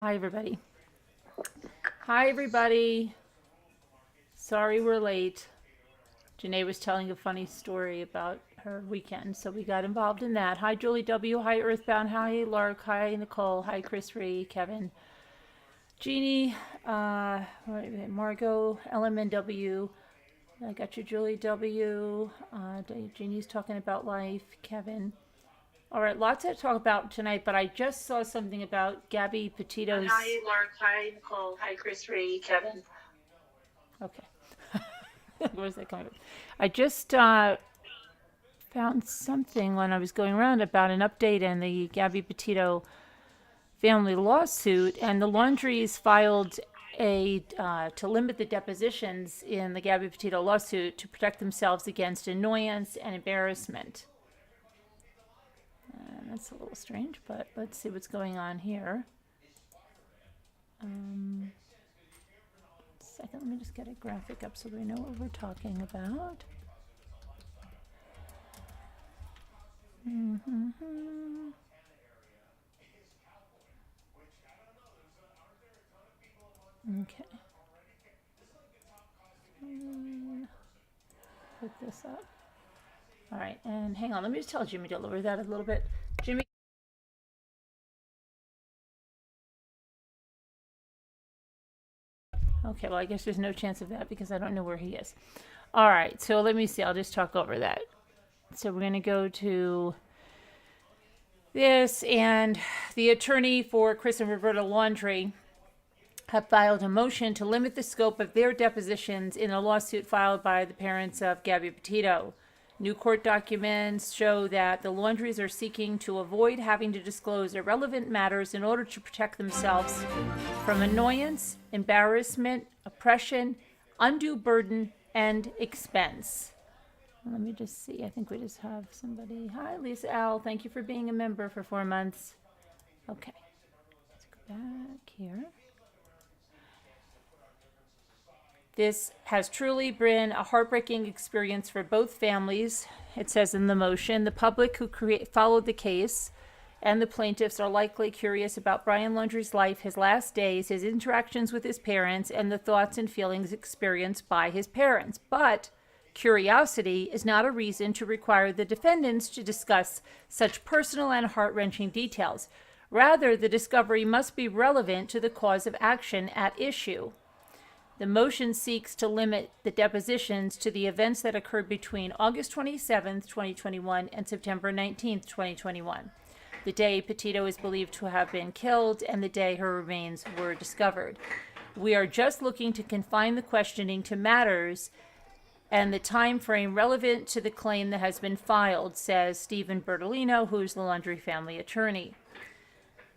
Hi, everybody. Hi, everybody. Sorry we're late. Janae was telling a funny story about her weekend, so we got involved in that. Hi, Julie W. Hi, Earthbound. Hi, Lark. Hi, Nicole. Hi, Chris Ree, Kevin, Jeannie, Margot, LMNW. I got you, Julie W. Jeannie's talking about life. Kevin. All right, lots to talk about tonight, but I just saw something about Gabby Petito's. Hi, Lark. Hi, Nicole. Hi, Chris Ree, Kevin. Okay. Where's that coming from? I just found something when I was going around about an update in the Gabby Petito family lawsuit, and the Laundries filed a to limit the depositions in the Gabby Petito lawsuit to protect themselves against annoyance and embarrassment. That's a little strange, but let's see what's going on here. Second, let me just get a graphic up so we know what we're talking about. Okay. Put this up. All right, and hang on, let me just tell Jimmy to lower that a little bit. Jimmy. Okay, well, I guess there's no chance of that because I don't know where he is. All right, so let me see. I'll just talk over that. So we're going to go to this, and the attorney for Chris and Roberta Laundrie have filed a motion to limit the scope of their depositions in a lawsuit filed by the parents of Gabby Petito. New court documents show that the Laundries are seeking to avoid having to disclose irrelevant matters in order to protect themselves from annoyance, embarrassment, oppression, undue burden, and expense. Let me just see. I think we just have somebody. Hi, Lisa L. Thank you for being a member for 4 months. Okay. Let's go back here. This has truly been a heartbreaking experience for both families, it says in the motion. The public who followed the case and the plaintiffs are likely curious about Brian Laundrie's life, his last days, his interactions with his parents, and the thoughts and feelings experienced by his parents. But curiosity is not a reason to require the defendants to discuss such personal and heart-wrenching details. Rather, the discovery must be relevant to the cause of action at issue. The motion seeks to limit the depositions to the events that occurred between August 27th, 2021 and September 19th, 2021, the day Petito is believed to have been killed and the day her remains were discovered. We are just looking to confine the questioning to matters and the time frame relevant to the claim that has been filed, says Stephen Bertolino, who's the Laundrie family attorney.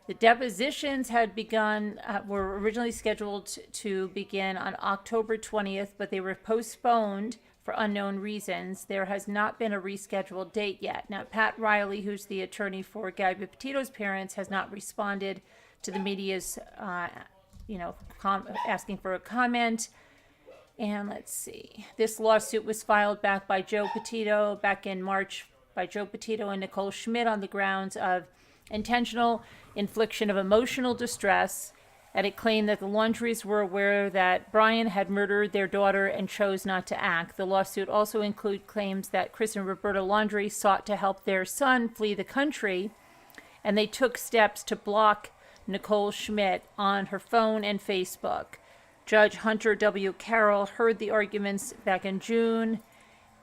The depositions were originally scheduled to begin on October 20th, but they were postponed for unknown reasons. There has not been a rescheduled date yet. Now, Pat Riley, who's the attorney for Gabby Petito's parents, has not responded to the media's, asking for a comment. And let's see. This lawsuit was filed back in March by Joe Petito and Nicole Schmidt on the grounds of intentional infliction of emotional distress, and it claimed that the Laundries were aware that Brian had murdered their daughter and chose not to act. The lawsuit also included claims that Chris and Roberta Laundrie sought to help their son flee the country, and they took steps to block Nicole Schmidt on her phone and Facebook. Judge Hunter W. Carroll heard the arguments back in June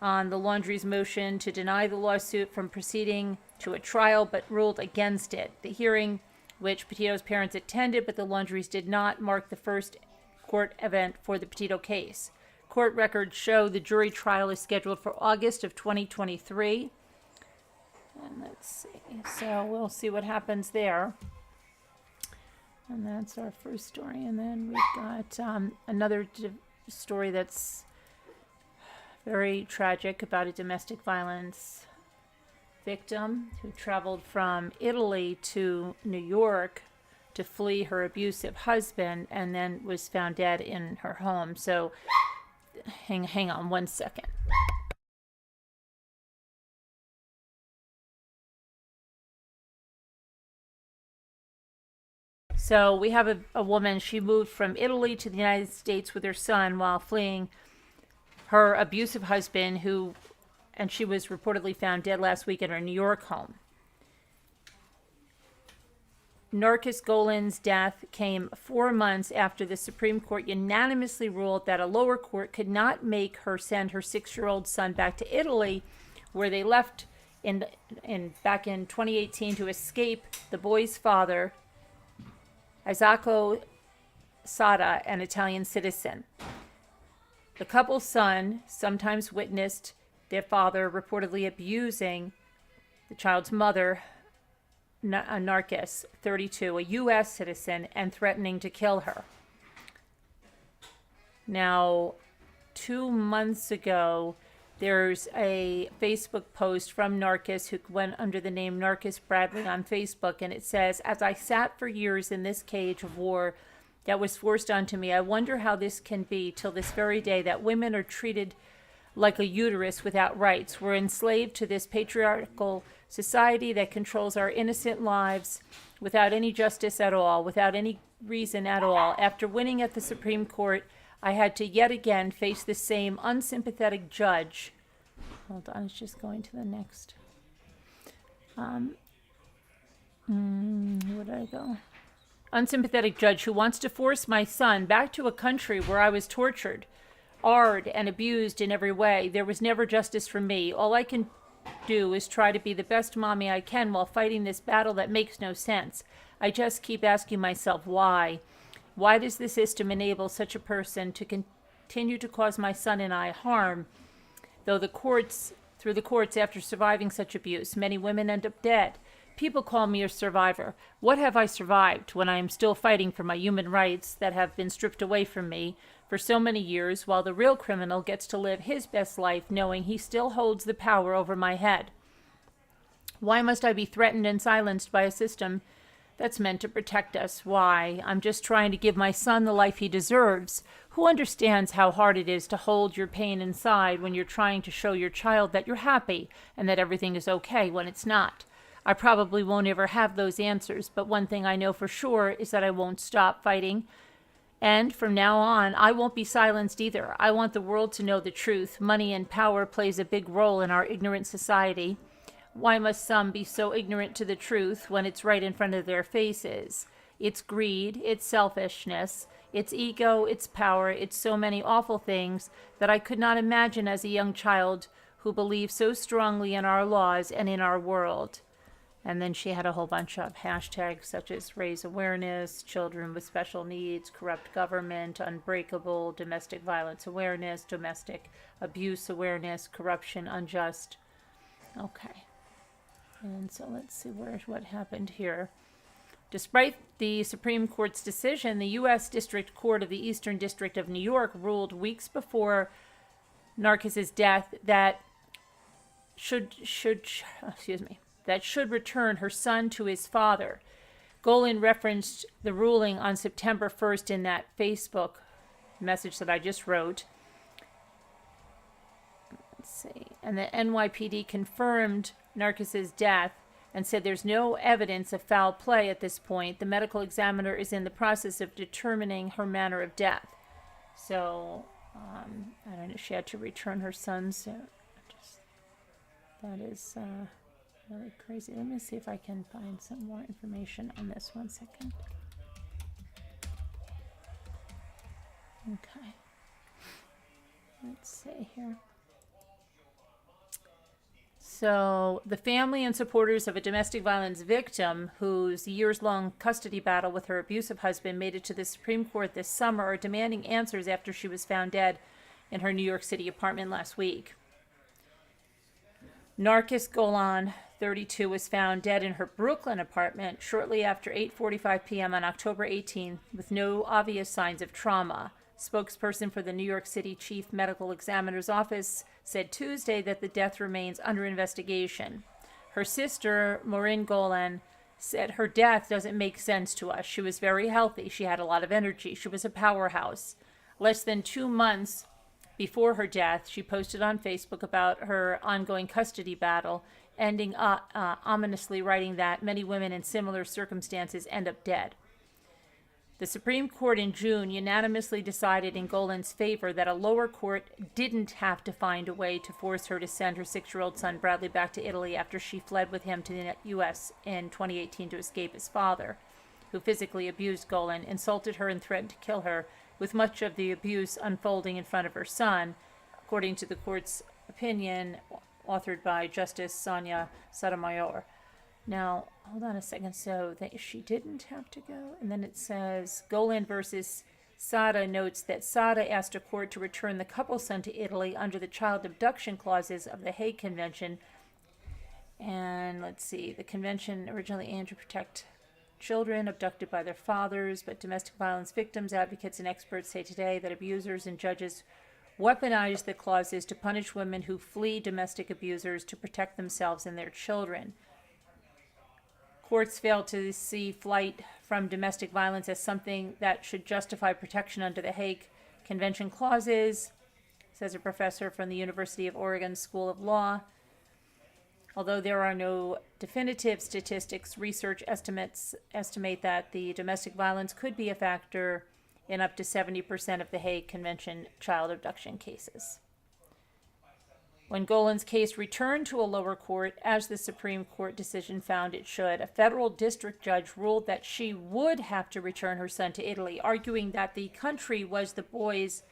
on the Laundries' motion to deny the lawsuit from proceeding to a trial, but ruled against it. The hearing, which Petito's parents attended but the Laundries did not, marked the first court event for the Petito case. Court records show the jury trial is scheduled for August of 2023. And let's see. So we'll see what happens there. And that's our first story. And then we've got another story that's very tragic about a domestic violence victim who traveled from Italy to New York to flee her abusive husband and then was found dead in her home. So hang on 1 second. So we have a woman, she moved from Italy to the United States with her son while fleeing her abusive husband, and she was reportedly found dead last week in her New York home. Narcus Golan's death came 4 months after the Supreme Court unanimously ruled that a lower court could not make her send her 6-year-old son back to Italy, where they left back in 2018 to escape the boy's father, Isacco Sada, an Italian citizen. The couple's son sometimes witnessed their father reportedly abusing the child's mother, Narcus, 32, a U.S. citizen, and threatening to kill her. Now, 2 months ago, there's a Facebook post from Narcus who went under the name Narcus Bradley on Facebook, and it says, "As I sat for years in this cage of war that was forced onto me, I wonder how this can be till this very day that women are treated like a uterus without rights. We're enslaved to this patriarchal society that controls our innocent lives without any justice at all, without any reason at all. After winning at the Supreme Court, I had to yet again face the same unsympathetic judge." Hold on, it's just going to the next. Where did I go? Unsympathetic judge who wants to force my son back to a country where I was tortured, marred, and abused in every way. There was never justice for me. All I can do is try to be the best mommy I can while fighting this battle that makes no sense. I just keep asking myself, why? Why does the system enable such a person to continue to cause my son and I harm? Through the courts, after surviving such abuse, many women end up dead. People call me a survivor. What have I survived when I am still fighting for my human rights that have been stripped away from me for so many years, while the real criminal gets to live his best life knowing he still holds the power over my head? Why must I be threatened and silenced by a system that's meant to protect us? Why? I'm just trying to give my son the life he deserves. Who understands how hard it is to hold your pain inside when you're trying to show your child that you're happy and that everything is okay when it's not? I probably won't ever have those answers, but one thing I know for sure is that I won't stop fighting. And from now on, I won't be silenced either. I want the world to know the truth. Money and power plays a big role in our ignorant society. Why must some be so ignorant to the truth when it's right in front of their faces? It's greed, it's selfishness, it's ego, it's power, it's so many awful things that I could not imagine as a young child who believed so strongly in our laws and in our world. And then she had a whole bunch of hashtags such as raise awareness, children with special needs, corrupt government, unbreakable, domestic violence awareness, domestic abuse awareness, corruption, unjust. Okay. And so let's see what happened here. Despite the Supreme Court's decision, the U.S. District Court of the Eastern District of New York ruled weeks before Narcus's death that should return her son to his father. Golan referenced the ruling on September 1st in that Facebook message that I just wrote. Let's see. And the NYPD confirmed Narcus's death and said there's no evidence of foul play at this point. The medical examiner is in the process of determining her manner of death. So, I don't know, she had to return her son. So that is really crazy. Let me see if I can find some more information on this. 1 second. Okay. Let's see here. So the family and supporters of a domestic violence victim whose years-long custody battle with her abusive husband made it to the Supreme Court this summer are demanding answers after she was found dead in her New York City apartment last week. Narcus Golan, 32, was found dead in her Brooklyn apartment shortly after 8:45 p.m. on October 18th with no obvious signs of trauma. Spokesperson for the New York City Chief Medical Examiner's Office said Tuesday that the death remains under investigation. Her sister, Maureen Golan, said her death doesn't make sense to us. She was very healthy. She had a lot of energy. She was a powerhouse. Less than 2 months before her death, she posted on Facebook about her ongoing custody battle, ominously writing that many women in similar circumstances end up dead. The Supreme Court in June unanimously decided in Golan's favor that a lower court didn't have to find a way to force her to send her 6-year-old son Bradley back to Italy after she fled with him to the U.S. in 2018 to escape his father, who physically abused Golan, insulted her, and threatened to kill her, with much of the abuse unfolding in front of her son, according to the court's opinion authored by Justice Sonia Sotomayor. Now, hold on a second. So she didn't have to go. And then it says Golan versus Sada notes that Sada asked a court to return the couple's son to Italy under the child abduction clauses of the Hague Convention. And let's see, the convention originally aimed to protect children abducted by their fathers, but domestic violence victims, advocates, and experts say today that abusers and judges weaponize the clauses to punish women who flee domestic abusers to protect themselves and their children. Courts fail to see flight from domestic violence as something that should justify protection under the Hague Convention clauses, says a professor from the University of Oregon School of Law. Although there are no definitive statistics, research estimate that the domestic violence could be a factor in up to 70% of the Hague Convention child abduction cases. When Golan's case returned to a lower court, as the Supreme Court decision found it should, a federal district judge ruled that she would have to return her son to Italy, arguing that the country was the boy's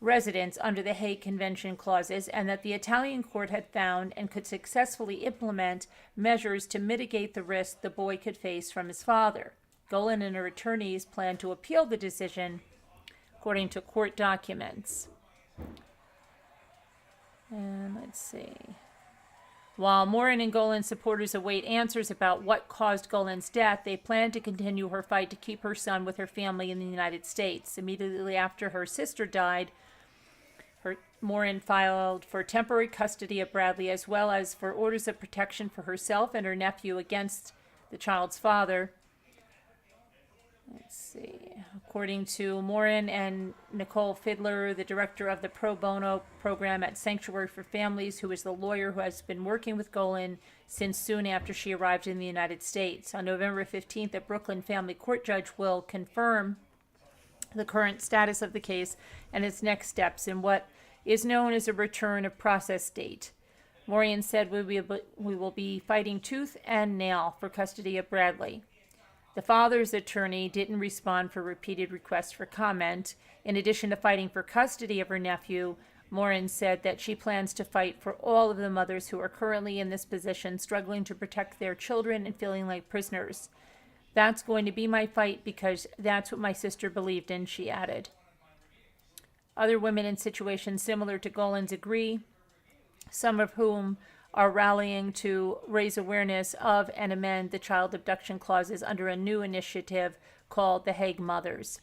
residence under the Hague Convention clauses and that the Italian court had found and could successfully implement measures to mitigate the risk the boy could face from his father. Golan and her attorneys plan to appeal the decision, according to court documents. And let's see. While Nguyen and Golan supporters await answers about what caused Golan's death, they plan to continue her fight to keep her son with her family in the United States. Immediately after her sister died, Nguyen filed for temporary custody of Bradley as well as for orders of protection for herself and her nephew against the child's father. Let's see. According to Nguyen and Nicole Fiedler, the director of the pro bono program at Sanctuary for Families, who is the lawyer who has been working with Golan since soon after she arrived in the United States. On November 15th, a Brooklyn family court judge will confirm the current status of the case and its next steps in what is known as a return of process date. Nguyen said we will be fighting tooth and nail for custody of Bradley. The father's attorney didn't respond for repeated requests for comment. In addition to fighting for custody of her nephew, Nguyen said that she plans to fight for all of the mothers who are currently in this position, struggling to protect their children and feeling like prisoners. That's going to be my fight because that's what my sister believed in, she added. Other women in situations similar to Golan's agree, some of whom are rallying to raise awareness of and amend the child abduction clauses under a new initiative called the Hague Mothers.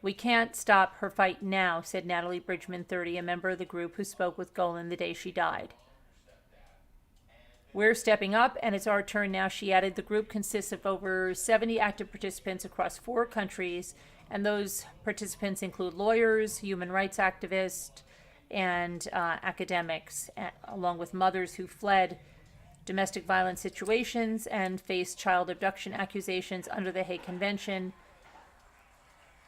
We can't stop her fight now, said Natalie Bridgman, 30, a member of the group who spoke with Golan the day she died. We're stepping up, and it's our turn now, she added. The group consists of over 70 active participants across 4 countries, and those participants include lawyers, human rights activists, and academics, along with mothers who fled domestic violence situations and faced child abduction accusations under the Hague Convention.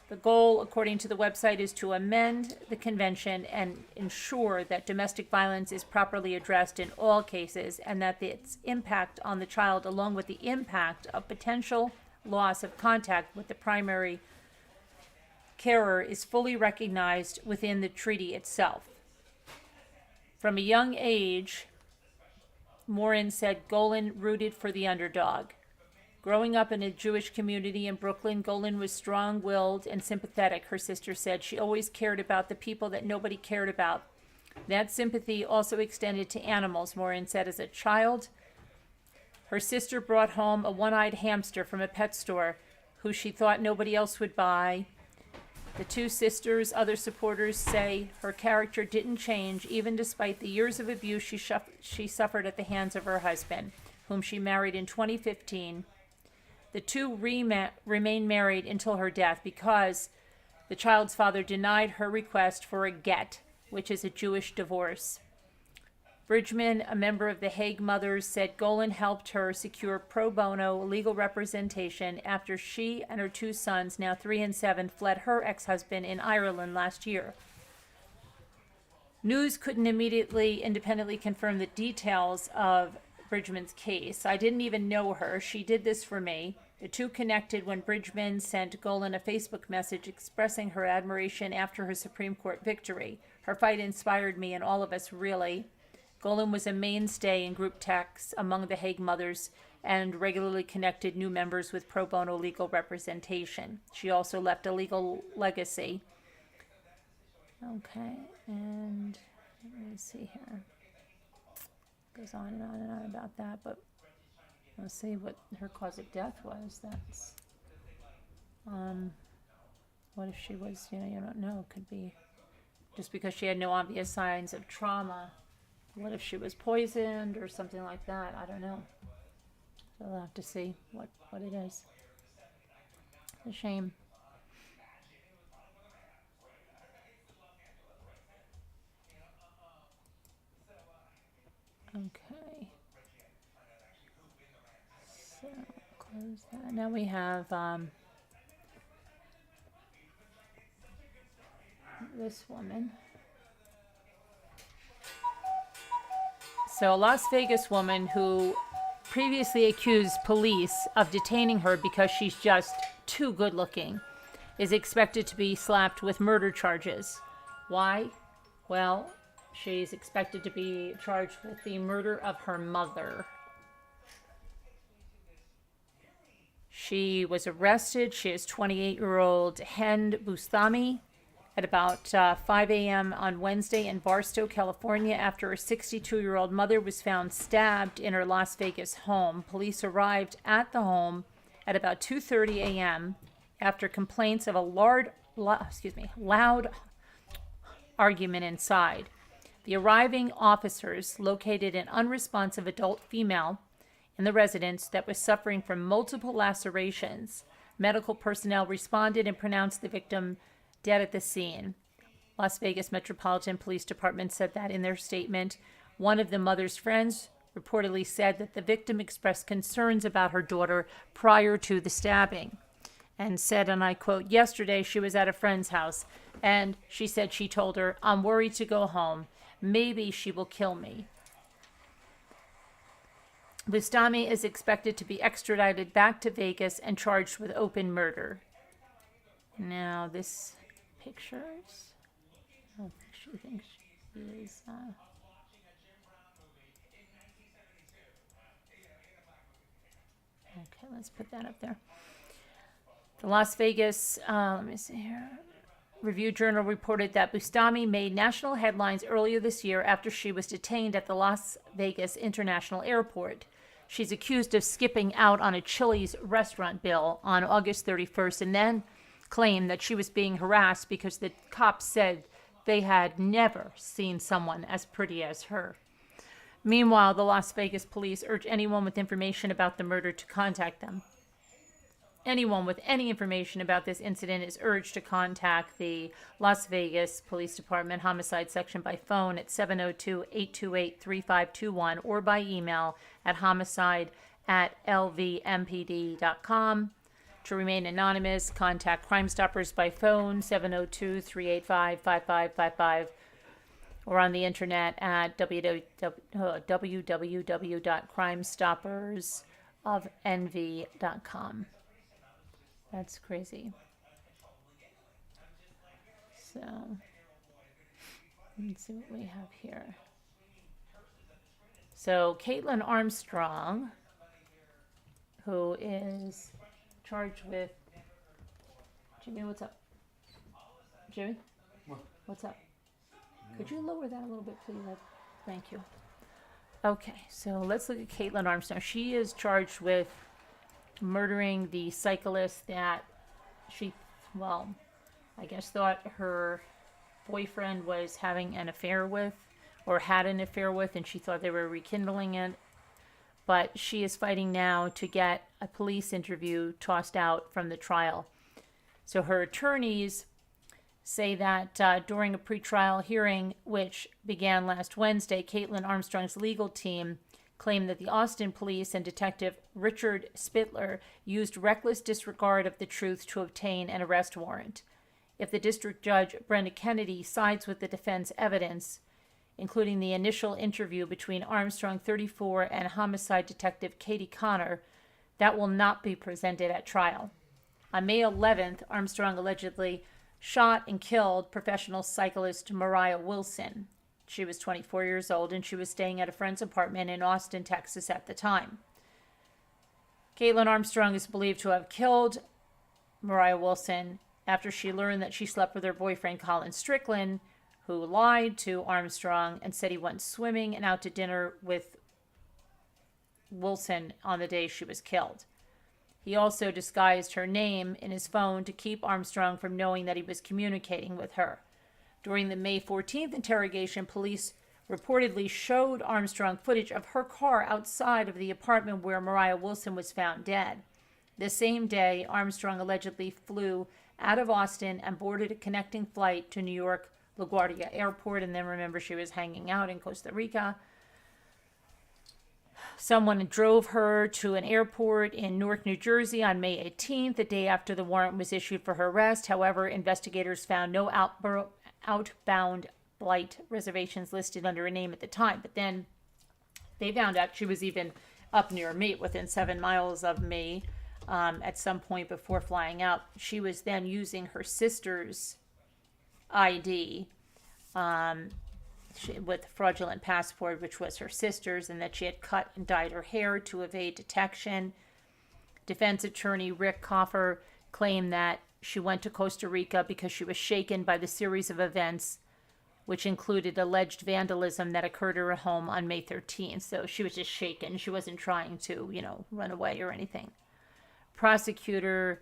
The goal, according to the website, is to amend the convention and ensure that domestic violence is properly addressed in all cases and that its impact on the child, along with the impact of potential loss of contact with the primary carer, is fully recognized within the treaty itself. From a young age, Nguyen said Golan rooted for the underdog. Growing up in a Jewish community in Brooklyn, Golan was strong-willed and sympathetic, her sister said. She always cared about the people that nobody cared about. That sympathy also extended to animals, Nguyen said. As a child, her sister brought home a one-eyed hamster from a pet store who she thought nobody else would buy. The 2 sisters, other supporters say, her character didn't change even despite the years of abuse she suffered at the hands of her husband, whom she married in 2015. The 2 remained married until her death because the child's father denied her request for a get, which is a Jewish divorce. Bridgman, a member of the Hague Mothers, said Golan helped her secure pro bono legal representation after she and her two sons, now 3 and 7, fled her ex-husband in Ireland last year. News couldn't immediately independently confirm the details of Bridgman's case. I didn't even know her. She did this for me. The two connected when Bridgman sent Golan a Facebook message expressing her admiration after her Supreme Court victory. Her fight inspired me and all of us, really. Golan was a mainstay in group texts among the Hague Mothers and regularly connected new members with pro bono legal representation. She also left a legal legacy. Okay, and let me see here. Goes on and on and on about that, but let's see what her cause of death was. That's, what if she was, you don't know, it could be just because she had no obvious signs of trauma. What if she was poisoned or something like that? I don't know. So we'll have to see what it is. It's a shame. Okay. So close that. Now we have this woman. So a Las Vegas woman who previously accused police of detaining her because she's just too good looking is expected to be slapped with murder charges. Why? Well, she's expected to be charged with the murder of her mother. She was arrested. She is 28-year-old Hind Bustami at about 5 a.m. on Wednesday in Barstow, California, after her 62-year-old mother was found stabbed in her Las Vegas home. Police arrived at the home at about 2:30 a.m. after complaints of a loud argument inside. The arriving officers located an unresponsive adult female in the residence that was suffering from multiple lacerations. Medical personnel responded and pronounced the victim dead at the scene. Las Vegas Metropolitan Police Department said that in their statement. One of the mother's friends reportedly said that the victim expressed concerns about her daughter prior to the stabbing and said, and I quote, "Yesterday she was at a friend's house and she said she told her, 'I'm worried to go home. Maybe she will kill me.'" Bustami is expected to be extradited back to Vegas and charged with open murder. Now, this pictures. I don't think she thinks she is. Okay, let's put that up there. The Las Vegas, let me see here. Review-Journal reported that Bustami made national headlines earlier this year after she was detained at the Las Vegas International Airport. She's accused of skipping out on a Chili's restaurant bill on August 31st and then claimed that she was being harassed because the cops said they had never seen someone as pretty as her. Meanwhile, the Las Vegas police urge anyone with information about the murder to contact them. Anyone with any information about this incident is urged to contact the Las Vegas Police Department Homicide Section by phone at 702-828-3521 or by email at homicide@lvmpd.com. To remain anonymous, contact Crime Stoppers by phone 702-385-5555 or on the internet at www.crimestoppersofnv.com. That's crazy. So, let's see what we have here. So, Caitlyn Armstrong, who is charged with... Jimmy, what's up? Jimmy? What? What's up? Could you lower that a little bit, please? Thank you. Okay, so let's look at Caitlyn Armstrong. She is charged with murdering the cyclist that she, I guess thought her boyfriend was having an affair with or had an affair with, and she thought they were rekindling it. But she is fighting now to get a police interview tossed out from the trial. So her attorneys say that during a pretrial hearing, which began last Wednesday, Caitlyn Armstrong's legal team claimed that the Austin police and Detective Richard Spittler used reckless disregard of the truth to obtain an arrest warrant. If the district judge, Brenda Kennedy, sides with the defense evidence, including the initial interview between Armstrong, 34, and homicide detective Katie Connor, that will not be presented at trial. On May 11th, Armstrong allegedly shot and killed professional cyclist Mariah Wilson. She was 24 years old and she was staying at a friend's apartment in Austin, Texas at the time. Caitlyn Armstrong is believed to have killed Mariah Wilson after she learned that she slept with her boyfriend Colin Strickland, who lied to Armstrong and said he went swimming and out to dinner with Wilson on the day she was killed. He also disguised her name in his phone to keep Armstrong from knowing that he was communicating with her. During the May 14th interrogation, police reportedly showed Armstrong footage of her car outside of the apartment where Mariah Wilson was found dead. The same day, Armstrong allegedly flew out of Austin and boarded a connecting flight to New York LaGuardia Airport, and then remember she was hanging out in Costa Rica. Someone drove her to an airport in Newark, New Jersey on May 18th, the day after the warrant was issued for her arrest. However, investigators found no outbound flight reservations listed under her name at the time. But then they found out she was even up near me, within 7 miles of me, at some point before flying out. She was then using her sister's ID with a fraudulent passport, which was her sister's, and that she had cut and dyed her hair to evade detection. Defense attorney Rick Coffer claimed that she went to Costa Rica because she was shaken by the series of events, which included alleged vandalism that occurred at her home on May 13th. So she was just shaken. She wasn't trying to, run away or anything. Prosecutor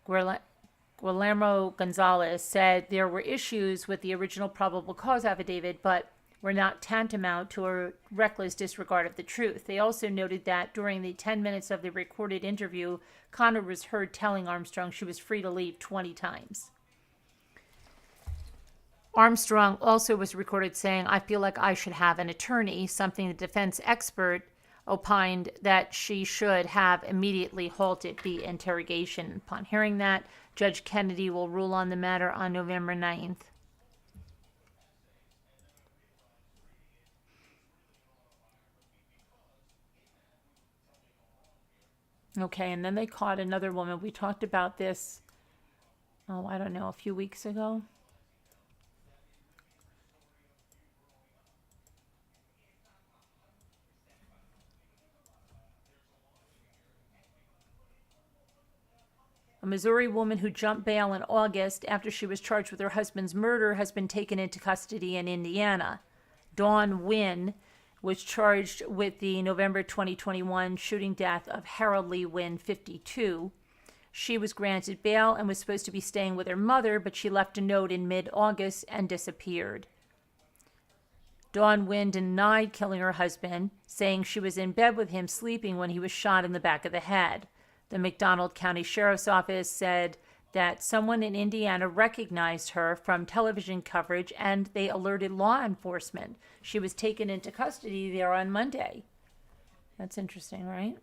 Guillermo Gonzalez said there were issues with the original probable cause affidavit, but were not tantamount to a reckless disregard of the truth. They also noted that during the 10 minutes of the recorded interview, Connor was heard telling Armstrong she was free to leave 20 times. Armstrong also was recorded saying, "I feel like I should have an attorney," something the defense expert opined that she should have immediately halted the interrogation. Upon hearing that, Judge Kennedy will rule on the matter on November 9th. Okay, and then they caught another woman. We talked about this, a few weeks ago. A Missouri woman who jumped bail in August after she was charged with her husband's murder has been taken into custody in Indiana. Dawn Nguyen was charged with the November 2021 shooting death of Harold Lee Nguyen, 52. She was granted bail and was supposed to be staying with her mother, but she left a note in mid-August and disappeared. Dawn Nguyen denied killing her husband, saying she was in bed with him sleeping when he was shot in the back of the head. The McDonald County Sheriff's Office said that someone in Indiana recognized her from television coverage and they alerted law enforcement. She was taken into custody there on Monday. That's interesting, right?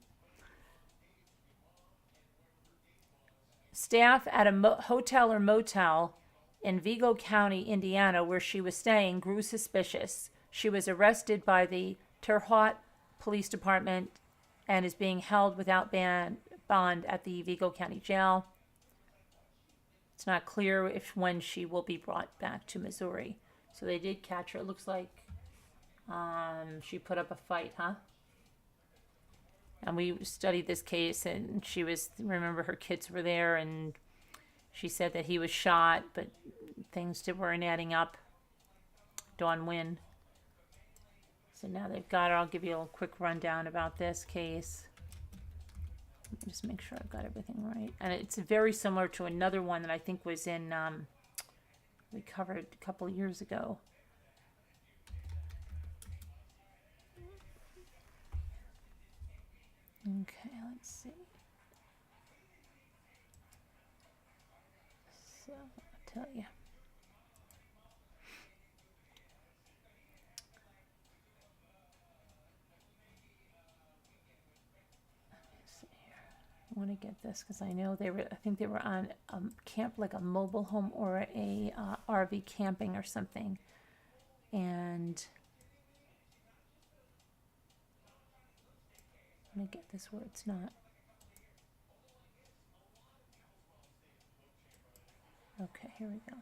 Staff at a hotel or motel in Vigo County, Indiana, where she was staying, grew suspicious. She was arrested by the Terre Haute Police Department and is being held without bond at the Vigo County Jail. It's not clear when she will be brought back to Missouri. So they did catch her. It looks like she put up a fight, huh? And we studied this case, and remember her kids were there, and she said that he was shot, but things weren't adding up. Dawn Nguyen. So now they've got her. I'll give you a quick rundown about this case. Just make sure I've got everything right. And it's very similar to another one that I think was in, we covered a couple years ago. Okay, let's see. So, tell you. I want to get this because I know they were. I think they were on camp, like a mobile home or a RV camping or something, and I'm gonna get this where it's not. Okay, here we go.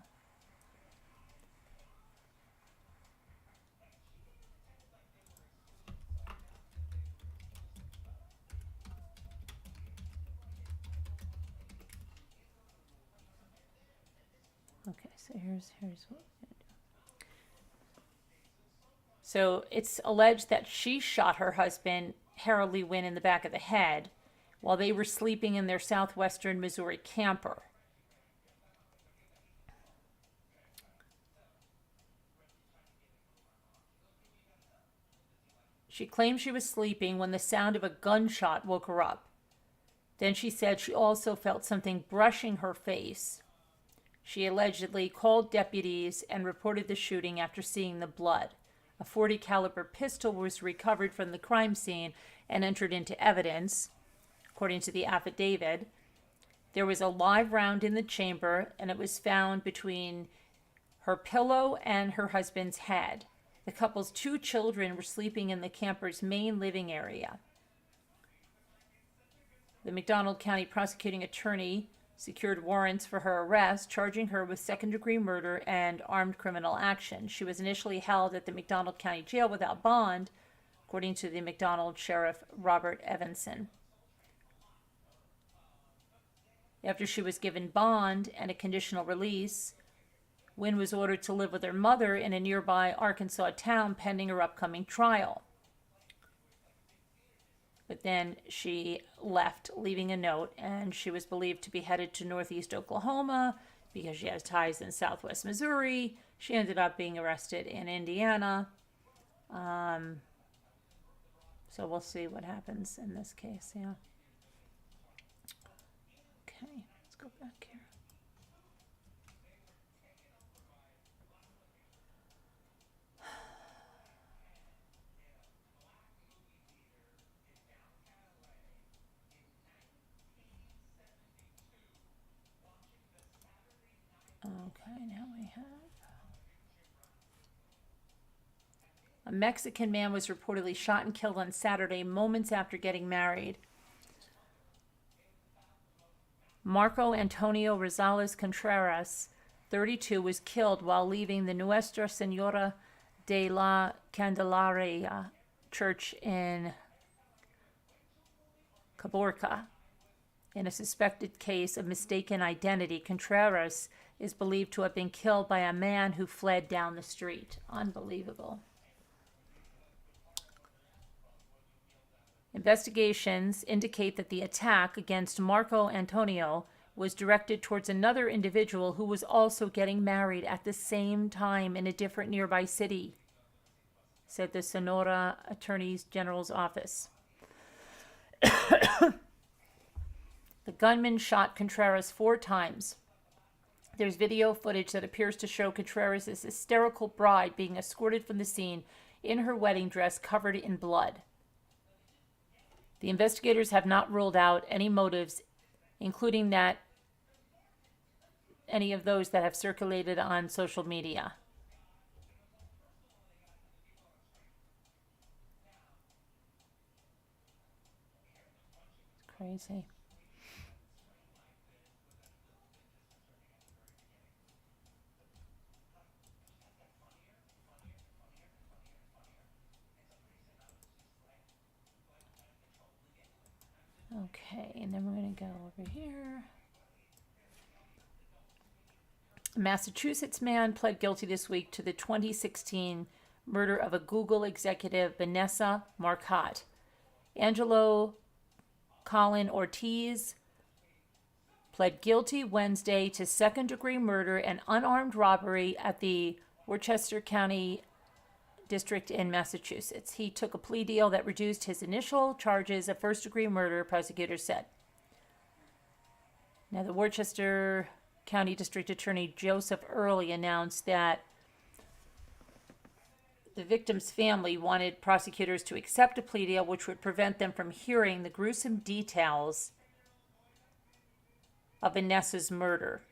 Okay, so here's what we're gonna do. So it's alleged that she shot her husband, Harold Lee Nguyen, in the back of the head while they were sleeping in their southwestern Missouri camper. She claimed she was sleeping when the sound of a gunshot woke her up. Then she said she also felt something brushing her face. She allegedly called deputies and reported the shooting after seeing the blood. A .40 caliber pistol was recovered from the crime scene and entered into evidence, according to the affidavit. There was a live round in the chamber, and it was found between her pillow and her husband's head. The couple's 2 children were sleeping in the camper's main living area. The McDonald County prosecuting attorney secured warrants for her arrest, charging her with second-degree murder and armed criminal action. She was initially held at the McDonald County Jail without bond, according to the McDonald Sheriff Robert Evanson. After she was given bond and a conditional release, Nguyen was ordered to live with her mother in a nearby Arkansas town pending her upcoming trial. But then she left, leaving a note, and she was believed to be headed to northeast Oklahoma because she has ties in southwest Missouri. She ended up being arrested in Indiana. So we'll see what happens in this case, yeah. Okay, let's go back here. Okay, now we have a Mexican man was reportedly shot and killed on Saturday, moments after getting married. Marco Antonio Rosales Contreras, 32, was killed while leaving the Nuestra Senora de la Candelaria church in Caborca. In a suspected case of mistaken identity, Contreras is believed to have been killed by a man who fled down the street. Unbelievable. Investigations indicate that the attack against Marco Antonio was directed towards another individual who was also getting married at the same time in a different nearby city, said the Sonora Attorney General's office. The gunman shot Contreras 4 times. There's video footage that appears to show Contreras' hysterical bride being escorted from the scene in her wedding dress covered in blood. The investigators have not ruled out any motives, including that any of those that have circulated on social media. It's crazy. Okay, and then we're going to go over here. A Massachusetts man pled guilty this week to the 2016 murder of a Google executive, Vanessa Marcotte. Angelo Colin Ortiz pled guilty Wednesday to second-degree murder and unarmed robbery at the Worcester County District in Massachusetts. He took a plea deal that reduced his initial charges of first-degree murder, prosecutors said. Now, the Worcester County District Attorney Joseph Early announced that the victim's family wanted prosecutors to accept a plea deal which would prevent them from hearing the gruesome details of Vanessa's murder.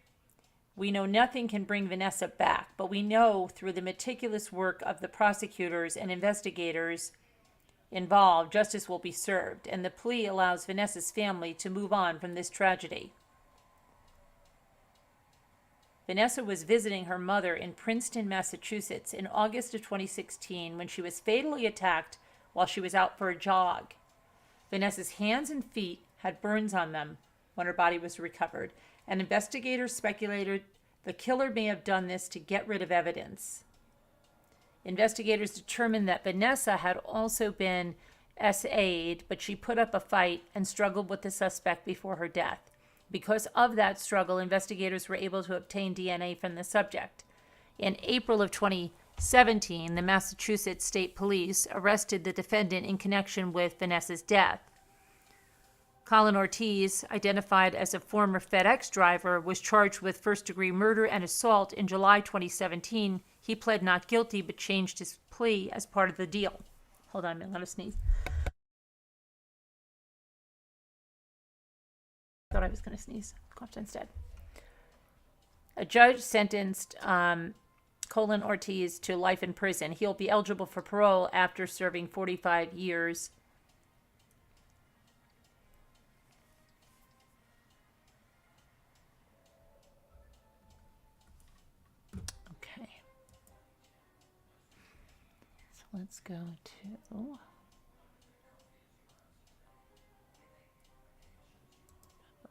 We know nothing can bring Vanessa back, but we know through the meticulous work of the prosecutors and investigators involved, justice will be served, and the plea allows Vanessa's family to move on from this tragedy. Vanessa was visiting her mother in Princeton, Massachusetts in August of 2016 when she was fatally attacked while she was out for a jog. Vanessa's hands and feet had burns on them when her body was recovered, and investigators speculated the killer may have done this to get rid of evidence. Investigators determined that Vanessa had also been SA'd, but she put up a fight and struggled with the suspect before her death. Because of that struggle, investigators were able to obtain DNA from the subject. In April of 2017, the Massachusetts State Police arrested the defendant in connection with Vanessa's death. Colin Ortiz, identified as a former FedEx driver, was charged with first-degree murder and assault in July 2017. He pled not guilty but changed his plea as part of the deal. Hold on a minute, I'm going to sneeze. Thought I was going to sneeze. Coughed instead. A judge sentenced Colin Ortiz to life in prison. He'll be eligible for parole after serving 45 years. Okay. So let's go to...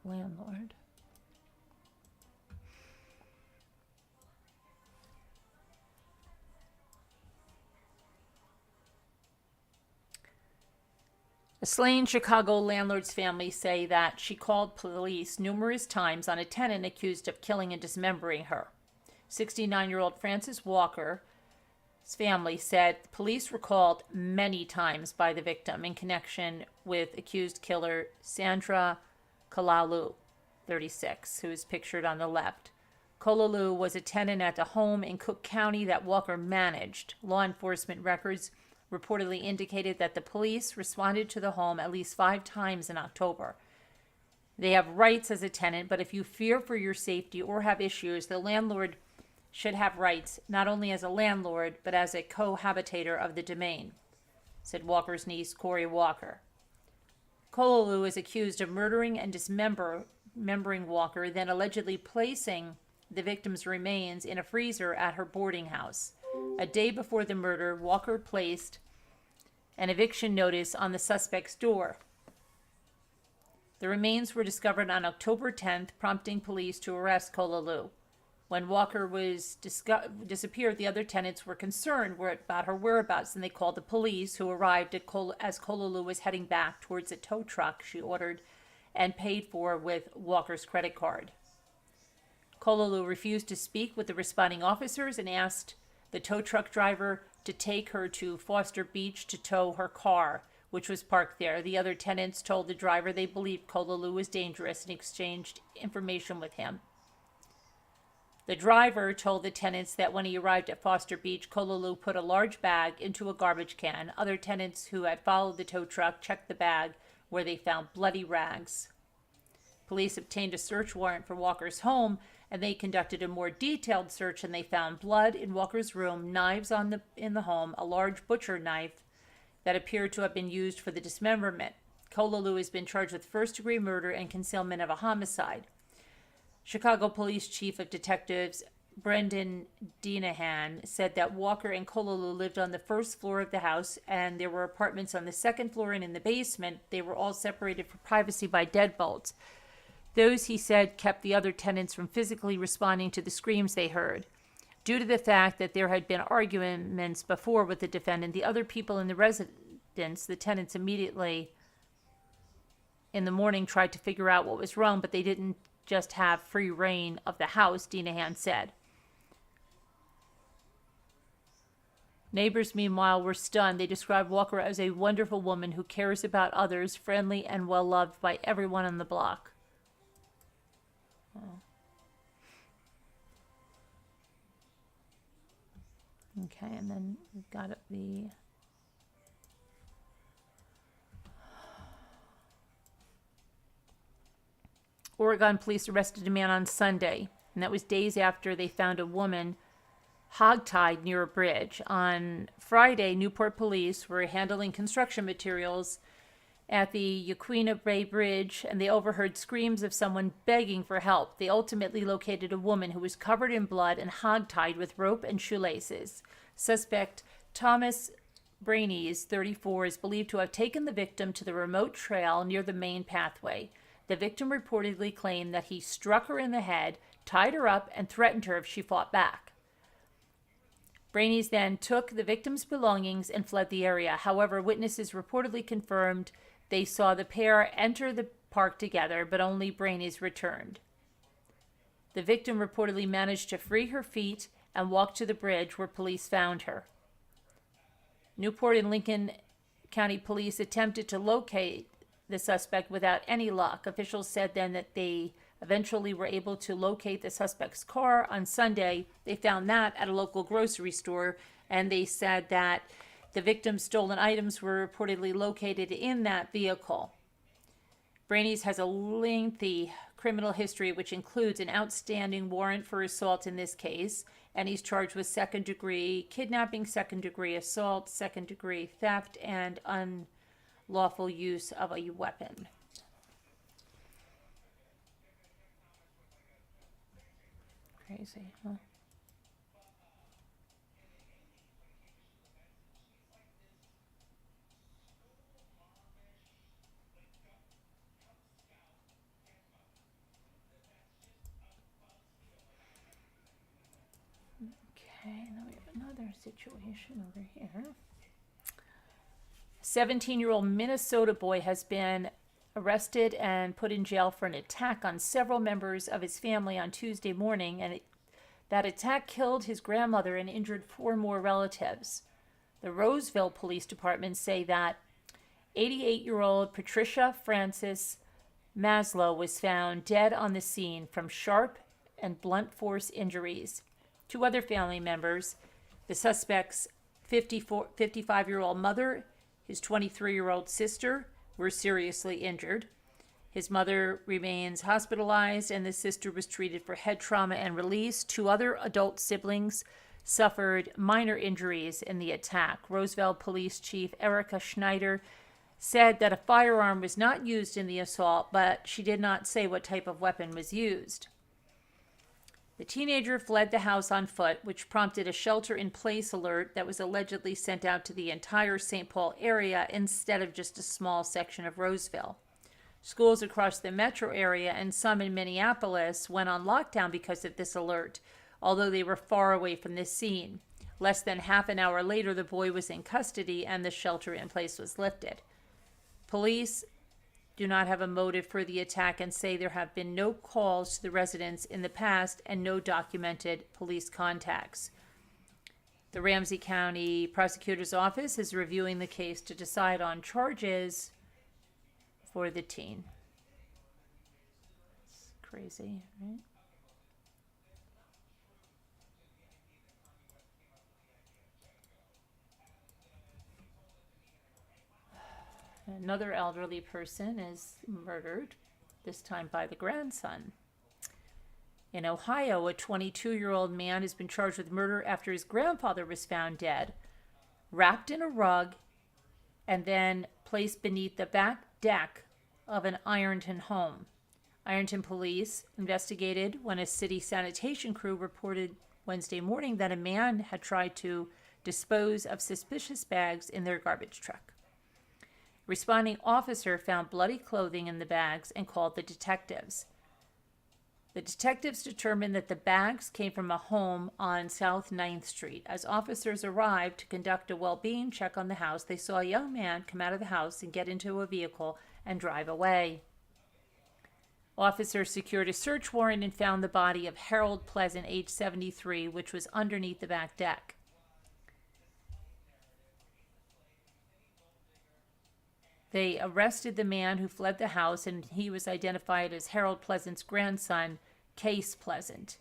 Landlord. A slain Chicago landlord's family say that she called police numerous times on a tenant accused of killing and dismembering her. 69-year-old Frances Walker's family said police were called many times by the victim in connection with accused killer Sandra Kalalu, 36, who is pictured on the left. Kalalu was a tenant at a home in Cook County that Walker managed. Law enforcement records reportedly indicated that the police responded to the home at least 5 times in October. They have rights as a tenant, but if you fear for your safety or have issues, the landlord should have rights not only as a landlord, but as a cohabitator of the domain, said Walker's niece, Corey Walker. Kalalu is accused of murdering and dismembering Walker, then allegedly placing the victim's remains in a freezer at her boarding house. A day before the murder, Walker placed an eviction notice on the suspect's door. The remains were discovered on October 10th, prompting police to arrest Kalalu. When Walker was disappeared, the other tenants were concerned about her whereabouts, and they called the police, who arrived as Kalalu was heading back towards a tow truck she ordered and paid for with Walker's credit card. Kalalu refused to speak with the responding officers and asked the tow truck driver to take her to Foster Beach to tow her car, which was parked there. The other tenants told the driver they believed Kalalu was dangerous and exchanged information with him. The driver told the tenants that when he arrived at Foster Beach, Kalalu put a large bag into a garbage can. Other tenants who had followed the tow truck checked the bag, where they found bloody rags. Police obtained a search warrant for Walker's home, and they conducted a more detailed search, and they found blood in Walker's room, knives in the home, a large butcher knife that appeared to have been used for the dismemberment. Kalalu has been charged with first-degree murder and concealment of a homicide. Chicago Police Chief of Detectives Brendan Denahan said that Walker and Kalalu lived on the first floor of the house, and there were apartments on the second floor and in the basement. They were all separated for privacy by deadbolts. Those, he said, kept the other tenants from physically responding to the screams they heard. Due to the fact that there had been arguments before with the defendant, the other people in the residence, the tenants, immediately in the morning tried to figure out what was wrong, but they didn't just have free reign of the house, Denahan said. Neighbors, meanwhile, were stunned. They described Walker as a wonderful woman who cares about others, friendly and well-loved by everyone on the block. Oh. Okay, and then we've got the Oregon police arrested a man on Sunday, and that was days after they found a woman hogtied near a bridge. On Friday, Newport police were handling construction materials at the Yaquina Bay Bridge, and they overheard screams of someone begging for help. They ultimately located a woman who was covered in blood and hogtied with rope and shoelaces. Suspect Thomas Brainies, 34, is believed to have taken the victim to the remote trail near the main pathway. The victim reportedly claimed that he struck her in the head, tied her up, and threatened her if she fought back. Brainies then took the victim's belongings and fled the area. However, witnesses reportedly confirmed they saw the pair enter the park together, but only Brainies returned. The victim reportedly managed to free her feet and walk to the bridge where police found her. Newport and Lincoln County Police attempted to locate the suspect without any luck. Officials said then that they eventually were able to locate the suspect's car on Sunday. They found that at a local grocery store, and they said that the victim's stolen items were reportedly located in that vehicle. Brainies has a lengthy criminal history, which includes an outstanding warrant for assault in this case, and he's charged with second-degree kidnapping, second-degree assault, second-degree theft, and unlawful use of a weapon. Crazy, huh? Okay, now we have another situation over here. 17-year-old Minnesota boy has been arrested and put in jail for an attack on several members of his family on Tuesday morning, and that attack killed his grandmother and injured 4 more relatives. The Roseville Police Department say that 88-year-old Patricia Frances Maslow was found dead on the scene from sharp and blunt force injuries. 2 other family members, the suspect's 55-year-old mother, his 23-year-old sister, were seriously injured. His mother remains hospitalized, and the sister was treated for head trauma and released. 2 other adult siblings suffered minor injuries in the attack. Roseville Police Chief Erica Schneider said that a firearm was not used in the assault, but she did not say what type of weapon was used. The teenager fled the house on foot, which prompted a shelter-in-place alert that was allegedly sent out to the entire St. Paul area instead of just a small section of Roseville. Schools across the metro area and some in Minneapolis went on lockdown because of this alert, although they were far away from the scene. Less than half an hour later, the boy was in custody and the shelter-in-place was lifted. Police do not have a motive for the attack and say there have been no calls to the residents in the past and no documented police contacts. The Ramsey County Prosecutor's Office is reviewing the case to decide on charges for the teen. It's crazy, right? Another elderly person is murdered, this time by the grandson. In Ohio, a 22-year-old man has been charged with murder after his grandfather was found dead, wrapped in a rug, and then placed beneath the back deck of an Ironton home. Ironton police investigated when a city sanitation crew reported Wednesday morning that a man had tried to dispose of suspicious bags in their garbage truck. Responding officer found bloody clothing in the bags and called the detectives. The detectives determined that the bags came from a home on South 9th Street. As officers arrived to conduct a well-being check on the house, they saw a young man come out of the house and get into a vehicle and drive away. Officers secured a search warrant and found the body of Harold Pleasant, age 73, which was underneath the back deck. They arrested the man who fled the house, and he was identified as Harold Pleasant's grandson, Case Pleasant.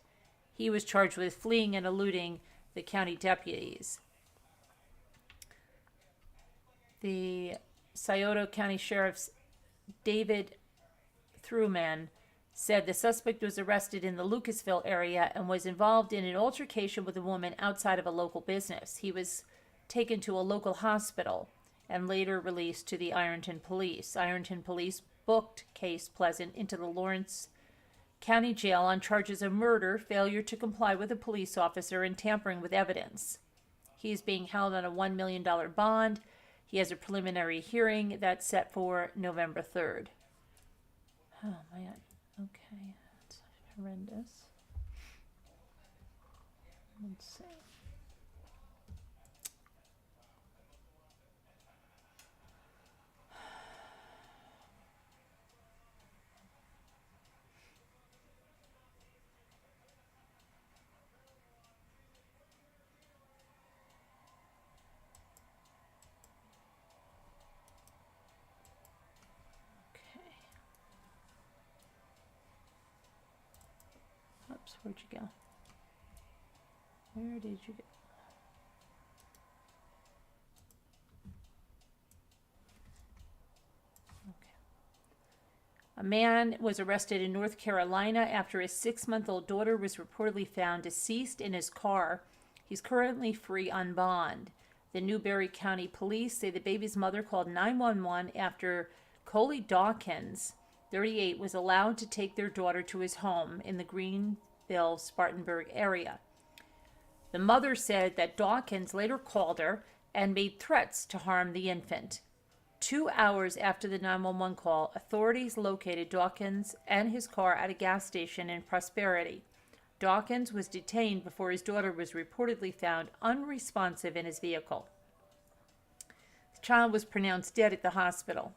He was charged with fleeing and eluding the county deputies. The Scioto County Sheriff's David Thruman said the suspect was arrested in the Lucasville area and was involved in an altercation with a woman outside of a local business. He was taken to a local hospital and later released to the Ironton police. Ironton police booked Case Pleasant into the Lawrence County Jail on charges of murder, failure to comply with a police officer, and tampering with evidence. He is being held on a $1 million bond. He has a preliminary hearing that's set for November 3rd. Oh, man. Okay. That's horrendous. Let's see. Oops, where'd you go? Where did you go? Okay. A man was arrested in North Carolina after his 6-month-old daughter was reportedly found deceased in his car. He's currently free on bond. The Newberry County Police say the baby's mother called 911 after Coley Dawkins, 38, was allowed to take their daughter to his home in the Greenville, Spartanburg area. The mother said that Dawkins later called her and made threats to harm the infant. 2 hours after the 911 call, authorities located Dawkins and his car at a gas station in Prosperity. Dawkins was detained before his daughter was reportedly found unresponsive in his vehicle. The child was pronounced dead at the hospital.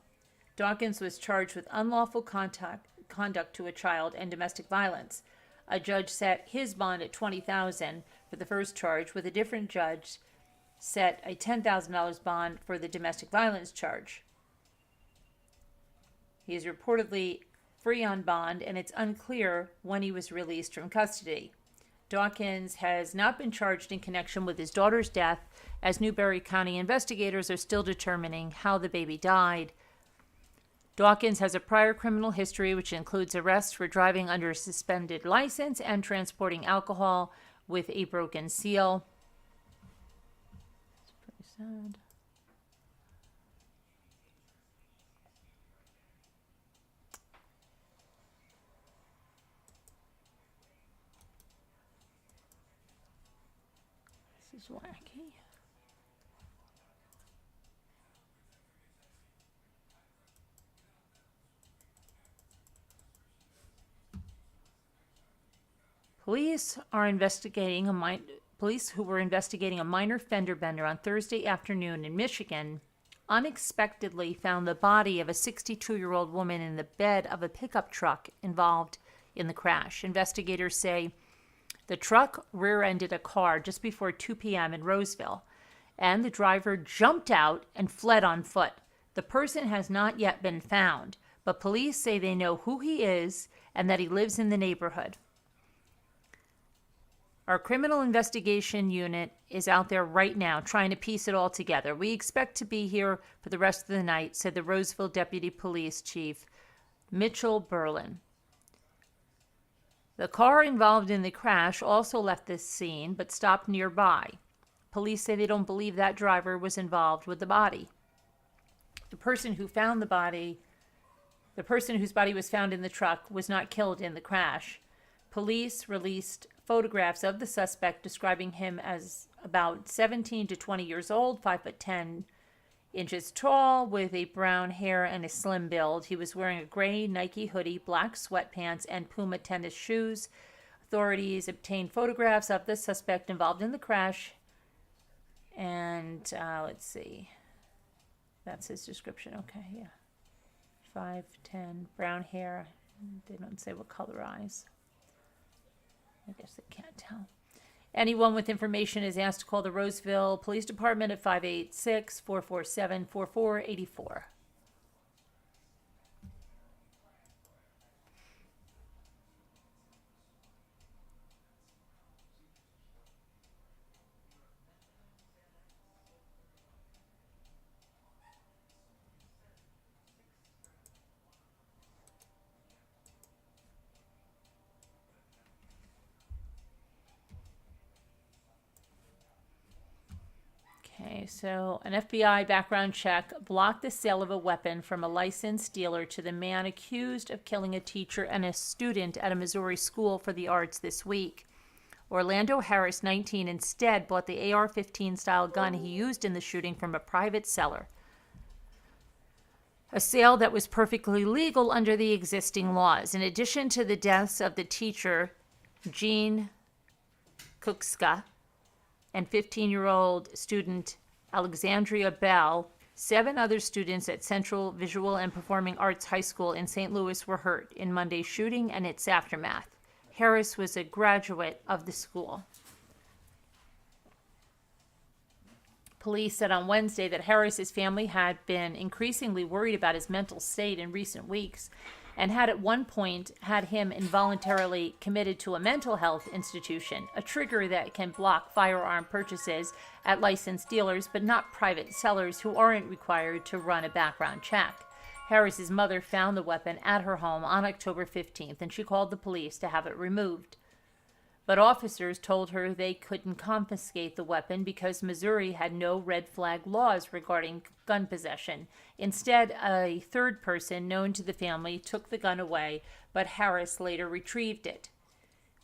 Dawkins was charged with unlawful conduct to a child and domestic violence. A judge set his bond at $20,000 for the first charge, with a different judge set a $10,000 bond for the domestic violence charge. He is reportedly free on bond, and it's unclear when he was released from custody. Dawkins has not been charged in connection with his daughter's death, as Newberry County investigators are still determining how the baby died. Dawkins has a prior criminal history, which includes arrests for driving under a suspended license and transporting alcohol with a broken seal. It's pretty sad. This is wacky. Police who were investigating a minor fender bender on Thursday afternoon in Michigan unexpectedly found the body of a 62-year-old woman in the bed of a pickup truck involved in the crash. Investigators say the truck rear-ended a car just before 2 p.m. in Roseville, and the driver jumped out and fled on foot. The person has not yet been found, but police say they know who he is and that he lives in the neighborhood. Our criminal investigation unit is out there right now trying to piece it all together. We expect to be here for the rest of the night, said the Roseville Deputy Police Chief Mitchell Berlin. The car involved in the crash also left the scene but stopped nearby. Police say they don't believe that driver was involved with the body. The person whose body was found in the truck was not killed in the crash. Police released photographs of the suspect describing him as about 17 to 20 years old, 5'10" tall, with a brown hair and a slim build. He was wearing a gray Nike hoodie, black sweatpants, and Puma tennis shoes. Authorities obtained photographs of the suspect involved in the crash. And let's see. That's his description. Okay, yeah. 5'10", brown hair. They don't say what color eyes. I guess they can't tell. Anyone with information is asked to call the Roseville Police Department at 586-447-4484. Okay, so an FBI background check blocked the sale of a weapon from a licensed dealer to the man accused of killing a teacher and a student at a Missouri school for the arts this week. Orlando Harris, 19, instead bought the AR-15 style gun he used in the shooting from a private seller, a sale that was perfectly legal under the existing laws. In addition to the deaths of the teacher, Jean Kukska, and 15-year-old student Alexandria Bell, 7 other students at Central Visual and Performing Arts High School in St. Louis were hurt in Monday's shooting and its aftermath. Harris was a graduate of the school. Police said on Wednesday that Harris's family had been increasingly worried about his mental state in recent weeks and had at one point had him involuntarily committed to a mental health institution, a trigger that can block firearm purchases at licensed dealers but not private sellers who aren't required to run a background check. Harris's mother found the weapon at her home on October 15th, and she called the police to have it removed. But officers told her they couldn't confiscate the weapon because Missouri had no red flag laws regarding gun possession. Instead, a third person known to the family took the gun away, but Harris later retrieved it.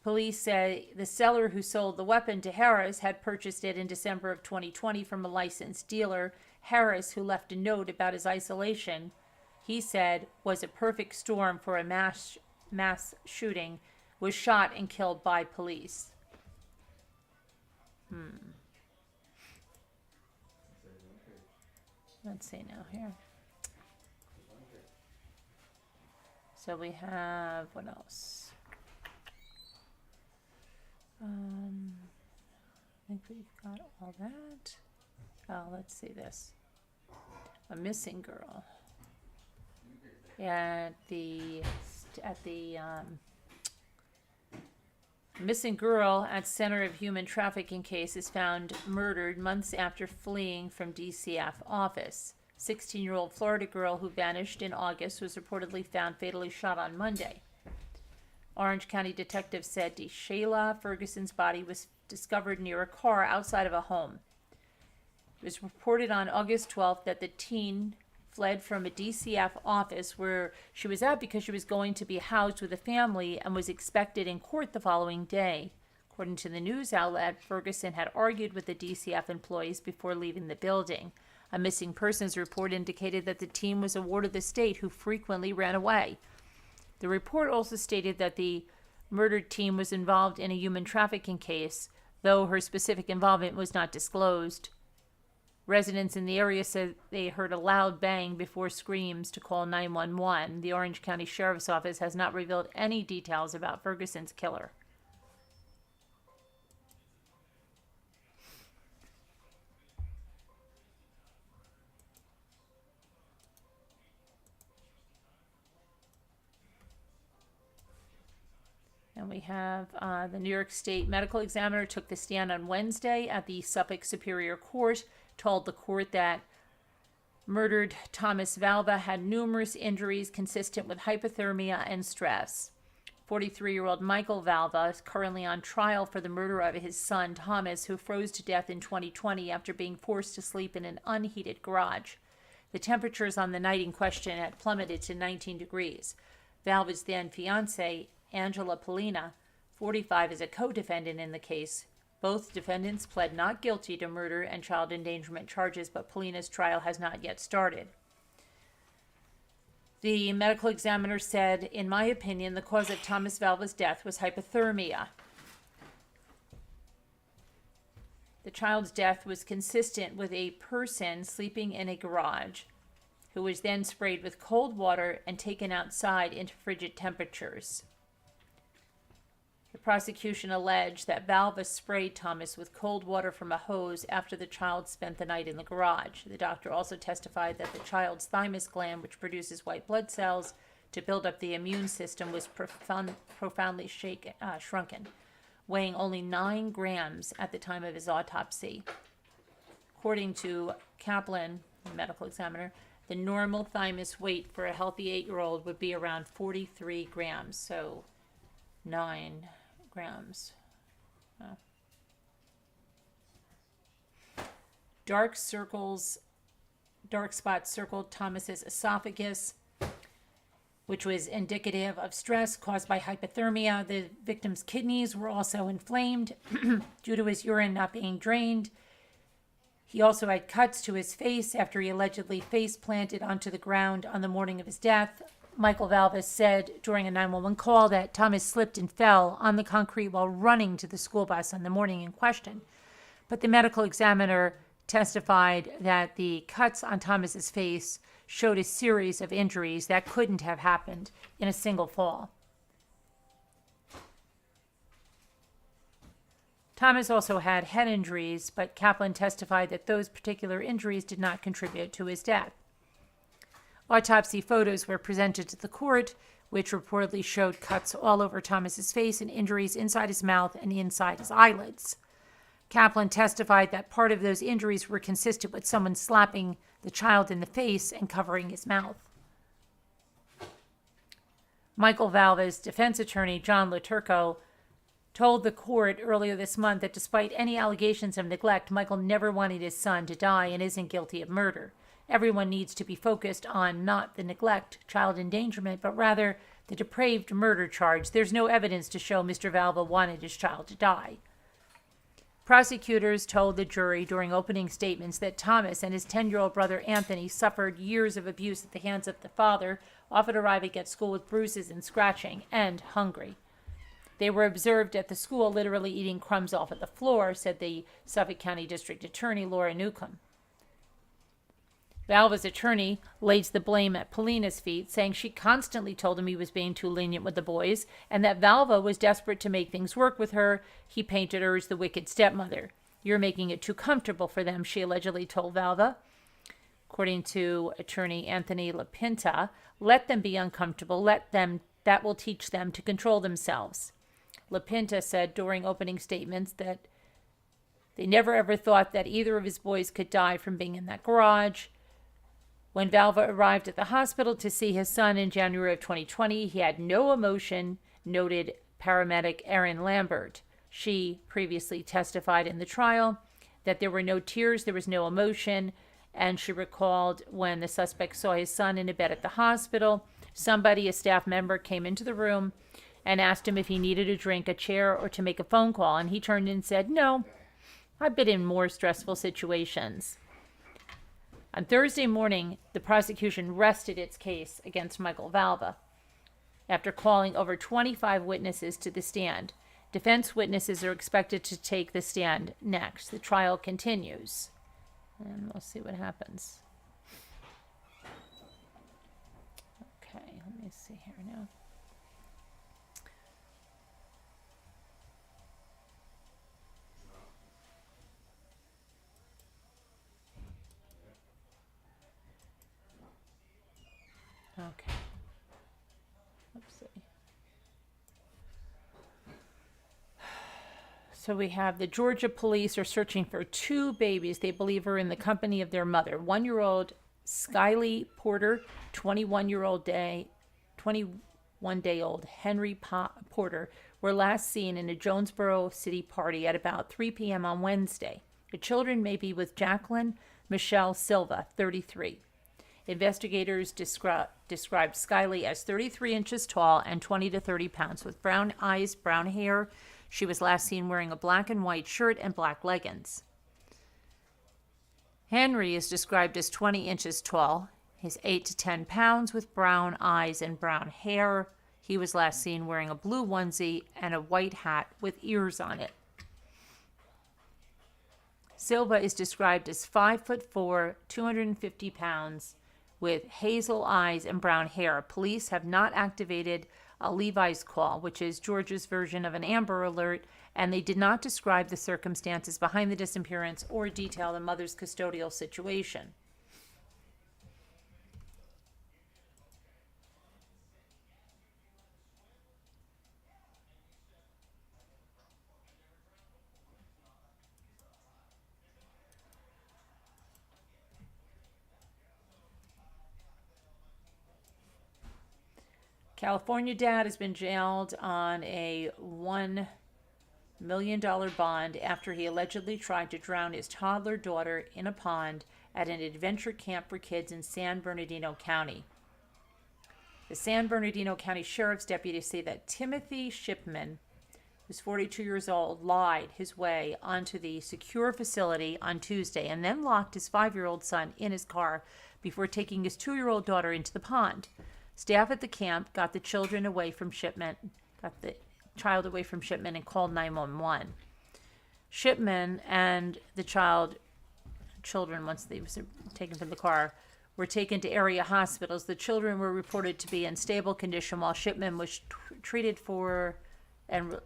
Police say the seller who sold the weapon to Harris had purchased it in December of 2020 from a licensed dealer. Harris, who left a note about his isolation, he said was a perfect storm for a mass shooting, was shot and killed by police. Let's see now here. So we have, what else? I think we've got all that. Oh, let's see this. A missing girl. Missing girl at Center of Human Trafficking case is found murdered months after fleeing from DCF office. 16-year-old Florida girl who vanished in August was reportedly found fatally shot on Monday. Orange County detectives said Shayla Ferguson's body was discovered near a car outside of a home. It was reported on August 12th that the teen fled from a DCF office where she was at because she was going to be housed with a family and was expected in court the following day. According to the news outlet, Ferguson had argued with the DCF employees before leaving the building. A missing persons report indicated that the teen was a ward of the state who frequently ran away. The report also stated that the murdered teen was involved in a human trafficking case, though her specific involvement was not disclosed. Residents in the area said they heard a loud bang before screams to call 911. The Orange County Sheriff's Office has not revealed any details about Ferguson's killer. And we have the New York State medical examiner took the stand on Wednesday at the Suffolk Superior Court, told the court that murdered Thomas Valva had numerous injuries consistent with hypothermia and stress. 43-year-old Michael Valva is currently on trial for the murder of his son Thomas, who froze to death in 2020 after being forced to sleep in an unheated garage. The temperatures on the night in question had plummeted to 19 degrees. Valva's then fiancée, Angela Polina, 45, is a co-defendant in the case. Both defendants pled not guilty to murder and child endangerment charges, but Polina's trial has not yet started. The medical examiner said, "In my opinion, the cause of Thomas Valva's death was hypothermia. The child's death was consistent with a person sleeping in a garage who was then sprayed with cold water and taken outside into frigid temperatures." The prosecution alleged that Valva sprayed Thomas with cold water from a hose after the child spent the night in the garage. The doctor also testified that the child's thymus gland, which produces white blood cells to build up the immune system, was profoundly shrunken, weighing only 9 grams at the time of his autopsy. According to Kaplan, the medical examiner, the normal thymus weight for a healthy 8-year-old would be around 43 grams, so 9 grams. dark spots circled Thomas's esophagus, which was indicative of stress caused by hypothermia. The victim's kidneys were also inflamed due to his urine not being drained. He also had cuts to his face after he allegedly face planted onto the ground on the morning of his death. Michael Valvis said during a 911 call that Thomas slipped and fell on the concrete while running to the school bus on the morning in question. But the medical examiner testified that the cuts on Thomas's face showed a series of injuries that couldn't have happened in a single fall. Thomas also had head injuries, but Kaplan testified that those particular injuries did not contribute to his death. Autopsy photos were presented to the court, which reportedly showed cuts all over Thomas's face and injuries inside his mouth and inside his eyelids. Kaplan testified that part of those injuries were consistent with someone slapping the child in the face and covering his mouth. Michael Valva's defense attorney, John Laturco, told the court earlier this month that despite any allegations of neglect, Michael never wanted his son to die and isn't guilty of murder. Everyone needs to be focused on not the neglect, child endangerment, but rather the depraved murder charge. There's no evidence to show Mr. Valva wanted his child to die. Prosecutors told the jury during opening statements that Thomas and his 10-year-old brother Anthony suffered years of abuse at the hands of the father, often arriving at school with bruises and scratching, and hungry. They were observed at the school literally eating crumbs off of the floor, said the Suffolk County District Attorney Laura Newcomb. Valva's attorney lays the blame at Polina's feet, saying she constantly told him he was being too lenient with the boys and that Valva was desperate to make things work with her. He painted her as the wicked stepmother. You're making it too comfortable for them, she allegedly told Valva. According to attorney Anthony LaPinta, let them be uncomfortable. That will teach them to control themselves. LaPinta said during opening statements that they never ever thought that either of his boys could die from being in that garage. When Valva arrived at the hospital to see his son in January of 2020, he had no emotion, noted paramedic Erin Lambert. She previously testified in the trial that there were no tears, there was no emotion, and she recalled when the suspect saw his son in a bed at the hospital, somebody, a staff member, came into the room and asked him if he needed a drink, a chair, or to make a phone call, and he turned and said, "No, I've been in more stressful situations." On Thursday morning, the prosecution rested its case against Michael Valva after calling over 25 witnesses to the stand. Defense witnesses are expected to take the stand next. The trial continues, and we'll see what happens. Okay, let me see here now. Okay. Let's see. So we have the Georgia police are searching for two babies they believe are in the company of their mother. 1-year-old Skylie Porter, 21-day-old Henry Porter were last seen in a Jonesboro City party at about 3 p.m. on Wednesday. The children may be with Jacqueline Michelle Silva, 33. Investigators described Skylie as 33 inches tall and 20 to 30 pounds, with brown eyes, brown hair. She was last seen wearing a black and white shirt and black leggings. Henry is described as 20 inches tall. He's 8 to 10 pounds with brown eyes and brown hair. He was last seen wearing a blue onesie and a white hat with ears on it. Silva is described as 5'4", 250 pounds, with hazel eyes and brown hair. Police have not activated a Levi's call, which is Georgia's version of an Amber Alert, and they did not describe the circumstances behind the disappearance or detail the mother's custodial situation. California dad has been jailed on a $1 million bond after he allegedly tried to drown his toddler daughter in a pond at an adventure camp for kids in San Bernardino County. The San Bernardino County Sheriff's deputies say that Timothy Shipman, who's 42 years old, lied his way onto the secure facility on Tuesday and then locked his 5-year-old son in his car before taking his 2-year-old daughter into the pond. Staff at the camp got the child away from Shipman and called 911. Shipman and the children, once they were taken from the car, were taken to area hospitals. The children were reported to be in stable condition while Shipman was treated and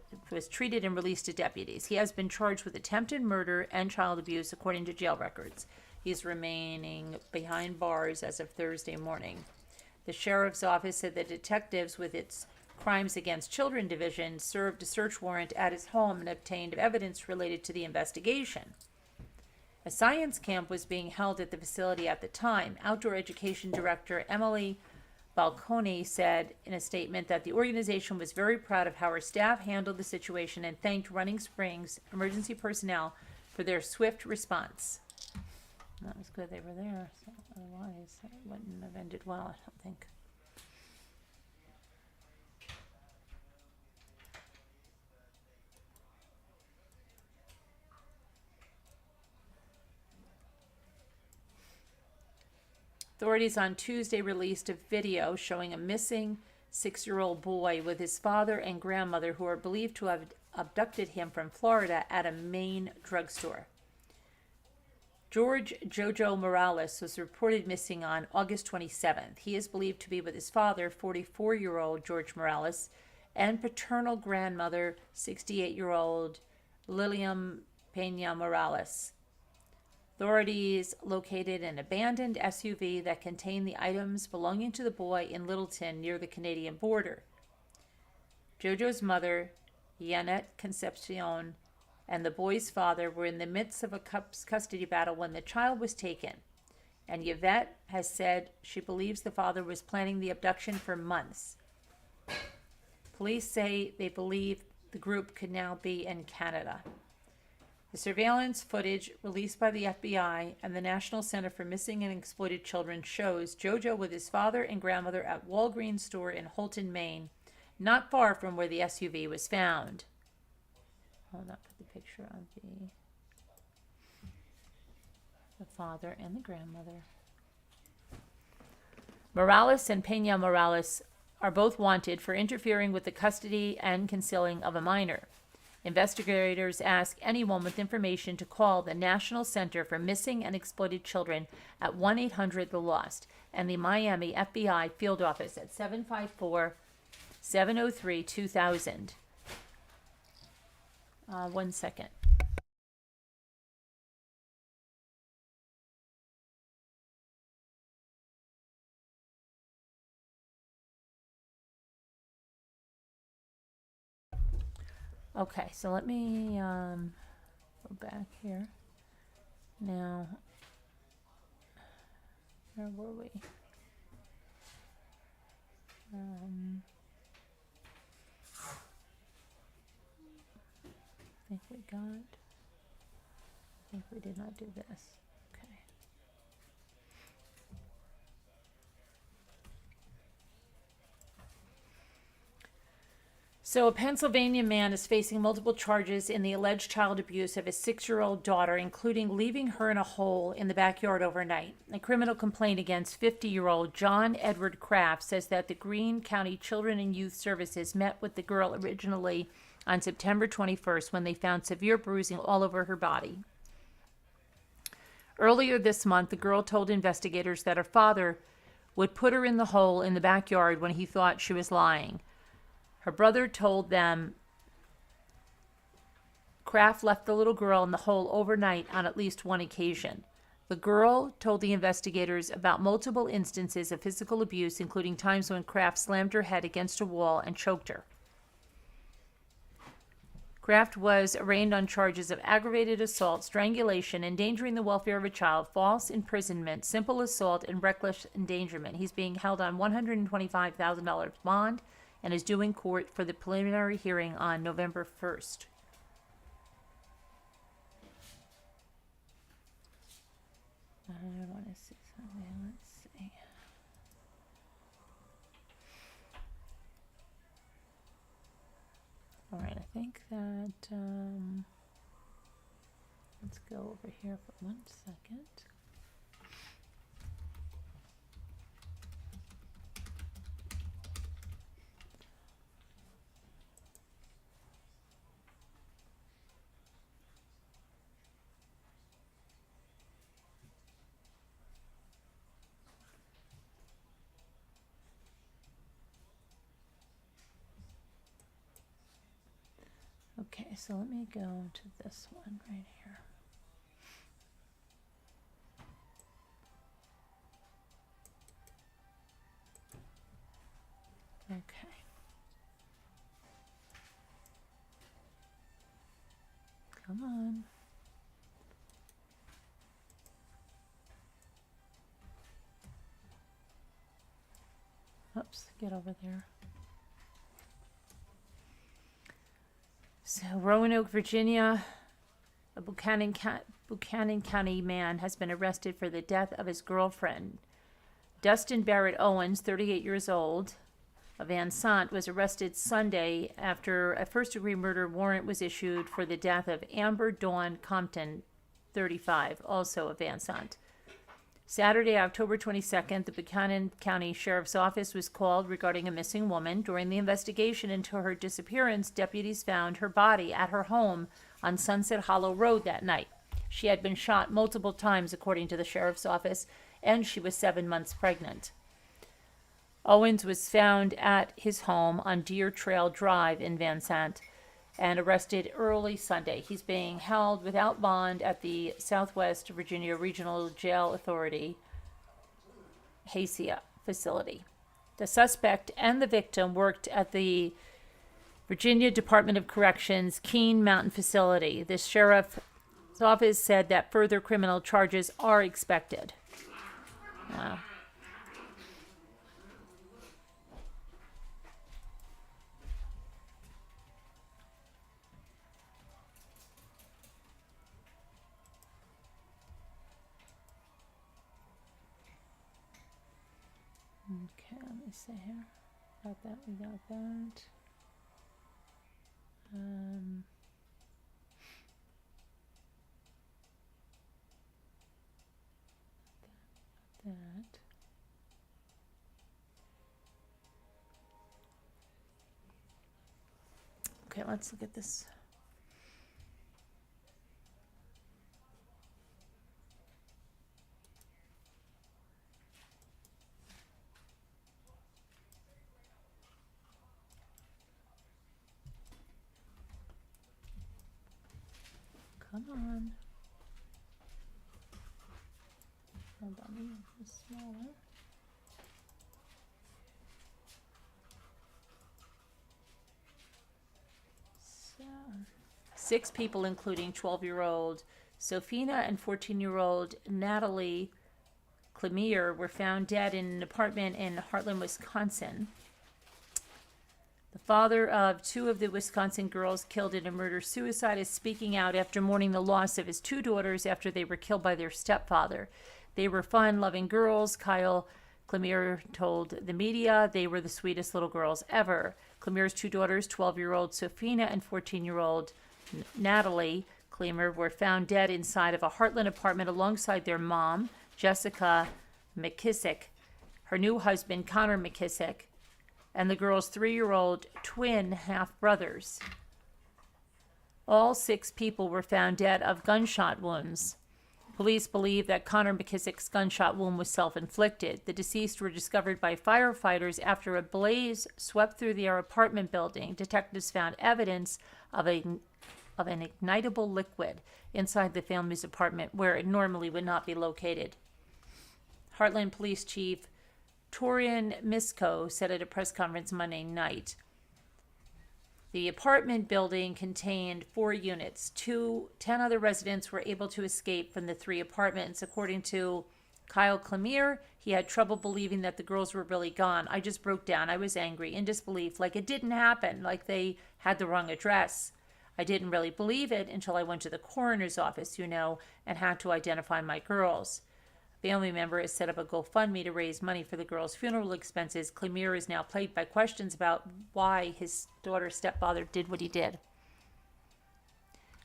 released to deputies. He has been charged with attempted murder and child abuse according to jail records. He's remaining behind bars as of Thursday morning. The sheriff's office said that detectives with its Crimes Against Children division served a search warrant at his home and obtained evidence related to the investigation. A science camp was being held at the facility at the time. Outdoor Education Director Emily Balconi said in a statement that the organization was very proud of how our staff handled the situation and thanked Running Springs emergency personnel for their swift response. That was good they were there. So otherwise, it wouldn't have ended well, I don't think. Authorities on Tuesday released a video showing a missing 6-year-old boy with his father and grandmother who are believed to have abducted him from Florida at a Maine drugstore. George Jojo Morales was reported missing on August 27th. He is believed to be with his father, 44-year-old George Morales, and paternal grandmother, 68-year-old Lilian Pena Morales. Authorities located an abandoned SUV that contained the items belonging to the boy in Littleton near the Canadian border. Jojo's mother, Yanette Concepcion, and the boy's father were in the midst of a custody battle when the child was taken. And Yvette has said she believes the father was planning the abduction for months. Police say they believe the group could now be in Canada. The surveillance footage released by the FBI and the National Center for Missing and Exploited Children shows Jojo with his father and grandmother at Walgreens store in Holton, Maine, not far from where the SUV was found. Hold up, put the picture of the father and the grandmother. Morales and Pena Morales are both wanted for interfering with the custody and concealing of a minor. Investigators ask anyone with information to call the National Center for Missing and Exploited Children at 1-800-THE-LOST and the Miami FBI field office at 754-703-2000. 1 second. Okay, so let me go back here. Now, where were we? I think we got. I think we did not do this. Okay. So a Pennsylvania man is facing multiple charges in the alleged child abuse of his 6-year-old daughter, including leaving her in a hole in the backyard overnight. A criminal complaint against 50-year-old John Edward Kraft says that the Greene County Children and Youth Services met with the girl originally on September 21st when they found severe bruising all over her body. Earlier this month, the girl told investigators that her father would put her in the hole in the backyard when he thought she was lying. Her brother told them Kraft left the little girl in the hole overnight on at least one occasion. The girl told the investigators about multiple instances of physical abuse, including times when Kraft slammed her head against a wall and choked her. Kraft was arraigned on charges of aggravated assault, strangulation, endangering the welfare of a child, false imprisonment, simple assault, and reckless endangerment. He's being held on $125,000 bond and is due in court for the preliminary hearing on November 1st. think that, let's go over here for 1 second. Okay, so let me go to this one right here. Okay. Come on. Oops, get over there. So, Roanoke, Virginia, a Buchanan County man has been arrested for the death of his girlfriend. Dustin Barrett Owens, 38 years old, of Van Sant, was arrested Sunday after a first-degree murder warrant was issued for the death of Amber Dawn Compton, 35, also of Van Sant. Saturday, October 22nd, the Buchanan County Sheriff's Office was called regarding a missing woman. During the investigation into her disappearance, deputies found her body at her home on Sunset Hollow Road that night. She had been shot multiple times, according to the Sheriff's Office, and she was 7 months pregnant. Owens was found at his home on Deer Trail Drive in Van Sant and arrested early Sunday. He's being held without bond at the Southwest Virginia Regional Jail Authority, HACIA facility. The suspect and the victim worked at the Virginia Department of Corrections Keene Mountain facility. The sheriff's office said that further criminal charges are expected. Wow. Okay, let me see here. Got that, we got that. That. Okay, let's look at this. Come on. Hold on, make this smaller. So, 6 people, including 12-year-old Sophina and 14-year-old Natalie Clemere, were found dead in an apartment in Heartland, Wisconsin. The father of 2 of the Wisconsin girls killed in a murder-suicide is speaking out after mourning the loss of his 2 daughters after they were killed by their stepfather. They were fun, loving girls, Kyle Clemere told the media. They were the sweetest little girls ever. Clemere's 2 daughters, 12-year-old Sophina and 14-year-old Natalie Clemere, were found dead inside of a Heartland apartment alongside their mom, Jessica McKissick, her new husband, Connor McKissick, and the girl's 3-year-old twin half-brothers. All 6 people were found dead of gunshot wounds. Police believe that Connor McKissick's gunshot wound was self-inflicted. The deceased were discovered by firefighters after a blaze swept through their apartment building. Detectives found evidence of an ignitable liquid inside the family's apartment where it normally would not be located. Heartland Police Chief Torian Misko said at a press conference Monday night. The apartment building contained 4 units. 10 other residents were able to escape from the 3 apartments. According to Kyle Clemere, he had trouble believing that the girls were really gone. I just broke down. I was angry, in disbelief, like it didn't happen, like they had the wrong address. I didn't really believe it until I went to the coroner's office, and had to identify my girls. Family member has set up a GoFundMe to raise money for the girls' funeral expenses. Clemere is now plagued by questions about why his daughter's stepfather did what he did.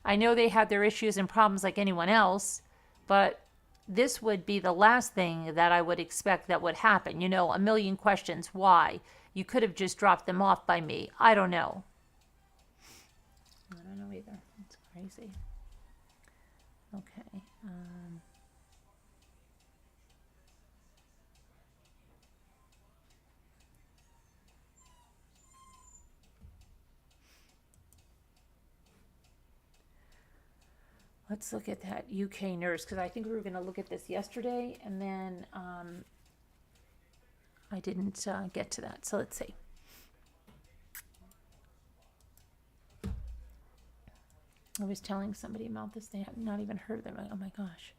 I know they had their issues and problems like anyone else, but this would be the last thing that I would expect that would happen. A million questions. Why? You could have just dropped them off by me. I don't know. I don't know either. It's crazy. Okay. Let's look at that UK nurse, because I think we were going to look at this yesterday, and then I didn't get to that. So let's see. I was telling somebody about this. They have not even heard of them. Oh my gosh.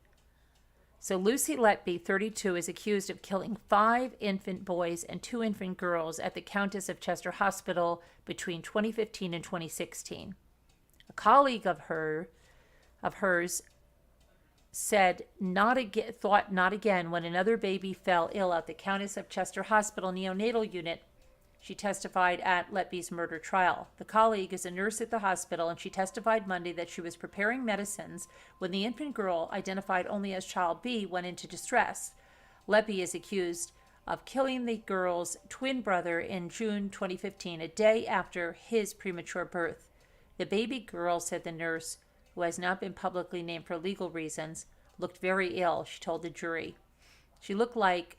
So Lucy Letby, 32, is accused of killing 5 infant boys and 2 infant girls at the Countess of Chester Hospital between 2015 and 2016. A colleague of hers said thought not again when another baby fell ill at the Countess of Chester Hospital neonatal unit. She testified at Letby's murder trial. The colleague is a nurse at the hospital, and she testified Monday that she was preparing medicines when the infant girl, identified only as child B, went into distress. Letby is accused of killing the girl's twin brother in June 2015, a day after his premature birth. The baby girl, said the nurse, who has not been publicly named for legal reasons, looked very ill, she told the jury. She looked like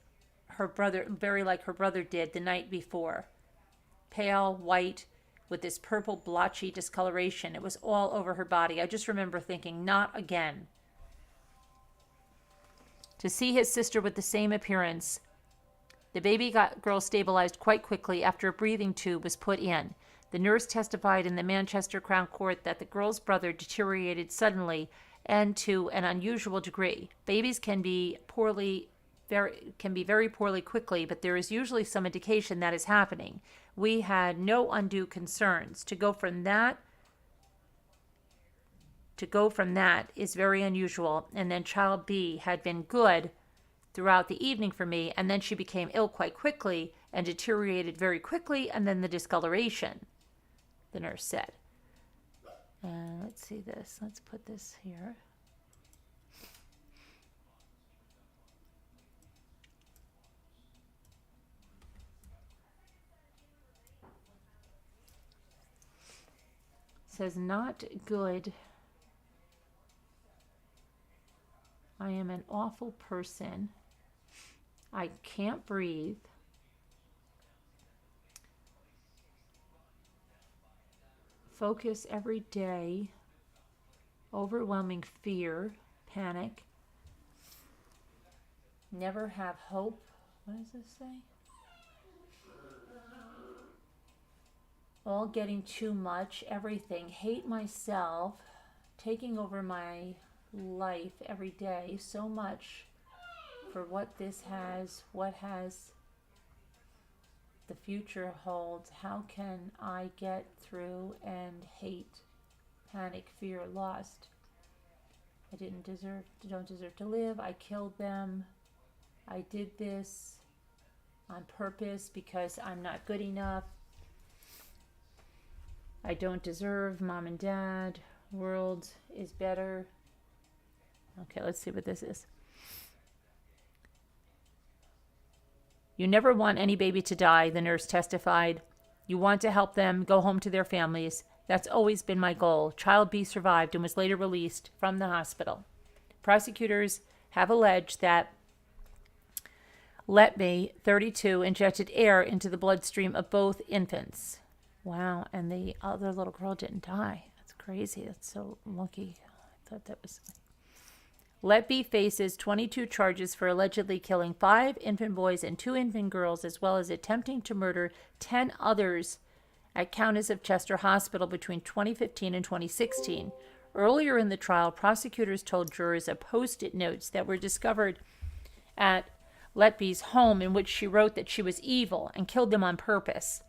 her brother, very like her brother did the night before. Pale, white, with this purple blotchy discoloration. It was all over her body. I just remember thinking, not again. To see his sister with the same appearance, the baby girl stabilized quite quickly after a breathing tube was put in. The nurse testified in the Manchester Crown Court that the girl's brother deteriorated suddenly and to an unusual degree. Babies can be very poorly quickly, but there is usually some indication that is happening. We had no undue concerns. To go from that is very unusual. And then child B had been good throughout the evening for me, and then she became ill quite quickly and deteriorated very quickly, and then the discoloration, the nurse said. Let's see this. Let's put this here. It says, not good. I am an awful person. I can't breathe. Focus every day. Overwhelming fear, panic. Never have hope. What does this say? All getting too much, everything. Hate myself. Taking over my life every day. So much for what this has, what has the future holds. How can I get through? And hate, panic, fear, lost. I don't deserve to live. I killed them. I did this on purpose because I'm not good enough. I don't deserve mom and dad. World is better. Okay, let's see what this is. You never want any baby to die, the nurse testified. You want to help them go home to their families. That's always been my goal. Child B survived and was later released from the hospital. Prosecutors have alleged that Letby, 32, injected air into the bloodstream of both infants. Wow, and the other little girl didn't die. That's crazy. That's so lucky. I thought that was... Letby faces 22 charges for allegedly killing 5 infant boys and 2 infant girls, as well as attempting to murder 10 others at Countess of Chester Hospital between 2015 and 2016. Earlier in the trial, prosecutors told jurors of Post-it notes that were discovered at Letby's home in which she wrote that she was evil and killed them on purpose.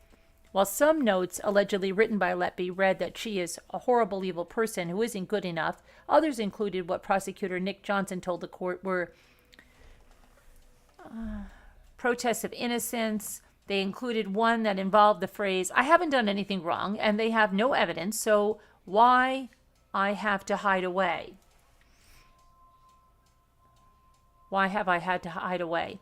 While some notes allegedly written by Letby read that she is a horrible, evil person who isn't good enough, others included what prosecutor Nick Johnson told the court were protests of innocence. They included one that involved the phrase, I haven't done anything wrong, and they have no evidence, so why I have to hide away? Why have I had to hide away?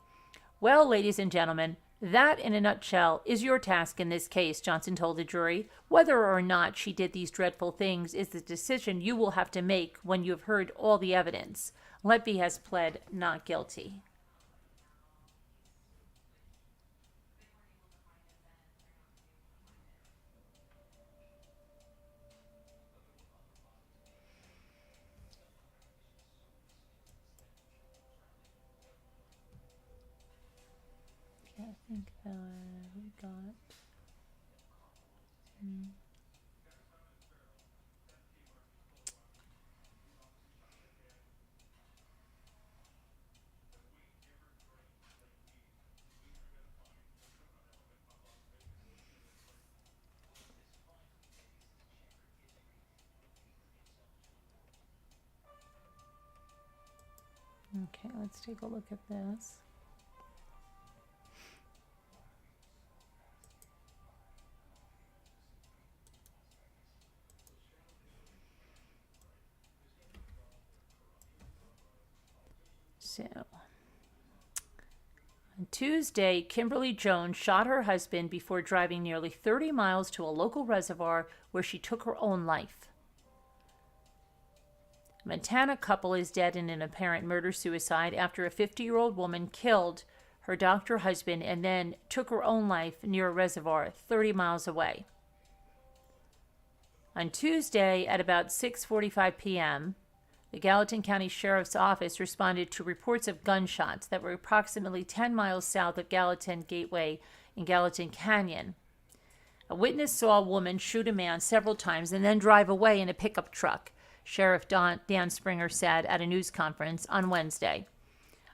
Well, ladies and gentlemen, that in a nutshell is your task in this case, Johnson told the jury. Whether or not she did these dreadful things is the decision you will have to make when you have heard all the evidence. Letby has pled not guilty. Okay, I think that we got... Okay, let's take a look at this. So, on Tuesday, Kimberly Jones shot her husband before driving nearly 30 miles to a local reservoir where she took her own life. A Montana couple is dead in an apparent murder-suicide after a 50-year-old woman killed her doctor husband and then took her own life near a reservoir 30 miles away. On Tuesday at about 6:45 p.m., the Gallatin County Sheriff's Office responded to reports of gunshots that were approximately 10 miles south of Gallatin Gateway in Gallatin Canyon. A witness saw a woman shoot a man several times and then drive away in a pickup truck, Sheriff Dan Springer said at a news conference on Wednesday.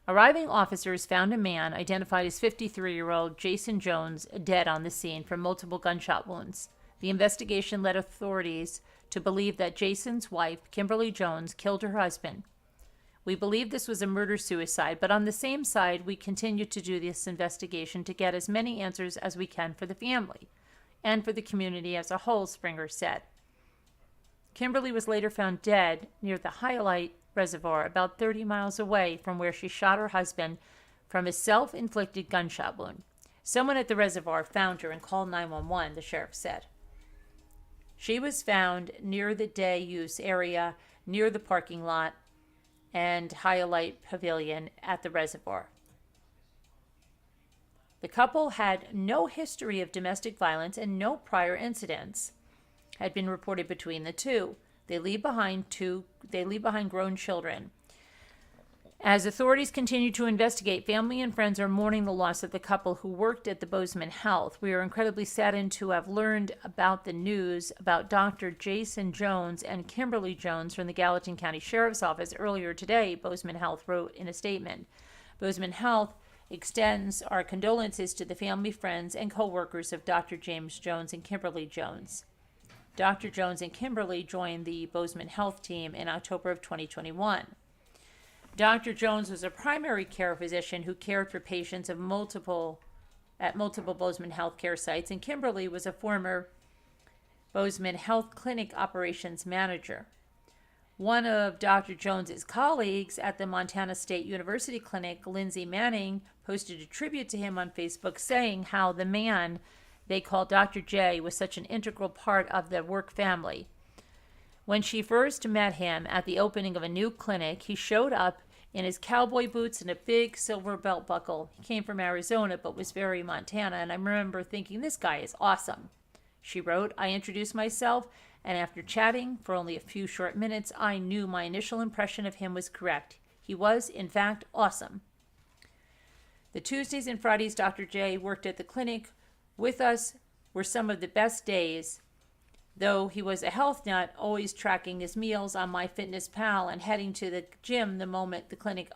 Arriving officers found a man identified as 53-year-old Jason Jones dead on the scene from multiple gunshot wounds. The investigation led authorities to believe that Jason's wife, Kimberly Jones, killed her husband. We believe this was a murder-suicide, but on the same side, we continue to do this investigation to get as many answers as we can for the family and for the community as a whole, Springer said. Kimberly was later found dead near the Highlight Reservoir, about 30 miles away from where she shot her husband from a self-inflicted gunshot wound. Someone at the reservoir found her and called 911, the sheriff said. She was found near the day use area, near the parking lot and Highlight Pavilion at the reservoir. The couple had no history of domestic violence and no prior incidents had been reported between the two. They leave behind grown children. As authorities continue to investigate, family and friends are mourning the loss of the couple who worked at the Bozeman Health. We are incredibly saddened to have learned about the news about Dr. Jason Jones and Kimberly Jones from the Gallatin County Sheriff's Office earlier today, Bozeman Health wrote in a statement. Bozeman Health extends our condolences to the family, friends, and co-workers of Dr. James Jones and Kimberly Jones. Dr. Jones and Kimberly joined the Bozeman Health team in October of 2021. Dr. Jones was a primary care physician who cared for patients at multiple Bozeman Health care sites, and Kimberly was a former Bozeman Health Clinic operations manager. One of Dr. Jones's colleagues at the Montana State University Clinic, Lindsay Manning, posted a tribute to him on Facebook saying how the man they called Dr. J was such an integral part of the work family. When she first met him at the opening of a new clinic, he showed up in his cowboy boots and a big silver belt buckle. He came from Arizona but was very Montana, and I remember thinking, this guy is awesome. She wrote, I introduced myself, and after chatting for only a few short minutes, I knew my initial impression of him was correct. He was, in fact, awesome. The Tuesdays and Fridays Dr. J worked at the clinic with us were some of the best days, though he was a health nut, always tracking his meals on MyFitnessPal and heading to the gym the moment the clinic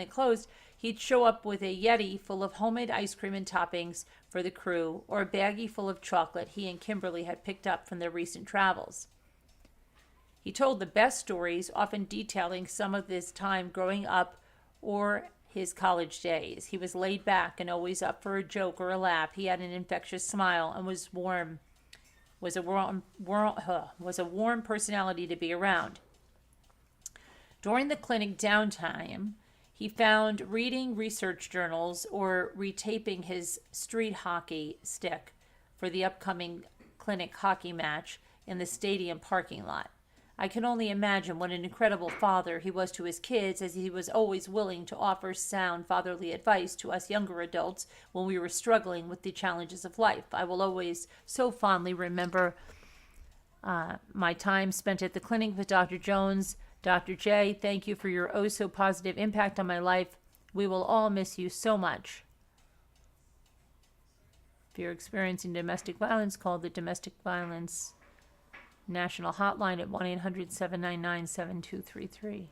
closed. He'd show up with a Yeti full of homemade ice cream and toppings for the crew, or a baggie full of chocolate he and Kimberly had picked up from their recent travels. He told the best stories, often detailing some of his time growing up or his college days. He was laid back and always up for a joke or a laugh. He had an infectious smile and was warm was a warm personality to be around. During the clinic downtime, he found reading research journals or retaping his street hockey stick for the upcoming clinic hockey match in the stadium parking lot. I can only imagine what an incredible father he was to his kids, as he was always willing to offer sound fatherly advice to us younger adults when we were struggling with the challenges of life. I will always so fondly remember my time spent at the clinic with Dr. Jones. Dr. J, thank you for your oh so positive impact on my life. We will all miss you so much. If you're experiencing domestic violence, call the Domestic Violence National Hotline at 1-800-799-7233.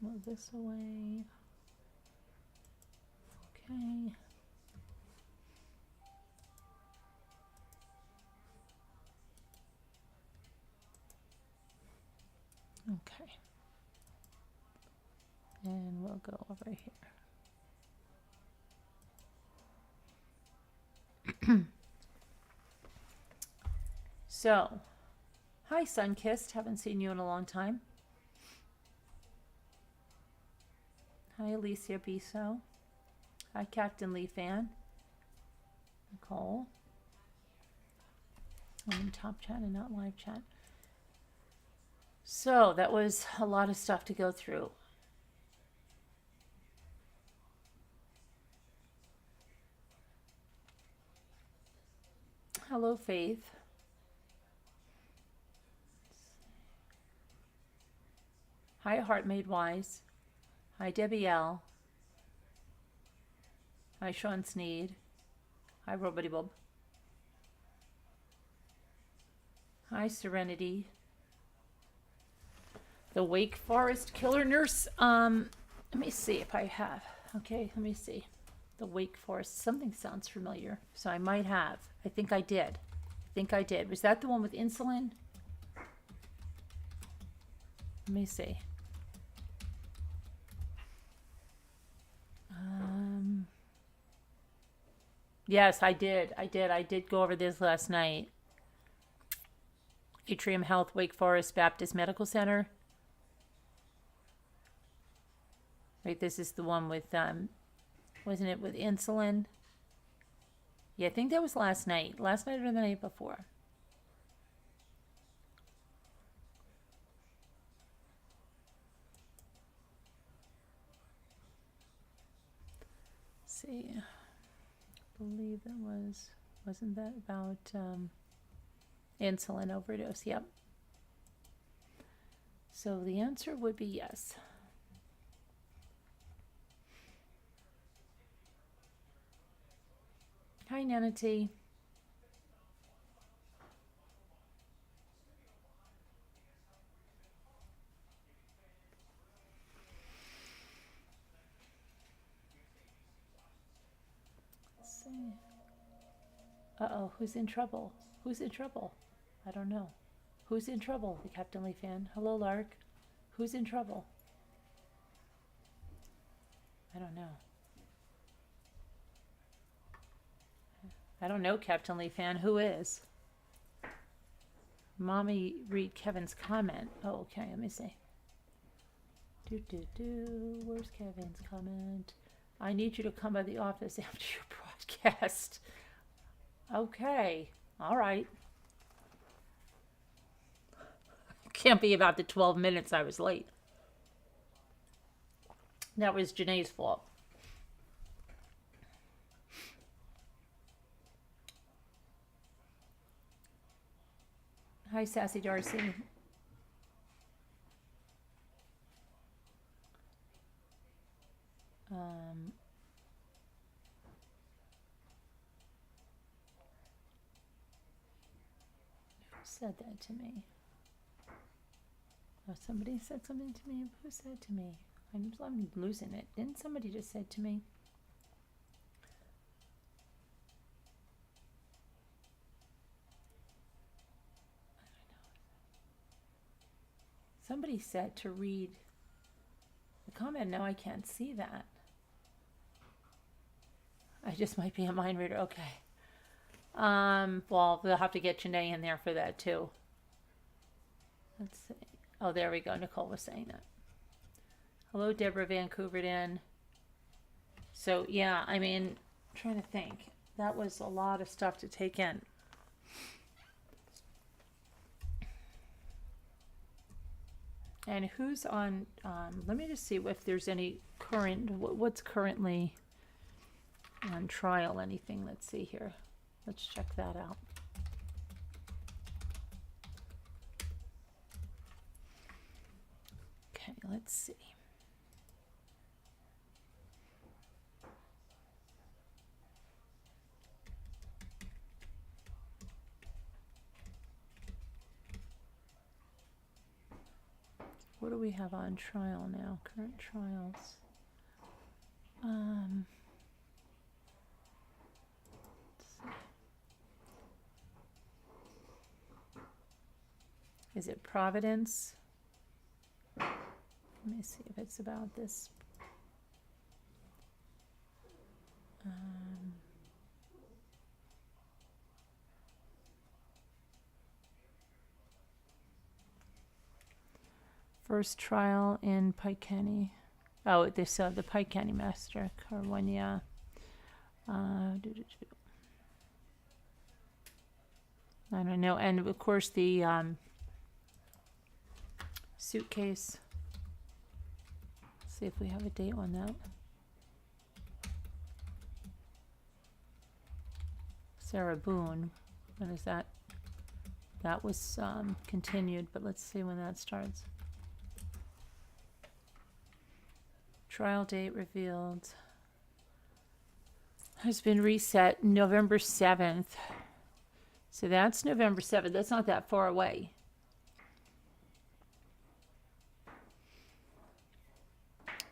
Move this away. Okay. Okay. And we'll go over here. So, hi Sunkissed, haven't seen you in a long time. Hi Alicia Biso. Hi Captain Lee Fan. Nicole. I'm in top chat and not live chat. So that was a lot of stuff to go through. Hello Faith. Hi Heart Made Wise. Hi Debbie L. Hi Sean Sneed. Hi Robody Bob. Hi Serenity. The Wake Forest Killer Nurse. Let me see if I have. Okay, let me see. The Wake Forest. Something sounds familiar. So I might have. I think I did. Was that the one with insulin? Let me see. Yes, I did. I did go over this last night. Atrium Health, Wake Forest Baptist Medical Center. Right, this is the one with, wasn't it with insulin? Yeah, I think that was last night. Last night or the night before. Let's see. I believe that wasn't that about insulin overdose? Yep. So the answer would be yes. Hi, Nanity. Let's see. Uh-oh, who's in trouble? Who's in trouble? I don't know. Who's in trouble? The Captain Lee Fan. Hello, Lark. Who's in trouble? I don't know. I don't know, Captain Lee Fan. Who is? Mommy, read Kevin's comment. Oh, okay. Let me see. Where's Kevin's comment? I need you to come by the office after your broadcast. Okay. All right. Can't be about the 12 minutes I was late. That was Janae's fault. Hi, Sassy Darcy. said that to me? Oh, somebody said something to me. Who said to me? I'm losing it. Didn't somebody just say to me? Somebody said to read the comment. No, I can't see that. I just might be a mind reader. Okay. Well, we'll have to get Janae in there for that too. Let's see. Oh, there we go. Nicole was saying that. Hello, Deborah Vancouverden. So, yeah, I mean, I'm trying to think. That was a lot of stuff to take in. And who's on, let me just see if there's any current, what's currently on trial, anything. Let's see here. Let's check that out. Okay, let's see. What do we have on trial now? Current trials. Is it Providence? Let me see if it's about this. First trial in Pike County. Oh, they saw the Pike County Massacre one, yeah. I don't know. And of course the suitcase. Let's see if we have a date on that. Sarah Boone. When is that? That was continued, but let's see when that starts. Trial date revealed. Has been reset November 7th. So that's November 7th. That's not that far away.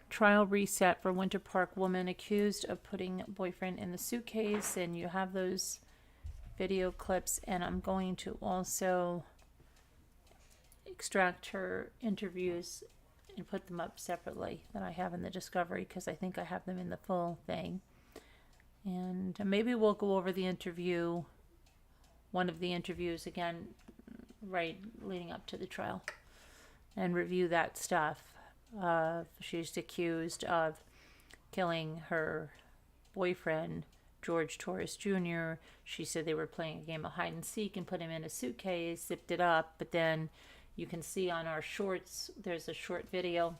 Trial reset for Winter Park woman accused of putting boyfriend in the suitcase. And you have those video clips. And I'm going to also extract her interviews and put them up separately that I have in the Discovery, because I think I have them in the full thing. And maybe we'll go over the interview, one of the interviews again, right leading up to the trial, and review that stuff. She's accused of killing her boyfriend, George Torres Jr. She said they were playing a game of hide and seek and put him in a suitcase, zipped it up, but then you can see on our shorts, there's a short video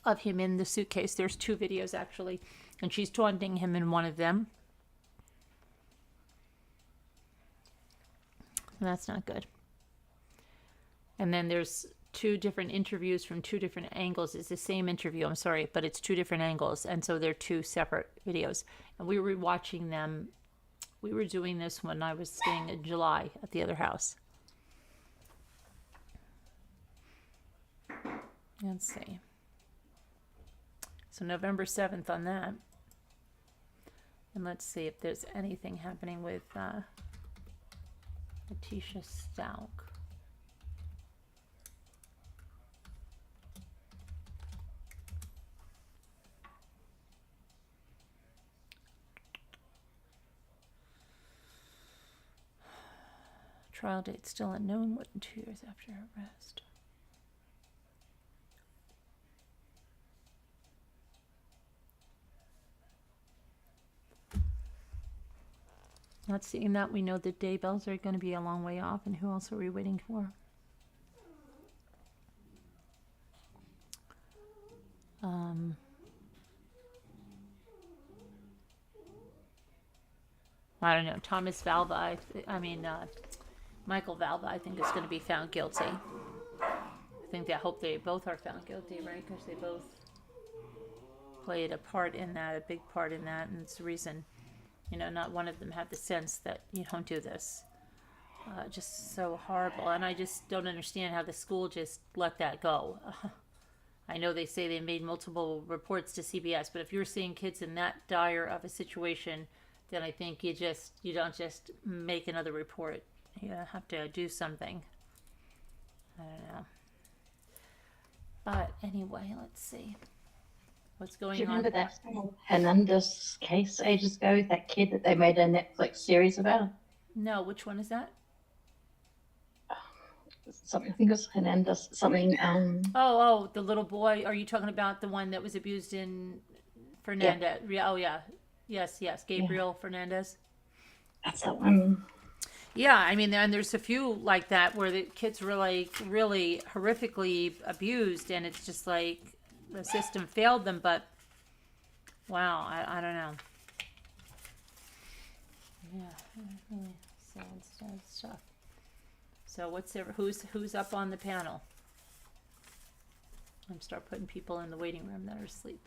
of him in the suitcase. There's two videos actually, and she's taunting him in one of them. And that's not good. And then there's two different interviews from two different angles. It's the same interview, I'm sorry, but it's two different angles. And so they're two separate videos. And we were watching them. We were doing this when I was staying in July at the other house. Let's see. So November 7th on that. And let's see if there's anything happening with Letitia Stalk. Trial date still unknown, more than 2 years after her arrest. Not seeing that. We know the day bells are going to be a long way off. And who else are we waiting for? I don't know. Thomas Valva, Michael Valva, I think is going to be found guilty. I hope they both are found guilty, right? Because they both played a part in that, a big part in that. And it's the reason, not one of them had the sense that you don't do this. Just so horrible. And I just don't understand how the school just let that go. I know they say they made multiple reports to CBS, but if you're seeing kids in that dire of a situation, then I think you don't just make another report. You have to do something. I don't know. But anyway, let's see what's Do going you on. remember that Hernandez case ages ago? That kid that they made a Netflix series about? No, which one is that? Something, I think it was Hernandez. Something. Oh, the little boy. Are you talking about the one that was abused in Fernandez? Yeah. Oh, yeah. Yes, Gabriel Fernandez. That's that one. Yeah, I mean, and there's a few like that where the kids were like really horrifically abused, and it's just like the system failed them. But wow, I don't know. Yeah, really sad stuff. So who's up on the panel? I'm start putting people in the waiting room that are asleep.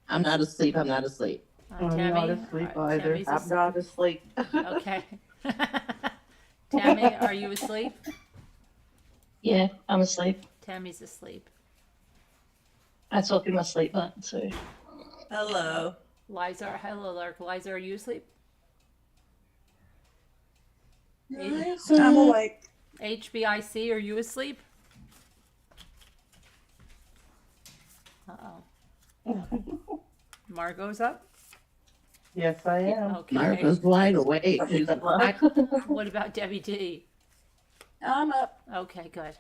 I'm not asleep. Tammy? I'm not asleep either. Tammy's I'm not asleep. Okay. Tammy, are you asleep? Yeah, I'm asleep. Tammy's asleep. I talk in my sleep button too. Hello. Hello, Lark. Liza, are you asleep? I'm awake. HBIC, are you asleep? Uh-oh. Margot's up? Yes, I am. Okay. Marco's wide awake. She's like, What about Debbie D? I'm up. Okay, good.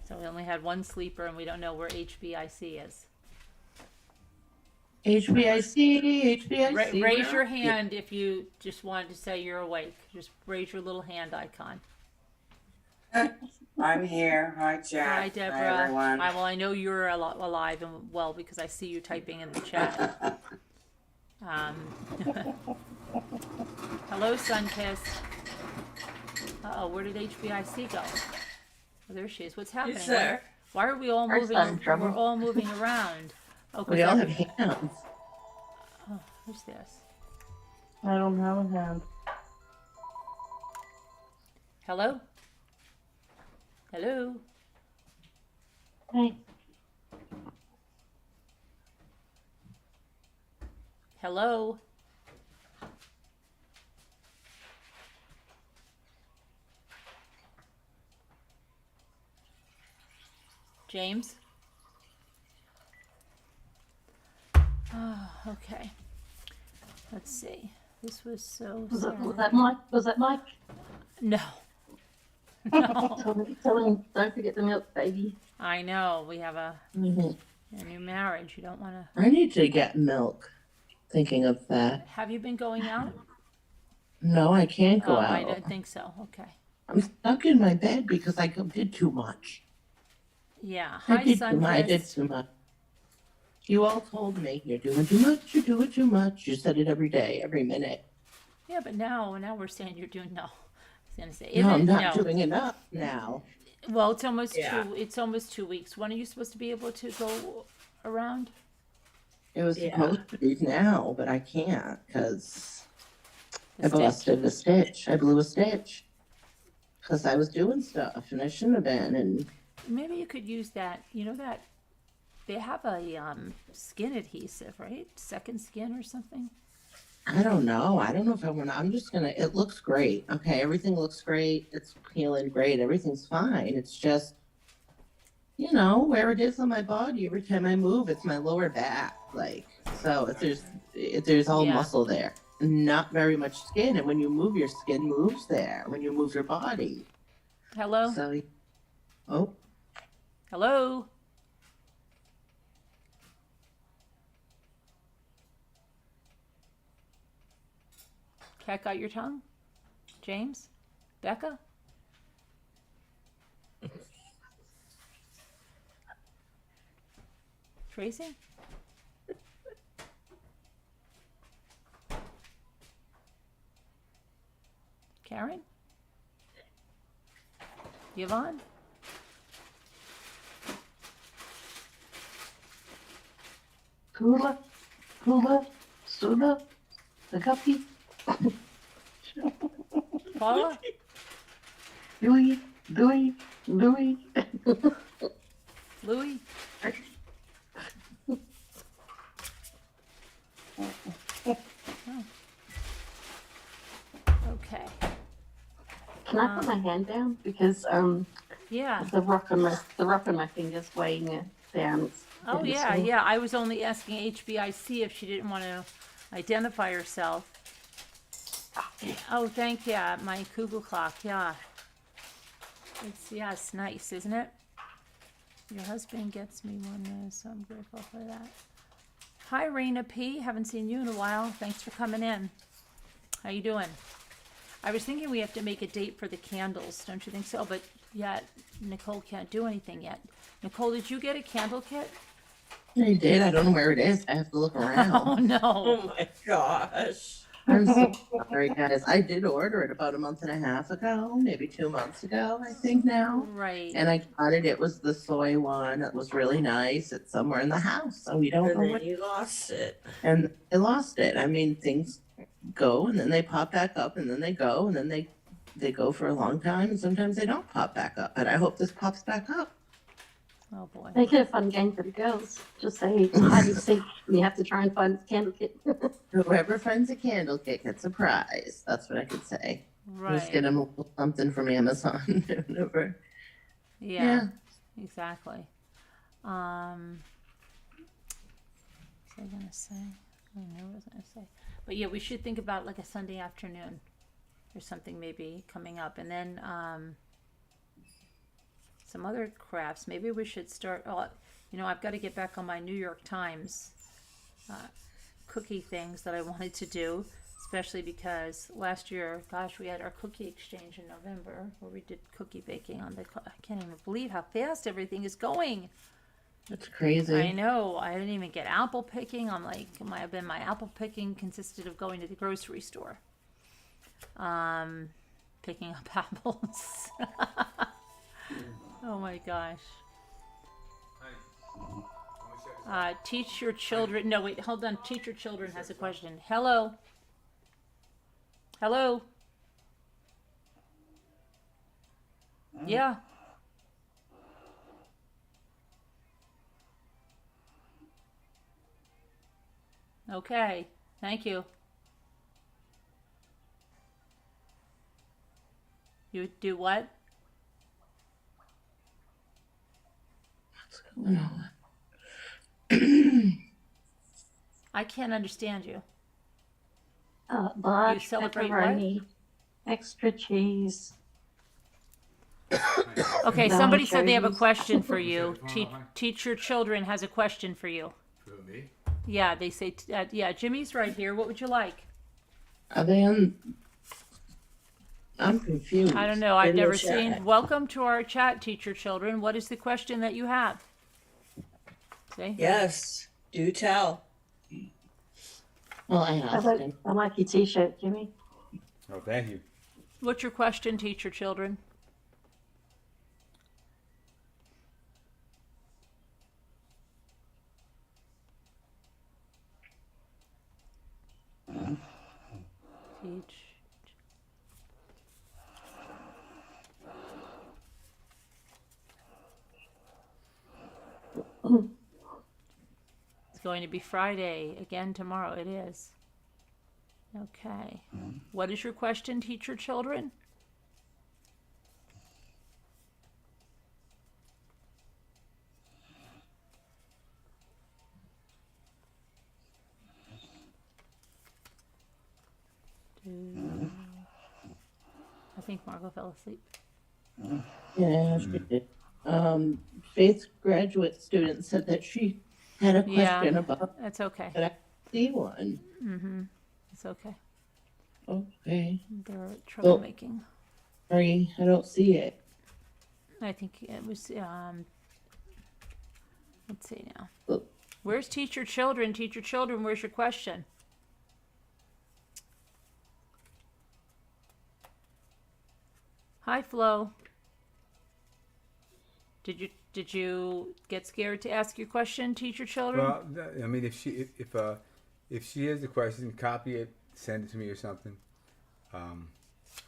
So we only had one sleeper and we don't know where HBIC is. HBIC. Raise your hand if you just wanted to say you're awake. Just raise your little hand icon. I'm here. Hi, Jack. Hi, Deborah. Hi, everyone. Well, I know you're alive and well because I see you typing in the chat. Hello, Sunkissed. Uh-oh, where did HBIC go? Oh, there she is. What's happening? It's there. Why are we all Our moving? son's trouble. We're all moving around. Oh, We all have hands. Oh, who's this? I don't have a hand. Hello? Hello? Hey, Hello? James? Oh, okay. Let's see. This was so was sad. that Mike? Was that Mike? No. No. Tell him, don't forget the milk, baby. I know. We have a Mhm. new marriage. You don't want to. I need to get milk. Thinking of that. Have you been going out? No, I can't go Oh, out. I didn't think so. Okay. I'm stuck in my bed because I did too much. Yeah. I Hi, did Sunkissed. too much. You all told me you're doing too much. You're doing too much. You said it every day, every minute. Yeah, but now we're saying you're doing no. I was gonna say No, I'm not no. doing enough now. Well, it's almost Yeah. It's almost 2 weeks. When are you supposed to be able to go around? It was Yeah. supposed to be now, but I can't because The I stitch? busted a stitch. I blew a stitch because I was doing stuff and I shouldn't have been. And Maybe you could use that. You know that they have a skin adhesive, right? Second Skin or something. I don't know. I don't know if I want to. I'm just gonna. It looks great. Okay, everything looks great. It's healing great. Everything's fine. It's just, where it is on my body. Every time I move, it's my lower back. Like, so there's all Yeah. muscle there, not very much skin. And when you move, your skin moves there. When you move your body. Hello. So, oh, Hello. Cat got your tongue? James? Becca? Tracy? Karen? Yvonne? Kula, Sula, the guppy. Paula? Louis, Louis, Louis. Louis? Okay. Can I put my hand down? Because Yeah. the rock on my finger's weighing it down. It's Oh, getting yeah, sore. yeah. I was only asking HBIC if she didn't want to identify herself. Oh, thank you. My cuckoo clock, yeah. It's nice, isn't it? Your husband gets me one, so I'm grateful for that. Hi, Raina P. Haven't seen you in a while. Thanks for coming in. How you doing? I was thinking we have to make a date for the candles. Don't you think so? But yeah, Nicole can't do anything yet. Nicole, did you get a candle kit? I did. I don't know where it is. I have to look Oh, around. no. Oh my gosh. I'm so sorry, guys. I did order it about a month and a half ago, maybe 2 months ago, I think now. Right. And I got it. It was the soy one. It was really nice. It's somewhere in the house, so we don't And know then what. you lost it. And I lost it. I mean, things go and then they pop back up, and then they go, and then they go for a long time, and sometimes they don't pop back up. But I hope this pops back up. Oh, boy. Make it a fun game for the girls. Just say hide and seek, and you have to try and find the candle kit. Whoever finds a candle kit gets a prize. That's what I could say. Just get Right. them a little something from Amazon. Whatever. Yeah, exactly. What was I gonna say? I don't know what I was gonna say. But yeah, we should think about like a Sunday afternoon or something maybe coming up. And then some other crafts. Maybe we should start, I've got to get back on my New York Times cookie things that I wanted to do, especially because last year, gosh, we had our cookie exchange in November where we did cookie baking on I can't even believe how fast everything is going. That's crazy. I know. I didn't even get apple picking. I'm like, my apple picking consisted of going to the grocery store, picking up apples. Oh my gosh. Teach your children. No, wait, hold on. Teach your children has a question. Hello. Hello. Yeah. Okay. Thank you. You do what? What's going on? I can't understand you. Large You celebrate what? pepperoni, extra cheese. Okay, No, somebody said they have a cherries. question for you. Teach your children has a question for you. For me? Yeah, they say, yeah, Jimmy's right here. What would you like? Are they on? I'm confused. I don't know. I've In the never chat. seen. Welcome to our chat, teach your children. What is the question that you have? See? Yes. Do tell. Well, I I asked like, him. I like your t-shirt, Jimmy. Oh, thank you. What's your question, teach your children? Teach. It's going to be Friday again tomorrow. It is. Okay. What is your question, teach your children? I think Margot fell asleep. Yeah, she did. Faith's graduate student said that she had a Yeah. question about, That's okay. but I see one. It's okay. Okay. They're troublemaking. Sorry, I don't see it. I think it was, let's see now. Oh. Where's teach your children? Teach your children, where's your question? Hi, Flo. Did you get scared to ask your question, teach your children? Well, I mean, if she has the question, copy it, send it to me or something.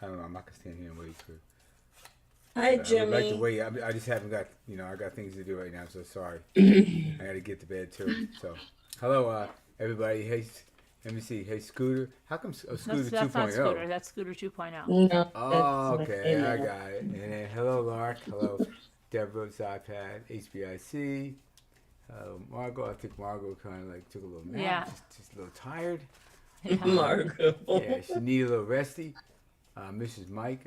I don't know. I'm not gonna stand here and wait for. Hi, I would like to Jimmy. wait. I just haven't got. I got things to do right now. So sorry. I got to get to bed too. So, hello, everybody. Hey, let me see. Hey, Scooter. How come Scooter That's not 2.0? Scooter. That's Scooter 2.0. No, Oh, that's okay, my I email. got it. And then hello, Lark. Hello, Deborah's iPad, HBIC. Margot. I think Margot kind of like took a little nap. Yeah. Just a little tired. Marco. Yeah, she needed a little resty. Mrs. Mike.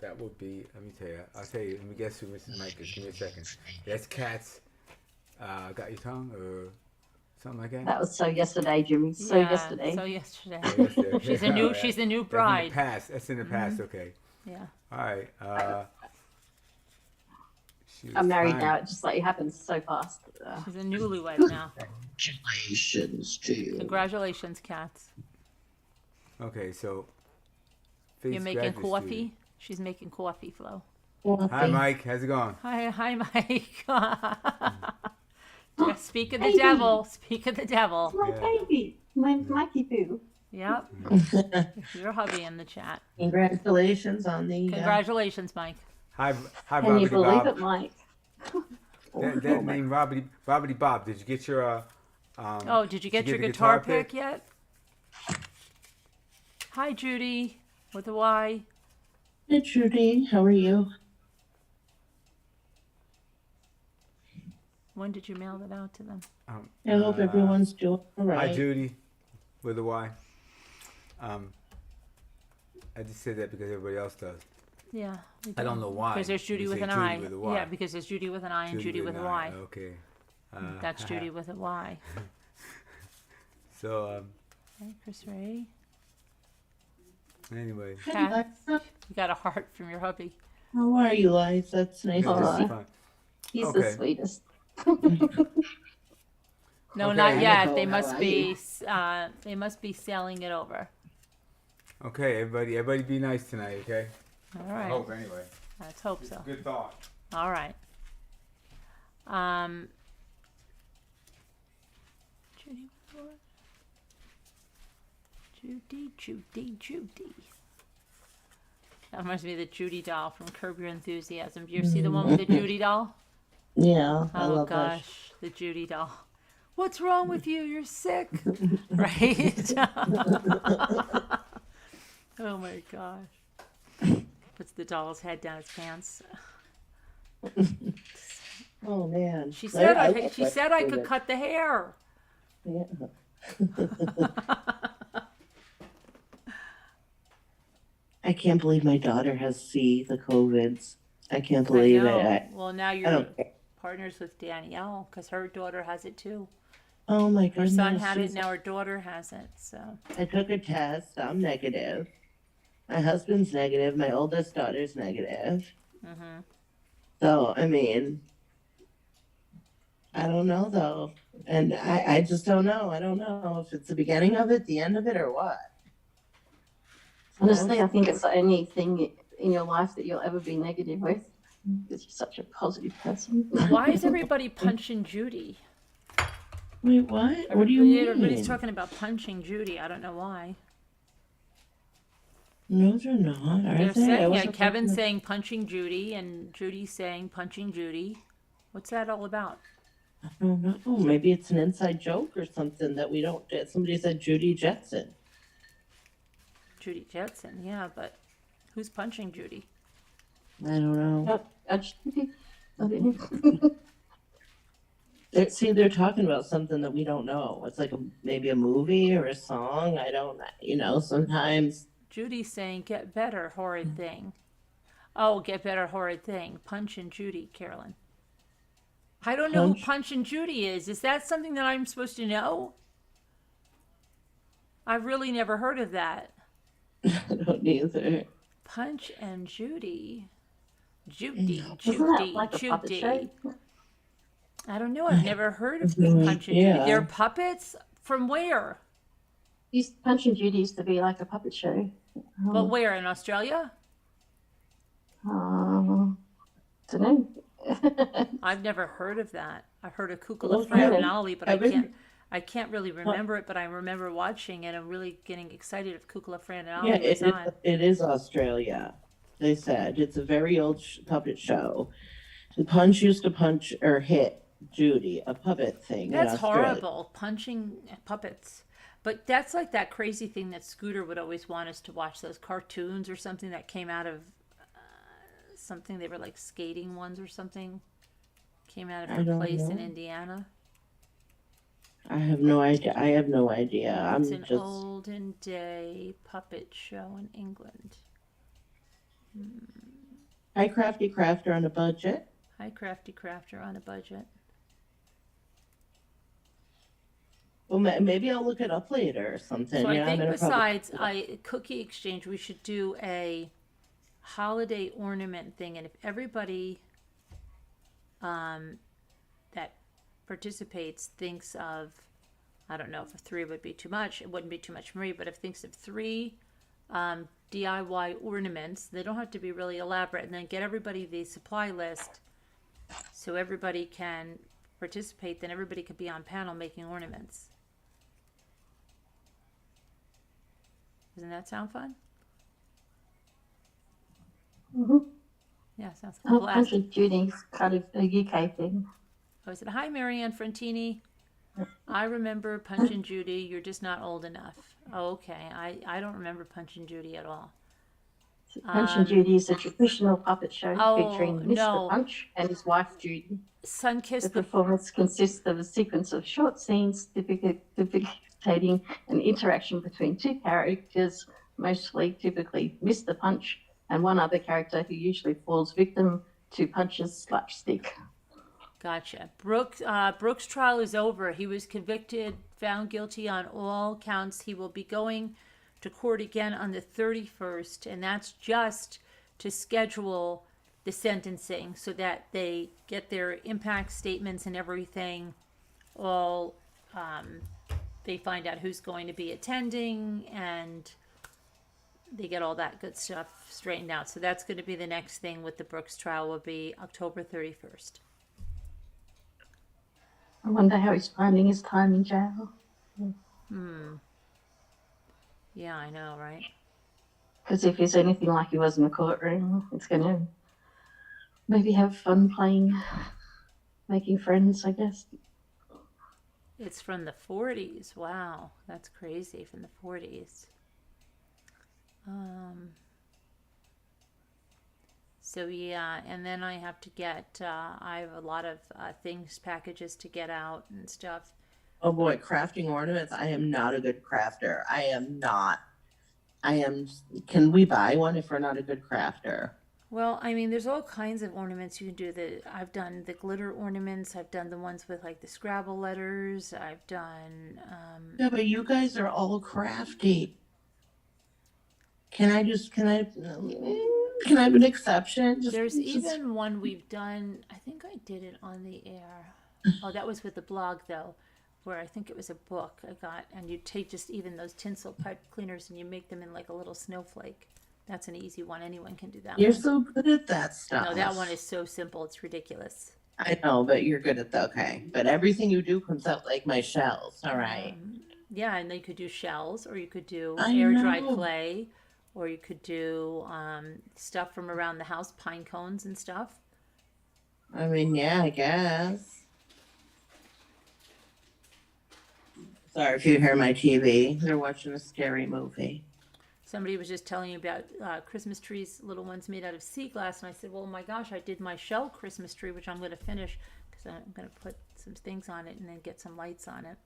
That would be. Let me tell you. I'll tell you. Let me guess who Mrs. Mike is. Give me a second. That's Kat's. Got your tongue or something like that. That was so yesterday, Jimmy. So Yeah, yesterday. So yesterday. Yeah, that's it. She's a All new. right. She's a new That's in bride. the past. That's in the past. Okay. Yeah. All right. I'm married now. It just like it happens so fast. She's a newlywed now. Congratulations to you. Congratulations, Cats. Okay, so. You're face making graduate coffee. student. She's making coffee, Flo. Hi, Mike. How's it going? Hi, Mike. Yeah, speak of the Baby. devil. Speak of the devil. My Yeah. baby, my Mikey Boo. Yep. Your hubby in the chat. Congratulations on the. Congratulations, Mike. Hi, Can you Robbity believe Bob. it, Mike? That name, Robbity Bob. Did you get your? Oh, did you get your the guitar pick yet? Hi, Judy, with a Y. Hey, Judy, how are you? When did you mail that out to them? I hope everyone's doing all right. Hi, Judy, with a Y. I just said that because everybody else does. Yeah. I don't know why. Because there's Judy You with say an Judy I. with a Y. Yeah, because there's Judy with an I and Judy with a an Y. I. Okay. That's Judy with a Y. So Hey, Chris Ray. anyway, Kat, you got a heart from your hubby. How are you, Liz? That's nice this to is see. fun. He's Okay. the sweetest. No, Okay. not yet. Nicole, They how must are be. They must be selling it over. Okay, everybody, be nice tonight. Okay. All I right. hope anyway. Let's hope so. Good thought. All right. Judy. Judy. That reminds me of the Judy doll from Curb Your Enthusiasm. Do you ever see the one with the Judy doll? Yeah, I Oh love gosh, the Judy doll. What's wrong with you? You're sick, right? Oh my gosh. Puts the doll's head down his pants. that. Oh man. She said I I love she that said I could student. cut the hair. Yeah. I can't believe my daughter has the COVIDs. I can't believe I know. it. Well, now I you're don't care. partners with Danielle because her daughter has it too. Oh my Her goodness. son had it, she's- now her daughter has it. So I took a test. I'm negative. My husband's negative. My oldest daughter's negative. mm-hmm. So, I mean, I don't know though. And I just don't know. I don't know if it's the beginning of it, the end of it, or what. Honestly, I think it's the only thing in your life that you'll ever be negative with. Because you're such a positive person. Why is everybody punching Judy? Wait, what? What do you mean? Everybody's talking about punching Judy. I don't know why. No, they're not. Are They're they? I saying, yeah, wasn't Kevin's looking saying punching Judy, and Judy's saying punching Judy. What's that all about? at- I don't know. Maybe it's an inside joke or something that we don't. Somebody said Judy Jetson. Judy Jetson, yeah, but who's punching Judy? I don't know. See, they're talking about something that we don't know. It's like maybe a movie or a song. I don't. Sometimes. Judy's saying, get better, horrid thing. Oh, get better, horrid thing. Punching Judy, Carolyn. I don't know who punching Judy is. Is that something that I'm supposed to know? I've really never heard of that. I don't either. Punch and Judy. Judy, Isn't that Judy, like a puppet show? Judy. I don't know. I've never heard of No Punch and Judy. idea. They're puppets? From where? Punch and Judy used to be like a puppet show. But where? In Australia? Don't know. I've never heard of that. I heard of Well, Kukula yeah. Fred and Ollie, but I I've been- can't. I can't really remember it, but I remember watching it and really getting excited if Kukla Fran and Yeah, Ali was on. it is Australia. They said it's a very old puppet show. The Punch used to punch or hit Judy, a puppet thing in That's Australia. horrible, punching puppets. But that's like that crazy thing that Scooter would always want us to watch, those cartoons or something that came out of something. They were like skating ones or something. Came out of I her don't place in know. Indiana. I have no idea. I have no idea. I'm It's an just olden day puppet show in England. Hi Crafty Crafter on a budget. Hi, Crafty Crafter on a budget. Well, maybe I'll look it up later or something. So I Yeah, I'm think gonna probably. besides Cookie Exchange, we should do a holiday ornament thing, and if everybody that participates thinks of, I don't know if a 3 would be too much. It wouldn't be too much for me, but if thinks of 3 DIY ornaments, they don't have to be really elaborate, and then get everybody the supply list so everybody can participate. Then everybody could be on panel making ornaments. Doesn't that sound fun? Mm-hmm. Yeah, sounds like a Oh, blast. Punch and Judy's kind of a UK thing. I said, hi, Marianne Frontini. I remember Punch and Judy. You're just not old enough. Oh, okay. I don't remember Punch and Judy at all. Punch and Judy is a traditional puppet show Oh, featuring Mr. no. Punch and his wife Judy. The Sunkissed the performance consists of a sequence of short scenes depicting an interaction between 2 characters, typically Mr. Punch and one other character who usually falls victim to Punch's slapstick. Gotcha. Brooks' trial is over. He was convicted, found guilty on all counts. He will be going to court again on the 31st, and that's just to schedule the sentencing so that they get their impact statements and everything all. They find out who's going to be attending, and they get all that good stuff straightened out. So that's going to be the next thing with the Brooks trial, will be October 31st. I wonder how he's finding his time in jail. Yeah, I know, right? Because if he's anything like he was in the courtroom, it's going to maybe have fun making friends, I guess. It's from the 40s. Wow, that's crazy, from the 40s. So yeah, and then I have to get, I have a lot of packages to get out and stuff. Oh boy, crafting ornaments. I am not a good crafter. I am not. Can we buy one if we're not a good crafter? Well, I mean, there's all kinds of ornaments you can do. I've done the glitter ornaments. I've done the ones with like the Scrabble letters. I've done. Yeah, but you guys are all crafty. Can I have an exception? There's even one we've done. I think I did it on the air. Oh, that was with the blog though, where I think it was a book I got, and you take just even those tinsel pipe cleaners and you make them in like a little snowflake. That's an easy one. Anyone can do that. You're one. so good at that stuff. No, that one is so simple. It's ridiculous. I know, but you're good at that. Okay, but everything you do comes out like my shells. All right. Yeah, and then you could do shells, or you could do I air dried know. clay, or you could do stuff from around the house, pine cones and stuff. I mean, yeah, I guess. Sorry if you hear my TV. They're watching a scary movie. Somebody was just telling you about Christmas trees, little ones made out of sea glass, and I said, well, my gosh, I did my shell Christmas tree, which I'm going to finish because I'm going to put some things on it and then get some lights on it.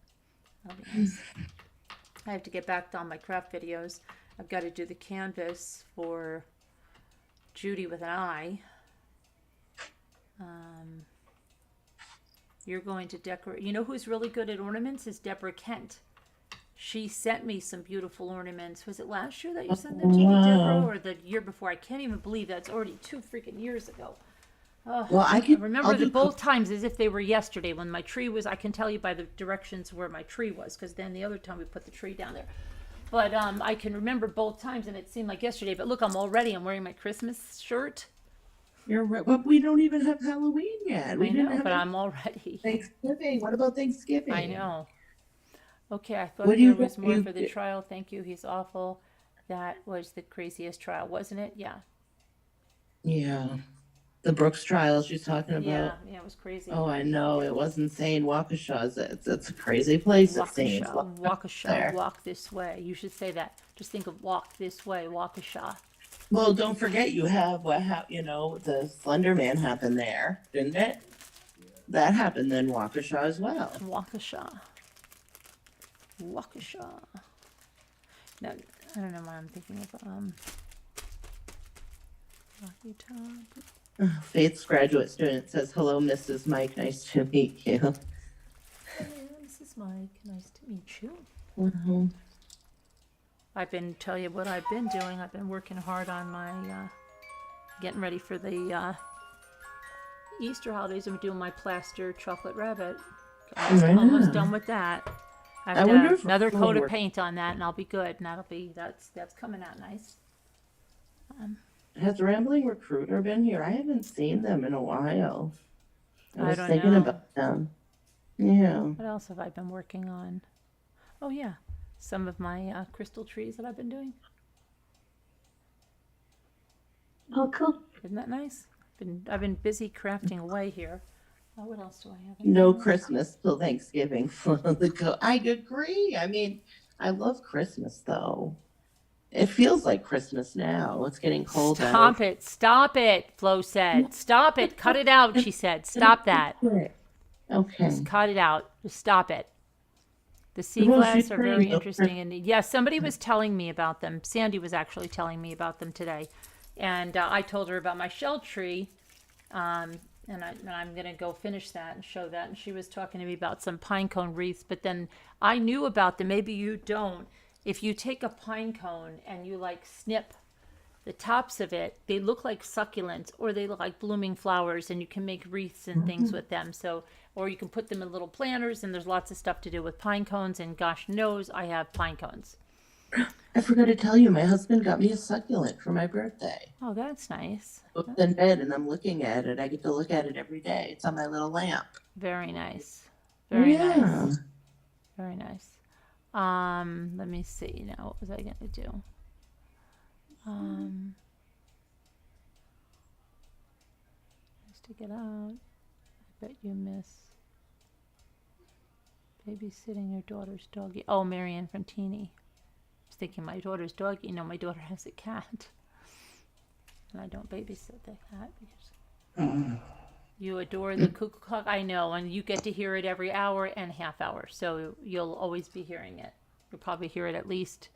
That'll be nice. I have to get back on my craft videos. I've got to do the canvas for Judy with an eye. You're going to decorate. You know who's really good at ornaments is Deborah Kent. She sent me some beautiful ornaments. Was it last year that you sent them to me, Deborah, or the year before? I can't even believe that's already 2 freaking years ago. Oh, Well, I remember both times as if they were yesterday when my tree was. I can tell you by the directions where my tree was, because then the other time we put the tree down there. But I can remember both times, and it seemed like yesterday. But look, I'm wearing my Christmas shirt. You're right, but we don't even have Halloween yet. We I didn't know, have but I'm all ready. Thanksgiving. What about Thanksgiving? I know. Okay, I thought What do you there was more you- for the trial. Thank you. He's awful. That was the craziest trial, wasn't it? Yeah. Yeah. The Brooks trial she's talking about. Yeah, it was crazy. Oh, I know. It was insane. Waukesha's it's a crazy place, it seems. Waukesha, walk this way. You should say that. Just think of walk this way, Waukesha. Well, don't forget you have the Slender Man happened there, didn't it? That happened in Waukesha as well. Waukesha. Waukesha. No, I don't know why I'm thinking of Waukesha. Faith's graduate student says, "Hello, Mrs. Mike. Nice to meet you." Hello, Mrs. Mike. Nice to meet you. Mm-hmm. I've been tell you what I've been doing. I've been working hard on my getting ready for the Easter holidays. I'm doing my plaster chocolate rabbit. Almost done with that. I have wonder if another coat of work- paint on that, and I'll be good. And that's coming out nice. Has Rambling Recruiter been here? I haven't seen them in a while. I was don't thinking know. about them. Yeah. What else have I been working on? Oh yeah, some of my crystal trees that I've been doing. Oh, cool. Isn't that nice? I've been busy crafting away here. What else do I have? No Christmas till Thanksgiving. I agree. I mean, I love Christmas though. It feels like Christmas now. It's getting cold out. Stop it, Flo said. Stop it, cut it out, she said. Stop that. Okay. Just cut it out. Just stop it. The sea Well, glass she's are very pretty- interesting. And yeah, somebody was telling me about them. Sandy was actually telling me about them today. And I told her about my shell tree. And I'm going to go finish that and show that. And she was talking to me about some pine cone wreaths. But then I knew about them. Maybe you don't. If you take a pine cone and you like snip the tops of it, they look like succulents or they look like blooming flowers, and you can make wreaths and things with them. So, or you can put them in little planters, and there's lots of stuff to do with pine cones. And gosh knows I have pine cones. I forgot to tell you, my husband got me a succulent for my birthday. Oh, that's nice. I was in bed and I'm looking at it. I get to look at it every day. It's on my little lamp. Very nice. Very Yeah. nice. Very nice. Let me see now. What was I going to do? Just to get out. I bet you miss babysitting your daughter's doggy. Oh, Marianne Frontini. I was thinking my daughter's doggy. No, my daughter has a cat. And I don't babysit the cat because you adore the cuckoo clock. I know, and you get to hear it every hour and half hour. So you'll always be hearing it. You'll probably hear it at least,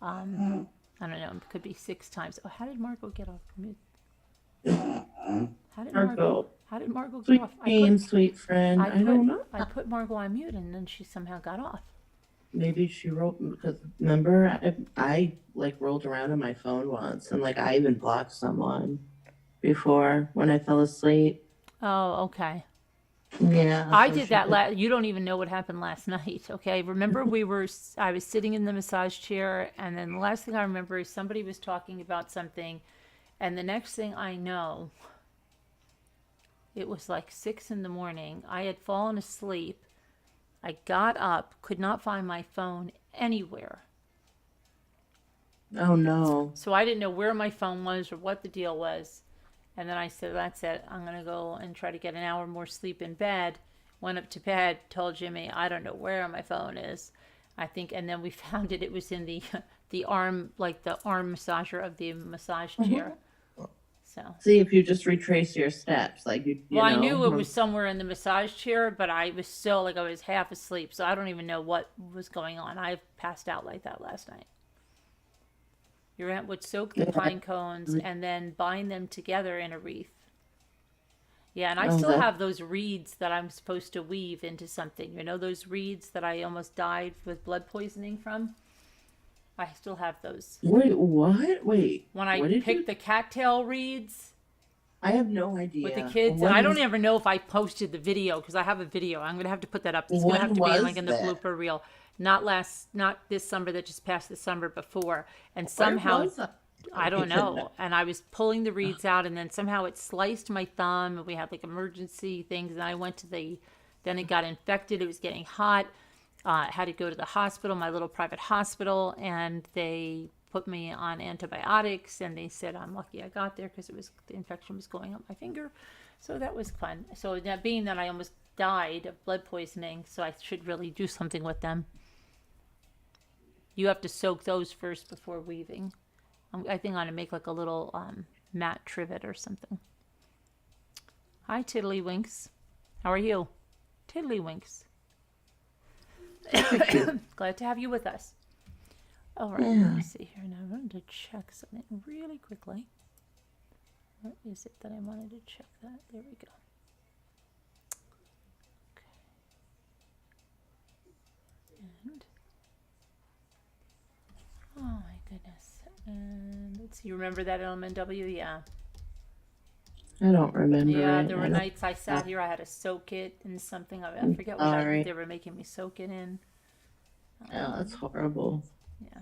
I don't know, it could be 6 times. Oh, how did Margot get off mute? How did Margot Sweet get off? bean, sweet friend. I don't know. I put Margot on mute, and then she somehow got off. Maybe she wrote, because remember, I like rolled around on my phone once and like I even blocked someone before when I fell asleep. Oh, okay. Yeah. I so did she that. You don't even know what happened last night. Okay. Remember I was sitting in the massage chair, and then the last thing I remember is somebody was talking about something. And the next thing I know, it was like 6 a.m. I had fallen asleep. I got up, could not find my phone anywhere. Oh no. So I didn't know where my phone was or what the deal was. And then I said, that's it. I'm going to go and try to get an hour more sleep in bed. Went up to bed, told Jimmy, I don't know where my phone is. I think, and then we found it. It was in the arm, like the arm massager of the massage chair. So. See if you just retrace your steps, like you Well, I know, knew it was somewhere in the massage chair, but I was still like I was half asleep, so I don't even know what was going on. I passed out like that last night. Your aunt would soak the pine cones and then bind them together in a wreath. Yeah, and I still have those reeds that I'm supposed to weave into something. You know, those reeds that I almost died with blood poisoning from? I still have those. Wait, what? Wait. When I picked the cattail reeds I have no idea. with the kids, and I don't even know if I posted the video because I have a video. I'm gonna have to put that up. It's gonna have to be like in the blooper reel. Not this summer that just passed, the summer before. And somehow I don't know. And I was pulling the reeds out, and then somehow it sliced my thumb, and we had like emergency things. And I went to then it got infected. It was getting hot. Had to go to the hospital, my little private hospital, and they put me on antibiotics, and they said I'm lucky I got there because the infection was going up my finger. So that was fun. So that being that I almost died of blood poisoning, so I should really do something with them. You have to soak those first before weaving. I think I'm gonna make like a little mat trivet or something. Hi, Tiddlywinks. How are you? Tiddlywinks. Glad to have you with us. All right, let me see here. Now I wanted to check something really quickly. What is it that I wanted to check that? There we go. Okay. And oh my goodness. And let's see, you remember that LMNW? Yeah. I don't remember Yeah, it. there were nights I sat here, I had to soak it in something. I forget what sorry. they were making me soak it in. Oh, that's horrible. Yeah.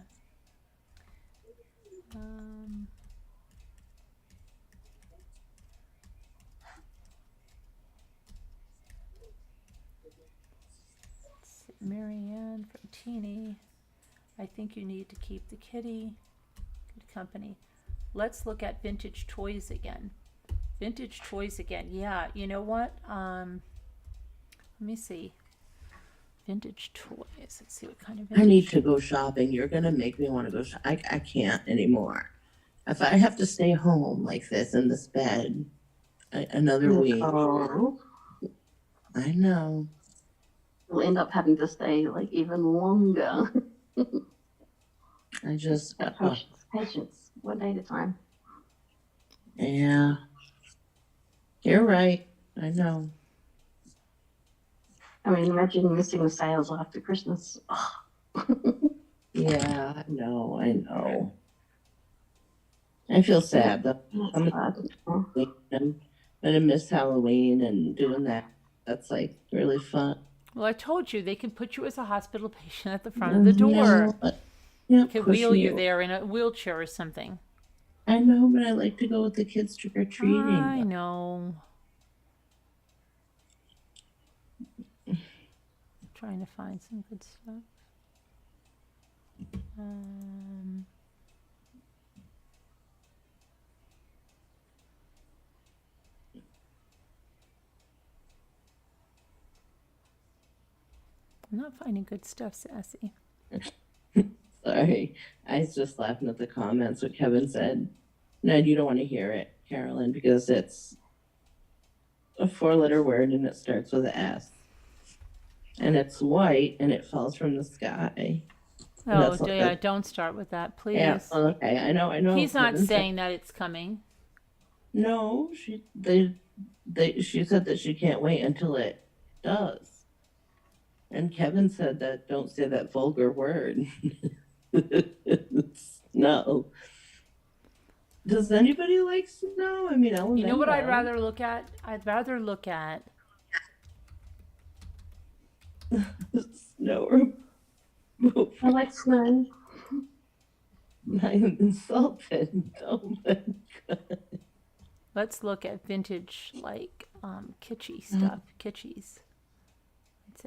Marianne from Teeny. I think you need to keep the kitty. Good company. Let's look at vintage toys again. Vintage toys again. Yeah, you know what? Let me see. Vintage toys. Let's see what kind of vintage. I need to go shopping. You're gonna make me want to go. I can't anymore. If I have to stay home like this in this bed another week, Oh, I know. we'll end up having to stay like even longer. I just Patience, one day at a time. yeah. You're right. I know. I mean, imagine missing the sales after Christmas. Oh. Yeah, I know. I know. I feel sad though. I'm gonna miss Halloween and doing that. That's like really fun. Well, I told you they can put you as a hospital patient at the front of the door. Yeah, They can wheel you there in a wheelchair or something. I know, but I like to go with the kids trick or treating. I know. Trying to find some good stuff. I'm not finding good stuff, Sassy. Sorry, I was just laughing at the comments. What Kevin said. Ned, you don't want to hear it, Carolyn, because it's a 4-letter word and it starts with an S. And it's white and it falls from the sky. Oh, yeah, don't start with that, please. Yeah, okay, I know. He's not Kevin saying that it's coming. No, she said that she can't wait until it does. And Kevin said that don't say that vulgar word. No. Does anybody like snow? I mean, You know what I'd rather look at? I'd rather look at snow. I like snow. I'm insulted. Oh my God. Let's look at vintage, like, kitschy stuff. Kitschies.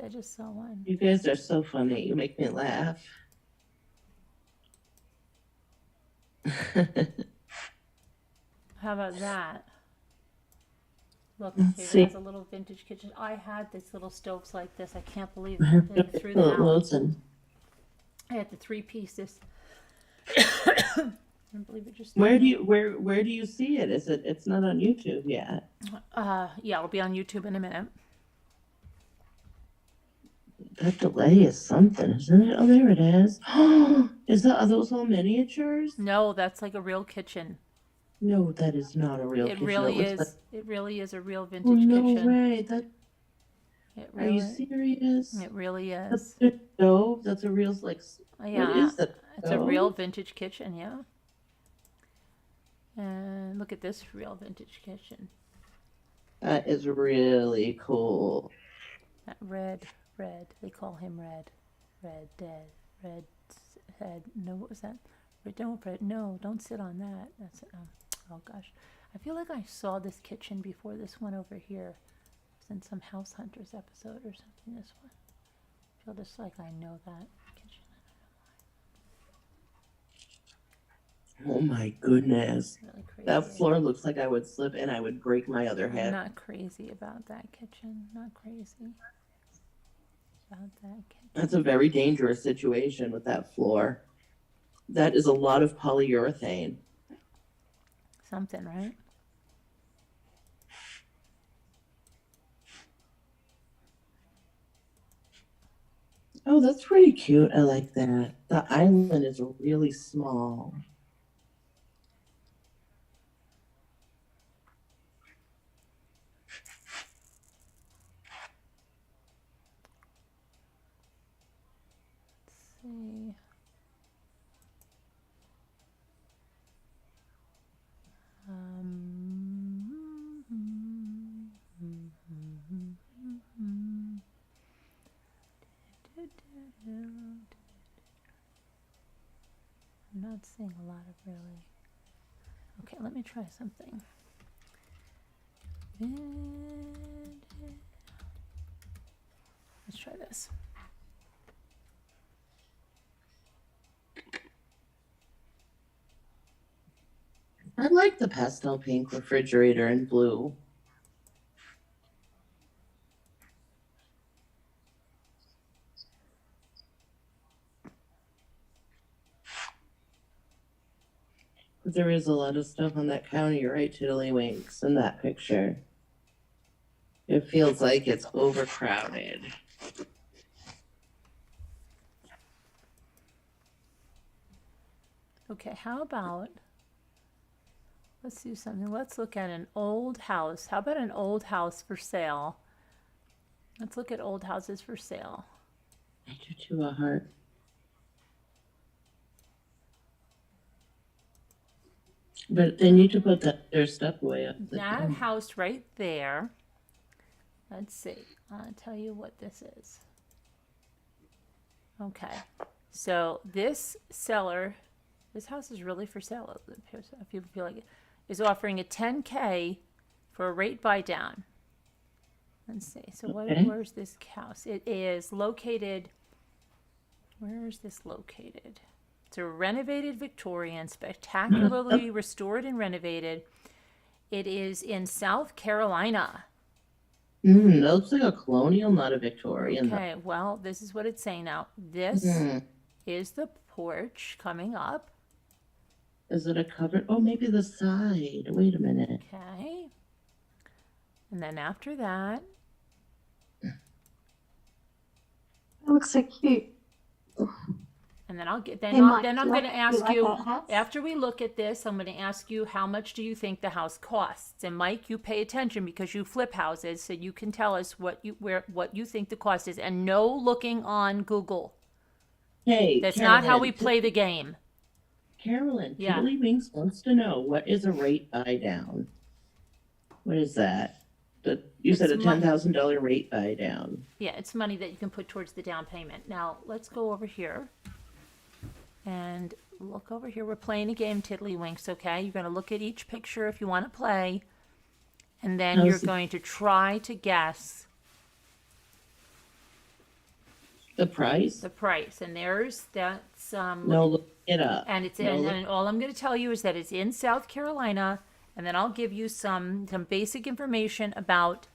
I just saw one. You guys are so funny. You make me laugh. How about that? Look, Let's it has see. a little vintage kitchen. I had these little stoves like this. I can't believe it. They threw them out. Loads and I had the 3 pieces. I can't believe it just. where do you see it? It's not on YouTube yet? Yeah, it'll be on YouTube in a minute. That delay is something, isn't it? Oh, there it is. Are those all miniatures? No, that's like a real kitchen. No, that is not a real It kitchen. really It looks is. It really is a real like, vintage no kitchen. way. It Are really, you serious? It really That's is. a stove. That's a real what Yeah, is that? it's a real vintage kitchen. Yeah. And look at this real vintage kitchen. That is really cool. That red. They call him Red. Red dead. Red head. No, what was that? Don't sit on that. That's oh gosh. I feel like I saw this kitchen before this one over here. It's in some House Hunters episode or something. This one. feel just like I know that kitchen. Oh my goodness. Really crazy. That floor looks like I would slip and I would break my other I'm hip. not crazy about that kitchen. Not crazy about that kitchen. That's a very dangerous situation with that floor. That is a lot of polyurethane. Something, right? Oh, that's pretty cute. I like that. The island is really small. Let's see. I'm not seeing a lot of really. Okay, let me try something. Let's try this. I like the pastel pink refrigerator in blue. But there is a lot of stuff on that counter. You're right, Tiddlywinks, in that picture. It feels like it's overcrowded. Okay, how about, let's do something. Let's look at an old house. How about an old house for sale? Let's look at old houses for sale. I do too, a heart. But they need to put their stuff away up. That house right there. Let's see. I'll tell you what this is. Okay. So this seller, this house is really for sale. If people feel like it, is offering a $10K for a rate buy down. Let's see. So Okay. where's this house? It is located. Where is this located? It's a renovated Victorian, spectacularly restored and renovated. It is in South Carolina. That looks like a colonial, not a Victorian. Okay, well, this is what it's saying now. This is the porch coming up. Is it a covered? Oh, maybe the side. Wait a minute. Okay. And then after that, It looks so cute. and then I'll get Hey, then Mike, then I'm do going to ask like you that house? after we look at this, I'm going to ask you how much do you think the house costs? And Mike, you pay attention because you flip houses, so you can tell us what you think the cost is, and no looking on Google. Hey, That's Carolyn, not how we play the game. Carolyn, Yeah. Tiddlywinks wants to know, what is a rate buy down? What is that? You said a It's mon- $10,000 rate buy down. Yeah, it's money that you can put towards the down payment. Now, let's go over here and look over here. We're playing a game, Tiddlywinks, okay? You're going to look at each picture if you want to play, and then How's you're the- going to try to guess The price? the price. And that's No, look it up. and it's No, and all I'm going to tell you is that it's in South Carolina, and then I'll give you some basic information about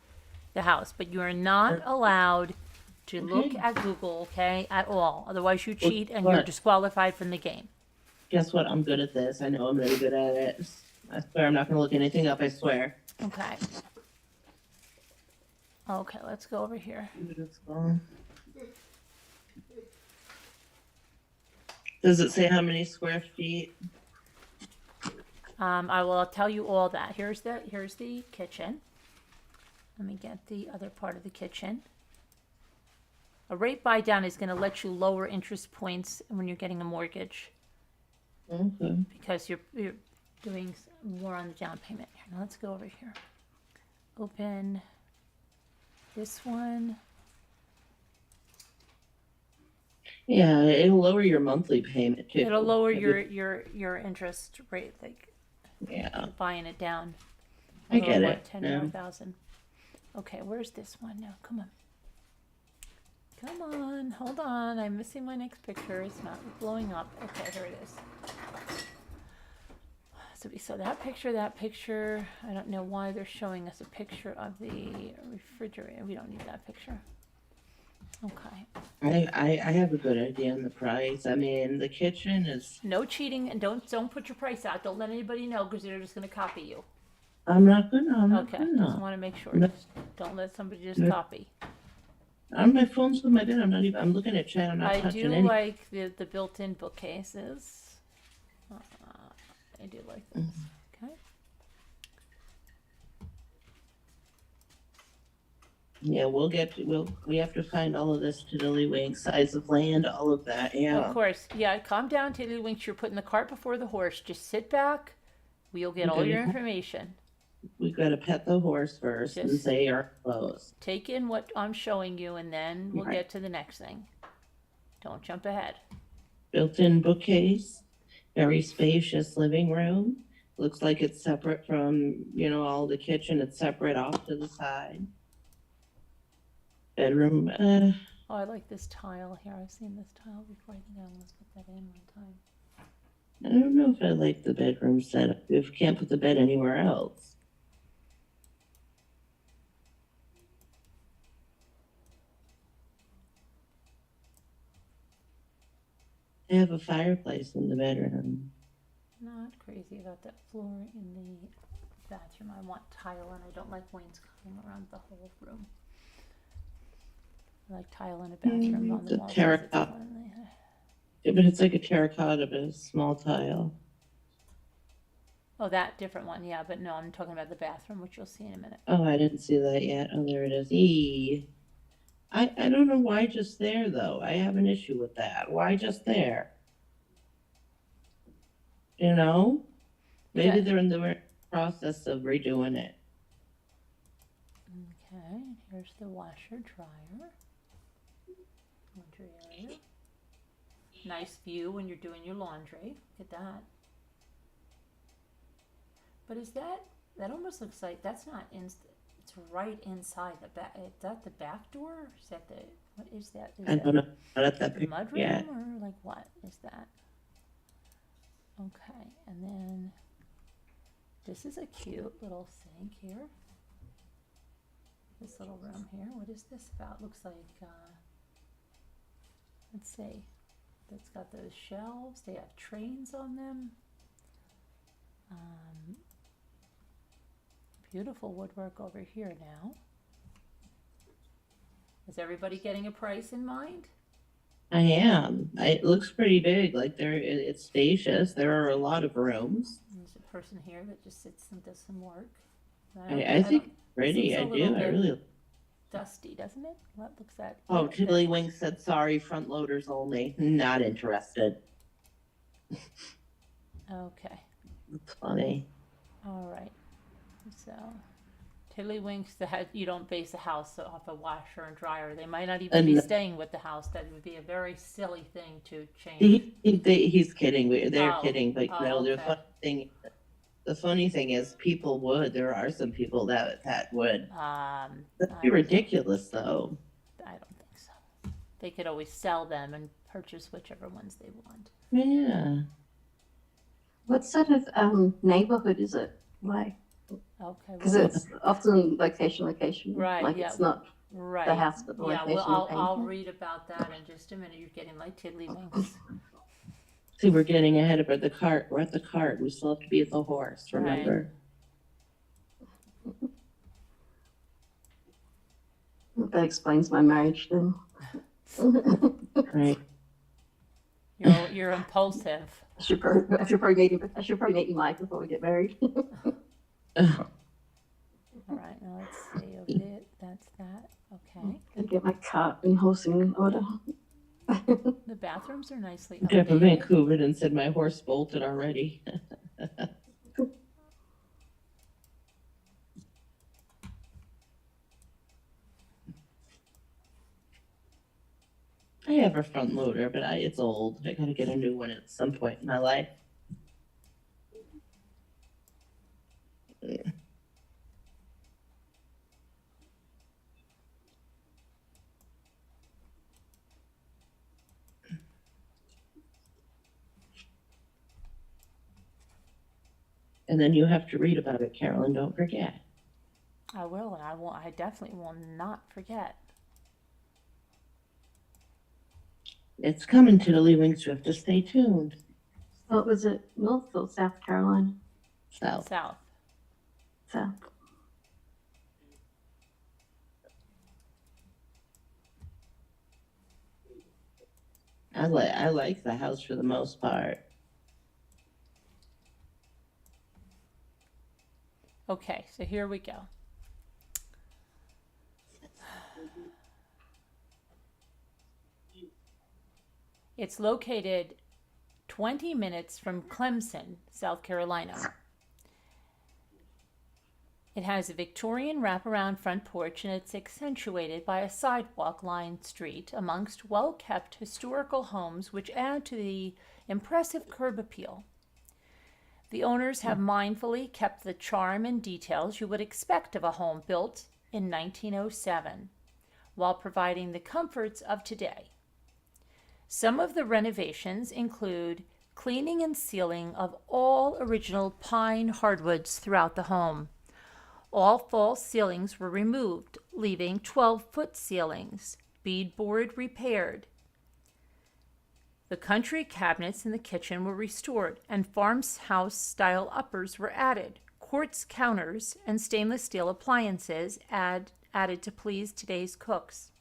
the house. But you are not allowed to look Okay. at Google, okay, at all. Otherwise, you cheat and you're what? disqualified from the game. Guess what? I'm good at this. I know I'm really good at it. I swear I'm not going to look anything up. I swear. Okay. Okay, let's go over here. Does it say how many square feet? I will tell you all that. Here's the kitchen. Let me get the other part of the kitchen. A rate buy down is going to let you lower interest points when you're getting a mortgage Okay. because you're doing more on the down payment. Here, now let's go over here. Open this one. Yeah, it'll lower your monthly payment too. It'll lower your interest rate, like Yeah, buying it down. I get Lower it. 10 Yeah. more thousand. Okay, where's this one now? Come on. Come on, hold on. I'm missing my next picture. It's not blowing up. Okay, here it is. So we saw that picture. I don't know why they're showing us a picture of the refrigerator. We don't need that picture. Okay. I have a good idea on the price. I mean, the kitchen is. No cheating, and don't put your price out. Don't let anybody know because they're just going to copy you. I'm not gonna. I'm not Okay, gonna. just want to make sure. No. Just don't let somebody just No. copy. On my phone's with my bed. I'm not even. I'm looking at chat. I'm not I touching do any. like the built-in bookcases. I do like this. Okay. Yeah, we'll get. We have to find all of this tiddlywink, size of land, all of that. Yeah. Of course. Yeah, calm down, Tiddlywinks. You're putting the cart before the horse. Just sit back. We'll get all your information. We've got to pet the horse first and Just- say our clothes. Take in what I'm showing you, and then we'll Right. get to the next thing. Don't jump ahead. Built-in bookcase, very spacious living room. Looks like it's separate from, all the kitchen. It's separate off to the side. Bedroom, Oh, I like this tile here. I've seen this tile before. I think I almost put that in one time. I don't know if I like the bedroom setup. If you can't put the bed anywhere else. I have a fireplace in the bedroom. Not crazy about that floor in the bathroom. I want tile, and I don't like wainscoting around the whole room. I like tile in a bathroom on the The walls. terracotta. Yeah, but it's like a terracotta, but a small tile. Oh, that different one, yeah. But no, I'm talking about the bathroom, which you'll see in a minute. Oh, I didn't see that yet. Oh, there it is. I don't know why just there, though. I have an issue with that. Why just there? Maybe Yeah. they're in the process of redoing it. Okay, and here's the washer dryer. Laundry area. Nice view when you're doing your laundry. Look at that. But is that almost looks like that's not in? It's right inside the back. Is that the back door? Or is that what is that? Is I that don't know. Not at that the picture mud room yet. or like what is that? Okay, and then this is a cute little sink here. This little room here. What is this about? Looks like, let's see. It's got those shelves. They have trains on them. Beautiful woodwork over here now. Is everybody getting a price in mind? I am. It looks pretty big. Like it's spacious. There are a lot of rooms. There's a person here that just sits and does some work. I think don't- pretty. seems a I little do. I bit really. dusty, doesn't it? What looks that? Oh, yeah, Tiddlywink said sorry. Front loaders only. Not interested. Okay. It's funny. All right. So, Tiddlywinks, you don't base a house off a washer and dryer. They might not even be No. staying with the house. That would be a very silly thing to change. He's kidding. They're Oh. kidding. But Oh, the okay. funny thing is, people would. There are some people that would. That'd I be ridiculous, though. don't think so. They could always sell them and purchase whichever ones they want. Yeah. What sort of neighborhood is it like? Okay. Because well, it's often location. Right, Like yeah. it's not right. the house, but the Yeah, location. well, of I'll painting. read about that in just a minute. You're getting like Tiddlywinks. See, we're getting ahead of the cart. We're at the cart. We still have to be at the horse. Right. Remember? That explains my marriage then. Right. You're impulsive. I should probably meet you, Mike, before we get married. All right, now let's see. Okay, that's that. Okay. Gotta get my cart and horse in order. The bathrooms are nicely Jeff in updated. Vancouver and said my horse bolted already. I have a front loader, but it's old. I gotta get a new one at some point in my life. And then you have to read about it, Carolyn. Don't forget. I will, and I will. I definitely will not forget. It's coming to the Lee Wings. You have to stay tuned. So was it North or South Carolina? South. South. South. I like the house for the most part. Okay, so here we go. It's located 20 minutes from Clemson, South Carolina. It has a Victorian wraparound front porch, and it's accentuated by a sidewalk-lined street amongst well-kept historical homes which add to the impressive curb appeal. The owners have mindfully kept the charm and details you would expect of a home built in 1907, while providing the comforts of today. Some of the renovations include cleaning and sealing of all original pine hardwoods throughout the home. All false ceilings were removed, leaving 12-foot ceilings, beadboard repaired. The country cabinets in the kitchen were restored, and farmhouse-style uppers were added. Quartz counters and stainless steel appliances added to please today's cooks.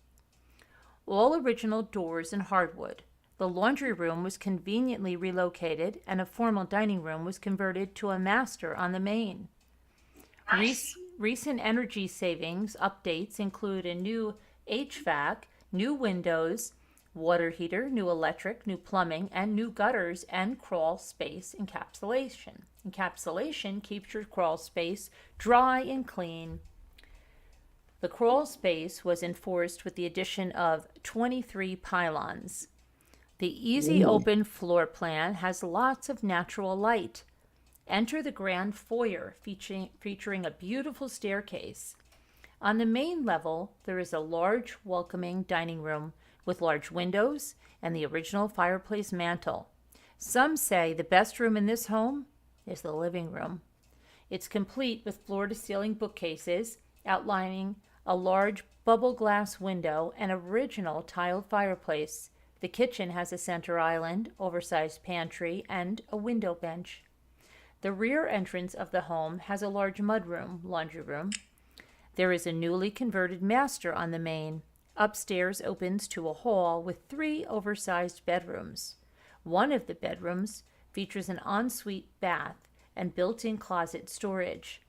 All original doors in hardwood. The laundry room was conveniently relocated, and a formal dining room was converted to a master on the main. Recent energy savings updates include a new HVAC, new windows, water heater, new electric, new plumbing, and new gutters and crawl space encapsulation. Encapsulation keeps your crawl space dry and clean. The crawl space was enforced with the addition of 23 pylons. The easy open floor plan has lots of natural light. Enter the grand foyer featuring a beautiful staircase. On the main level, there is a large, welcoming dining room with large windows and the original fireplace mantel. Some say the best room in this home is the living room. It's complete with floor-to-ceiling bookcases outlining a large bubble glass window and original tiled fireplace. The kitchen has a center island, oversized pantry, and a window bench. The rear entrance of the home has a large mudroom, laundry room. There is a newly converted master on the main. Upstairs opens to a hall with 3 oversized bedrooms. One of the bedrooms features an ensuite bath and built-in closet storage.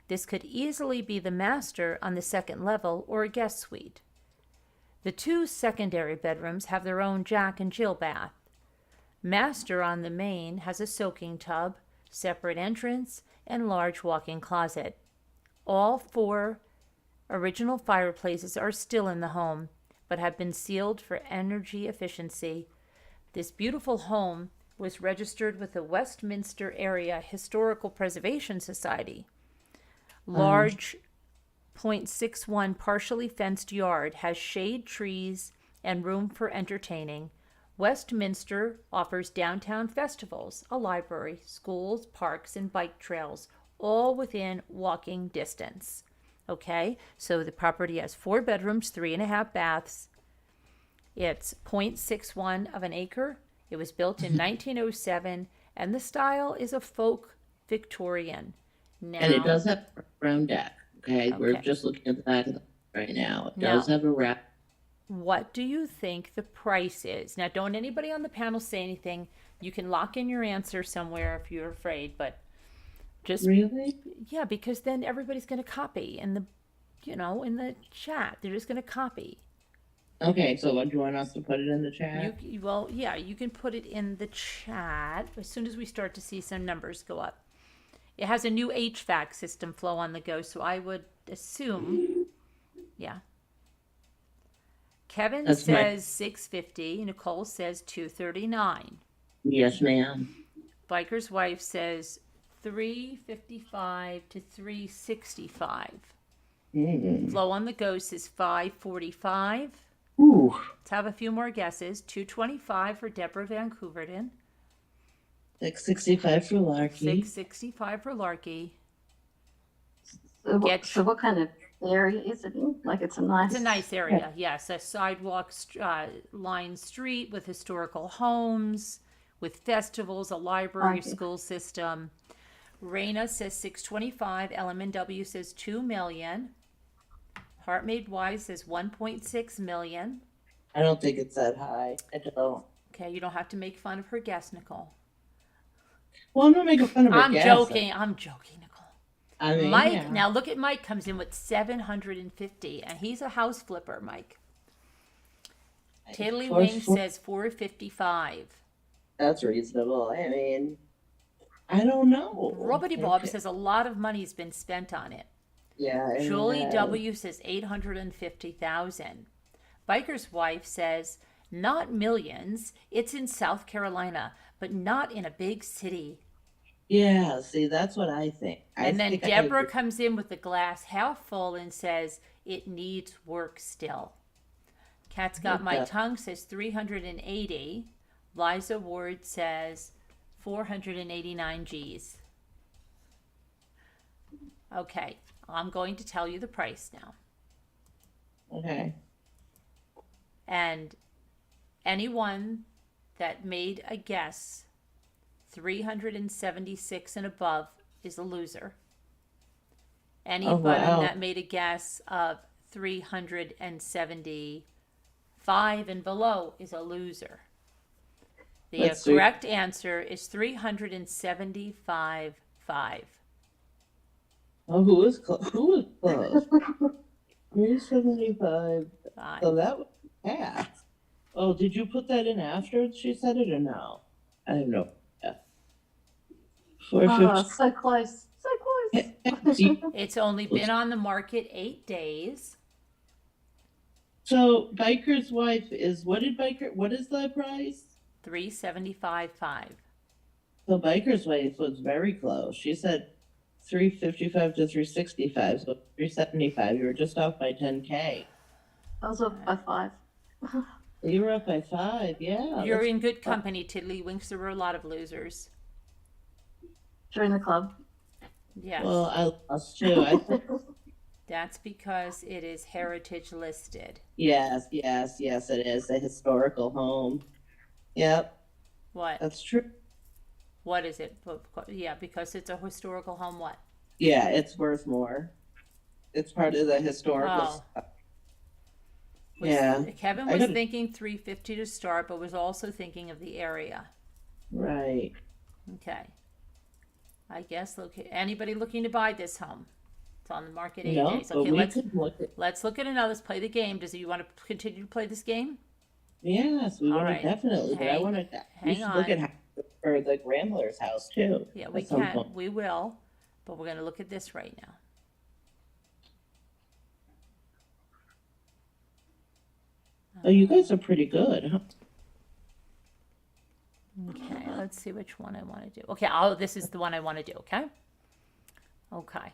This could easily be the master on the second level or a guest suite. The 2 secondary bedrooms have their own Jack and Jill bath. Master on the main has a soaking tub, separate entrance, and large walk-in closet. All 4 original fireplaces are still in the home, but have been sealed for energy efficiency. This beautiful home was registered with the Westminster Area Historical Preservation Society. Large .61 partially fenced yard has shade trees and room for entertaining. Westminster offers downtown festivals, a library, schools, parks, and bike trails, all within walking distance. Okay, so the property has 4 bedrooms, 3.5 baths. It's 0.61 of an acre. It was built in 1907, and the style is a folk Victorian. Now, And it does have a brown deck. Okay, we're Okay. just looking at that right now. It Now- does have a wrap. what do you think the price is? Now, don't anybody on the panel say anything. You can lock in your answer somewhere if you're afraid, but just Really? yeah, because then everybody's going to copy in the, in the chat. They're just going to copy. Okay, so what do you want us to put it in the chat? Well, yeah, you can put it in the chat as soon as we start to see some numbers go up. It has a new HVAC system flow on the go, so I would assume, yeah. Kevin That's says $650. Nicole says $239. Yes, ma'am. Biker's wife says $355 to $365. Flow on the go says $545. Ooh. Let's have a few more guesses. $225 for Deborah Van Couverton. $665 for Larky. $665 for Larky. So Get- so what kind of area is it in? Like it's a nice. It's a nice area, yes. A sidewalk lined street with historical homes, with festivals, a library, Okay. school system. Raina says 625. LMNW says 2 million. Heartmade Wise says 1.6 million. I don't think it's that high. I don't. Okay, you don't have to make fun of her guess, Nicole. Well, I'm not making fun of her. I'm guess. joking, Nicole. I mean, Mike, yeah. now look at Mike comes in with 750, and he's a house flipper, Mike. Tiddlywink says 455. That's reasonable. I mean, I don't know. Robbity Bob says a lot of money's been spent on it. Yeah. I Julie know. W says 850,000. Biker's Wife says not millions. It's in South Carolina, but not in a big city. Yeah, see, that's what I think. And then think Deborah comes in with the glass half full and says it needs work still. Cat's Got My Okay. Tongue says 380. Liza Ward says 489 G's. Okay, I'm going to tell you the price now. Okay. And anyone that made a guess 376 and above is a loser. Anybody wow. that made a guess of 375 and below is a loser. The Let's see. correct answer is 375.5. Oh, who was close? Who was close? 375. So that was half. Oh, did you put that in after she said it or no? I don't know. Yeah. Oh, 450. so close. So close. It's only been on the market 8 days. So Biker's Wife is what is the price? 375.5. So Biker's Wife was very close. She said 355 to 365, so 375. You were just off by 10K. I was off by 5. You were up by 5, yeah. You're in good company, Tiddlywinks. There were a lot of losers. Join the club. Yes. Well, I lost too. I think, That's because it is heritage listed. yes, it is a historical home. Yep, What? that's true. What is it? Yeah, because it's a historical home. What? Yeah, it's worth more. It's part of the historical Oh. stuff. Was- Yeah, Kevin I was gotta- thinking 350 to start, but was also thinking of the area. right. Okay. I guess anybody looking to buy this home? It's on the market 8 No, days. but Okay, we let's could look at. look at another. Let's play the game. You want to continue to play this game? Yes, we All want right. to definitely. But I Hang- want to. We hang should look on. at for the Grandler's house too. Yeah, we at some can. point. We will. But we're going to look at this right now. Oh, you guys are pretty good, huh? Okay, let's see which one I want to do. Okay, this is the one I want to do, okay? Okay.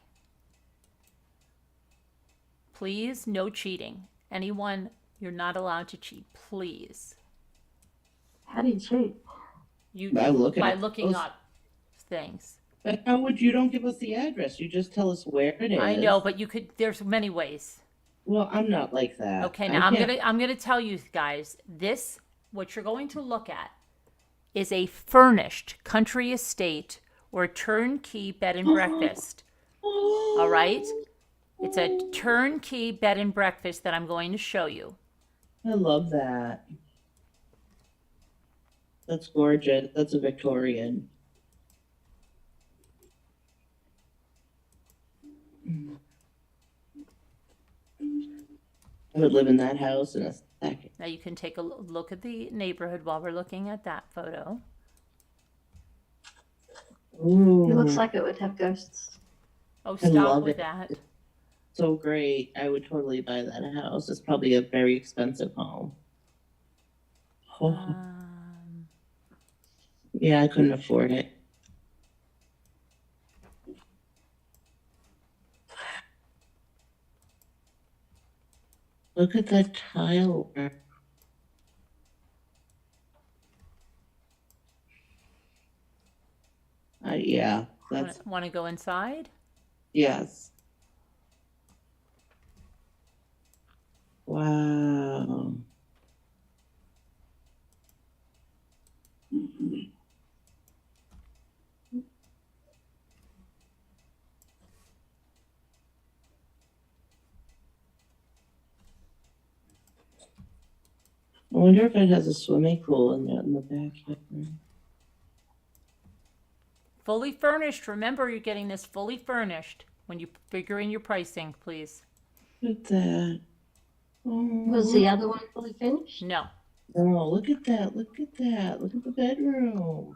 Please, no cheating. Anyone, you're not allowed to cheat, please. How do you cheat? By looking by at looking those- up things. But how would you don't give us the address? You just tell us where it is. I know, but there's many ways. Well, I'm not like that. Okay, I now can't- I'm gonna tell you guys, what you're going to look at is a furnished country estate or turnkey bed and breakfast. All right? It's a turnkey bed and breakfast that I'm going to show you. I love that. That's gorgeous. That's a Victorian. I would live in that house in a second. Now you can take a look at the neighborhood while we're looking at that photo. Ooh, It looks like it would have ghosts. Oh, I stop love with it. that. so great. I would totally buy that house. It's probably a very expensive home. Oh, yeah, I couldn't afford it. Look at that tile work. Yeah, that's Want to go inside? yes. Wow. I wonder if it has a swimming pool in the backyard. Fully furnished. Remember, you're getting this fully furnished when you figure in your pricing, please. Look at that. Oh, Was the other one fully finished? No. oh, look at that. Look at that. Look at the bedroom.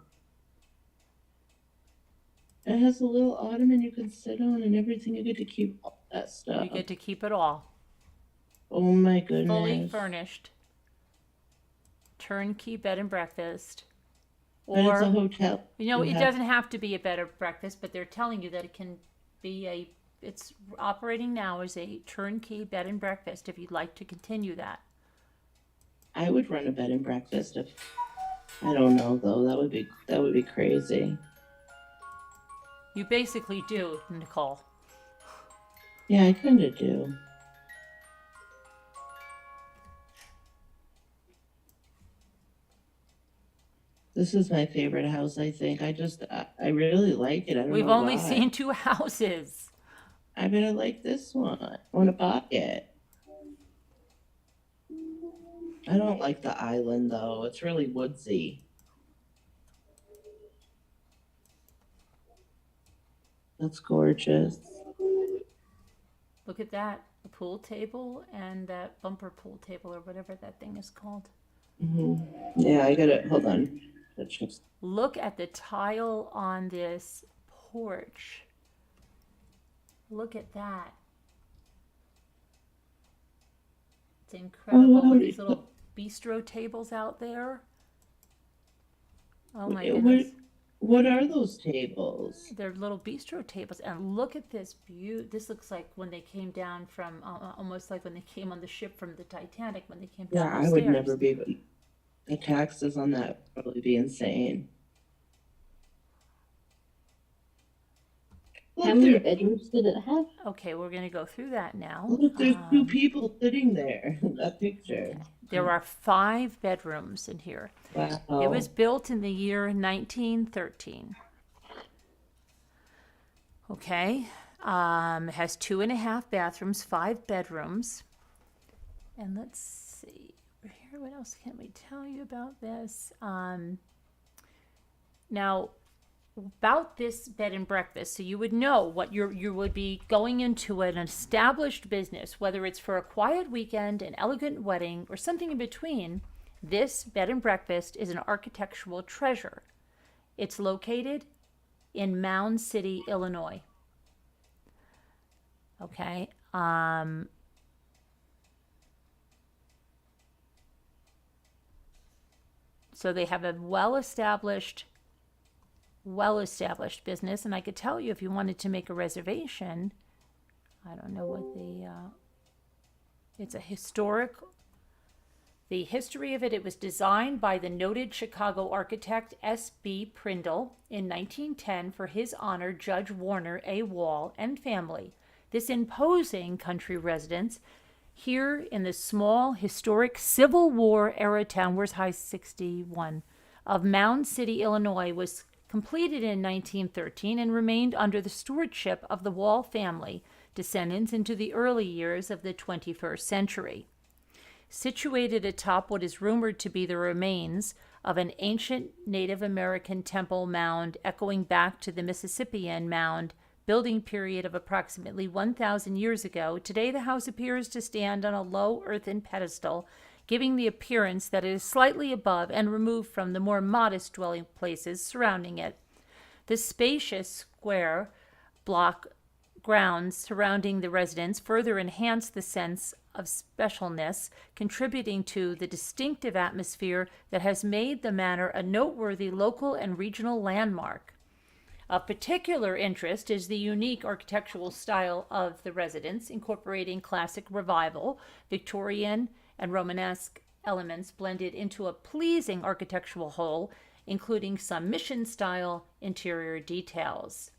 It has a little ottoman you can sit on and everything. You get to keep all that stuff. You get to keep it all. Oh my goodness. Fully furnished. Turnkey bed and breakfast. But it's a Or, hotel. you know, You it have- doesn't have to be a bed or breakfast, but they're telling you that it can be it's operating now as a turnkey bed and breakfast if you'd like to continue that. I would run a bed and breakfast if I don't know though. That would be crazy. You basically do, Nicole. Yeah, I kinda do. This is my favorite house, I think. I really like it. I don't We've know only why. seen 2 houses. I bet I like this one. I want to buy it. I don't like the island though. It's really woodsy. That's gorgeous. Look at that. The pool table and that bumper pool table or whatever that thing is called. Yeah, I gotta hold on. Gotta check. Look at the tile on this porch. Look at that. It's incredible Oh, with these little bistro tables out there. Oh my What, goodness. what are those tables? They're little bistro tables. And look at this view. This looks like when they came down from, almost like when they came on the ship from the Titanic, when they came down Yeah, the I would stairs. never be. The taxes on that would probably be insane. How Look, many there, bedrooms did it have? Okay, we're going to go through that now. look, there's 2 people sitting there. That picture. There are 5 bedrooms in here. Wow. It was built in the year 1913. Okay. It has 2.5 bathrooms, 5 bedrooms. And let's see. Over here, what else can we tell you about this? Now, about this bed and breakfast, so you would know what you would be going into an established business, whether it's for a quiet weekend, an elegant wedding, or something in between. This bed and breakfast is an architectural treasure. It's located in Mound City, Illinois. Okay. So they have a well-established business, and I could tell you if you wanted to make a reservation. I don't know what it's a historic. The history of it, it was designed by the noted Chicago architect S.B. Prindle in 1910 for his honor, Judge Warner A. Wall and family. This imposing country residence here in the small, historic Civil War era town, where's High 61, of Mound City, Illinois, was completed in 1913 and remained under the stewardship of the Wall family, descendants into the early years of the 21st century. Situated atop what is rumored to be the remains of an ancient Native American temple mound echoing back to the Mississippian mound building period of approximately 1,000 years ago, today the house appears to stand on a low earthen pedestal, giving the appearance that it is slightly above and removed from the more modest dwelling places surrounding it. The spacious square block grounds surrounding the residence further enhance the sense of specialness, contributing to the distinctive atmosphere that has made the manor a noteworthy local and regional landmark. Of particular interest is the unique architectural style of the residence, incorporating classic revival, Victorian, and Romanesque elements blended into a pleasing architectural whole, including some mission-style interior details.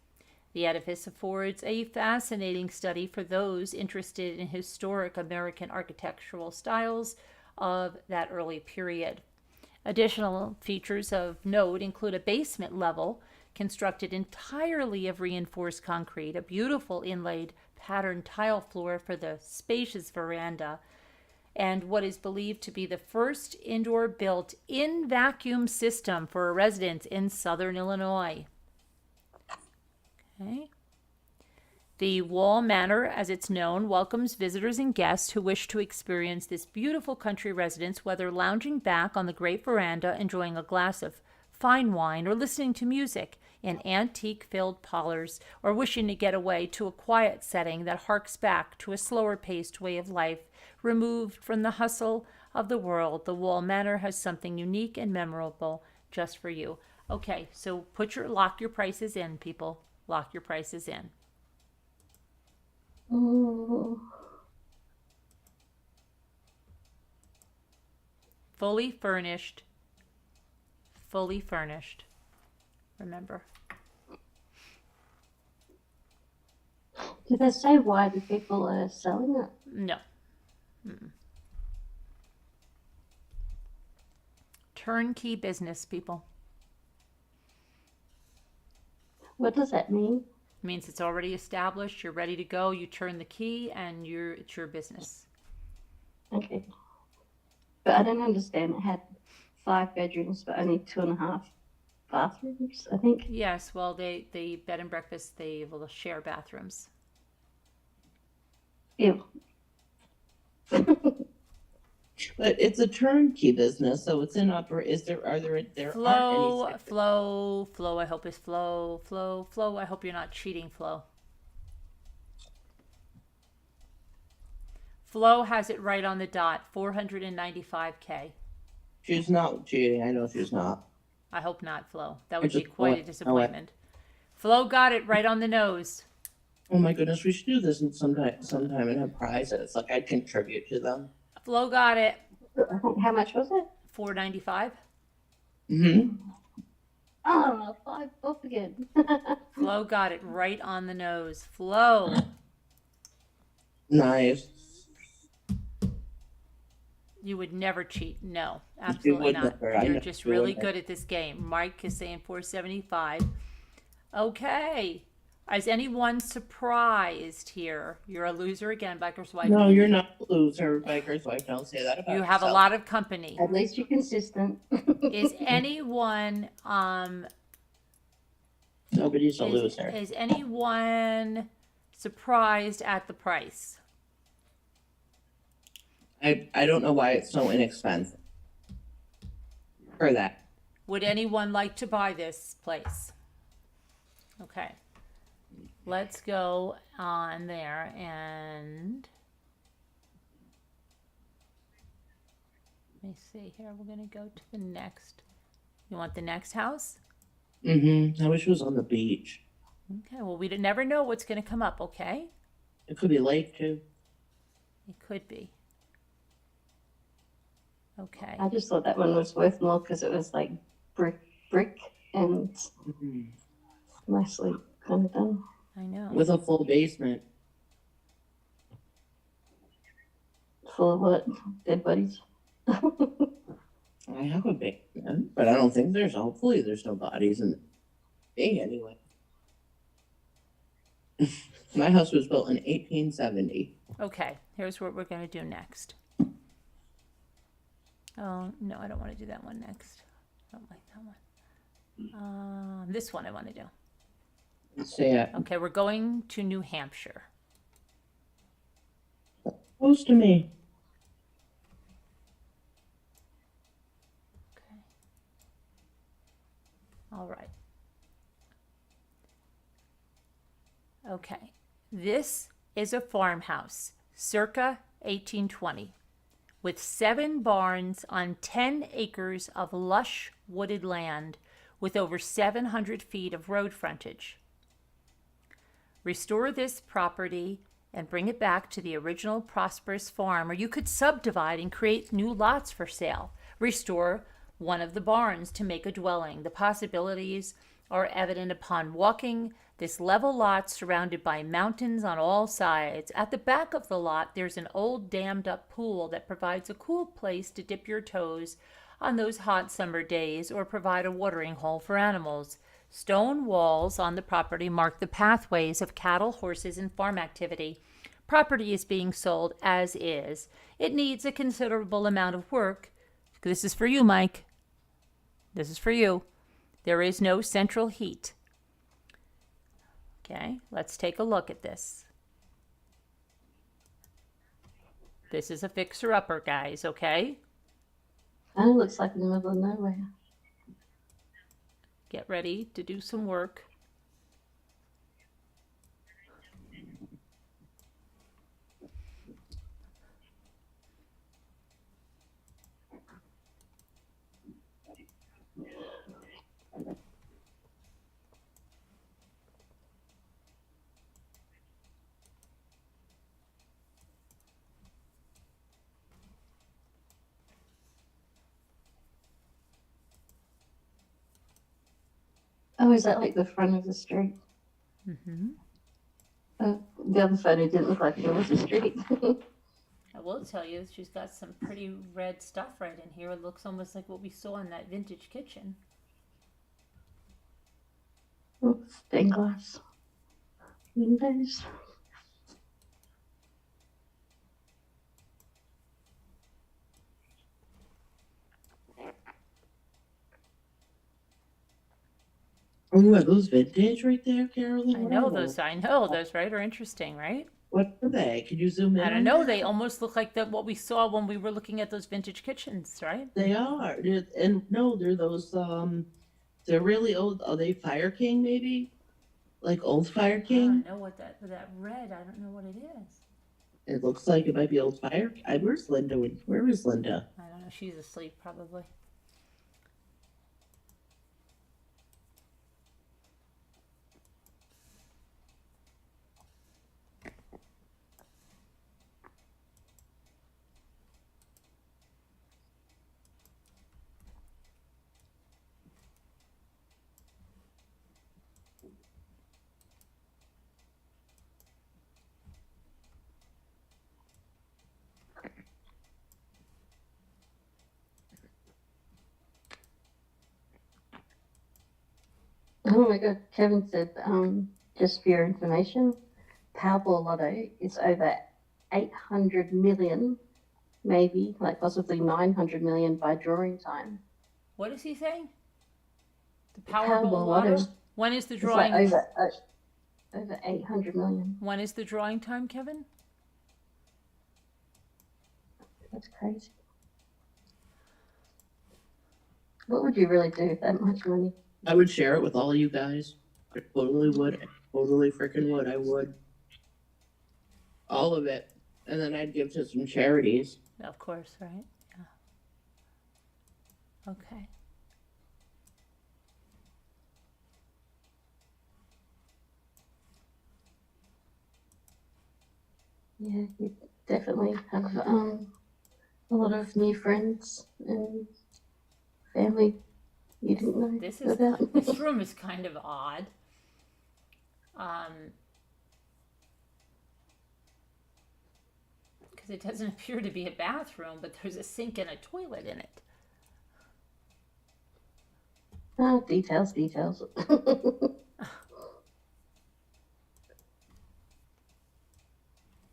The edifice affords a fascinating study for those interested in historic American architectural styles of that early period. Additional features of note include a basement level constructed entirely of reinforced concrete, a beautiful inlaid patterned tile floor for the spacious veranda, and what is believed to be the first indoor built-in vacuum system for a residence in southern Illinois. Okay. The Wall Manor, as it's known, welcomes visitors and guests who wish to experience this beautiful country residence, whether lounging back on the great veranda, enjoying a glass of fine wine, or listening to music in antique-filled parlors, or wishing to get away to a quiet setting that harks back to a slower-paced way of life, removed from the hustle of the world. The Wall Manor has something unique and memorable just for you. Okay, so lock your prices in, people. Lock your prices in. Oh, Fully furnished. Fully furnished. Remember. did they say why the people are selling it? No. Mm-mm. Turnkey business, people. What does that mean? Means it's already established. You're ready to go. You turn the key, and it's your business. Okay. But I don't understand. It had 5 bedrooms, but only 2.5 bathrooms, I think. Yes. Well, the bed and breakfast, they will share bathrooms. Ew. But it's a turnkey business, so it's in there aren't any Flow. I hope is flow. I hope you're not cheating, Flow. Flo has it right on the dot, $495K. She's not cheating. I know she's not. I hope not, Flo. That would be just quite a want- disappointment. Flo got it right on the nose. Oh my goodness, we should do this sometime and have prizes. Like I'd contribute to them. Flo got it. I think, how much was it? $495. Mm-hmm. Oh, 5 off again. Flo got it right on the nose. Flo. Nice. You would never cheat. No, absolutely would not. never. I You're know just you really wouldn't. good at this game. Mike is saying 475. Okay. Is anyone surprised here? You're a loser again, Biker's Wife. No, you're not a loser, Biker's Wife. Don't say that about You have a yourself. lot of company. At least you're consistent. Is anyone Nobody's a loser. is anyone surprised at the price? I don't know why it's so inexpensive. For that. Would anyone like to buy this place? Okay. Let's go on there and let me see here. We're going to go to the next. You want the next house? Mm-hmm. I wish it was on the beach. Okay. Well, we never know what's going to come up, okay? It could be lake too. It could be. Okay. I just thought that one was worth more because it was like brick and Mm-hmm. nicely kind of done. I know. With a full basement. Full of what? Dead bodies? I have a basement, but I don't think hopefully there's no bodies in the thing anyway. My house was built in 1870. Okay. Here's what we're going to do next. Oh, no, I don't want to do that one next. I don't like that one. This one I want to do. Let's say it. Okay, we're going to New Hampshire. Close to me. Okay. All right. Okay. This is a farmhouse, circa 1820, with 7 barns on 10 acres of lush wooded land with over 700 feet of road frontage. Restore this property and bring it back to the original prosperous farm, or you could subdivide and create new lots for sale. Restore one of the barns to make a dwelling. The possibilities are evident upon walking this level lot surrounded by mountains on all sides. At the back of the lot, there's an old dammed up pool that provides a cool place to dip your toes on those hot summer days or provide a watering hole for animals. Stone walls on the property mark the pathways of cattle, horses, and farm activity. Property is being sold as is. It needs a considerable amount of work. This is for you, Mike. This is for you. There is no central heat. Okay, let's take a look at this. This is a fixer-upper, guys, okay? Kind of looks like in the middle of nowhere. Get ready to do some work. Oh, is that like the front of the street? Mm-hmm. The other photo didn't look like there was a street. I will tell you, she's got some pretty red stuff right in here. It looks almost like what we saw in that vintage kitchen. Oh, stained glass windows. Oh, are those vintage right there, Carolyn? I What know are those, right, are interesting, right? What are they? Can you zoom in? I don't on know, that? they almost look like what we saw when we were looking at those vintage kitchens, right? They are. And no, they're those, they're really old. Are they Fire King, maybe? Like old Fire I don't King? know what that red, I don't know what it is. It looks like it might be old Fire. Where's Linda? Where is Linda? I don't know, she's asleep probably. Oh my God, Kevin said, just for your information, Powerball Lotto is over 800 million, maybe, like possibly 900 million by drawing time. What is he saying? The Powerball Powerball Lotto? Lotto. When is the It's like drawing? over 800 million. When is the drawing time, Kevin? That's crazy. What would you really do with that much money? I would share it with all of you guys. I totally would. I totally freaking would. I would. All of it. And then I'd give to some charities. Of course, right? Yeah. Okay. Yeah, you definitely have a lot of new friends and family you didn't know This is about. this room is kind of odd. Because it doesn't appear to be a bathroom, but there's a sink and a toilet in it. Oh, details.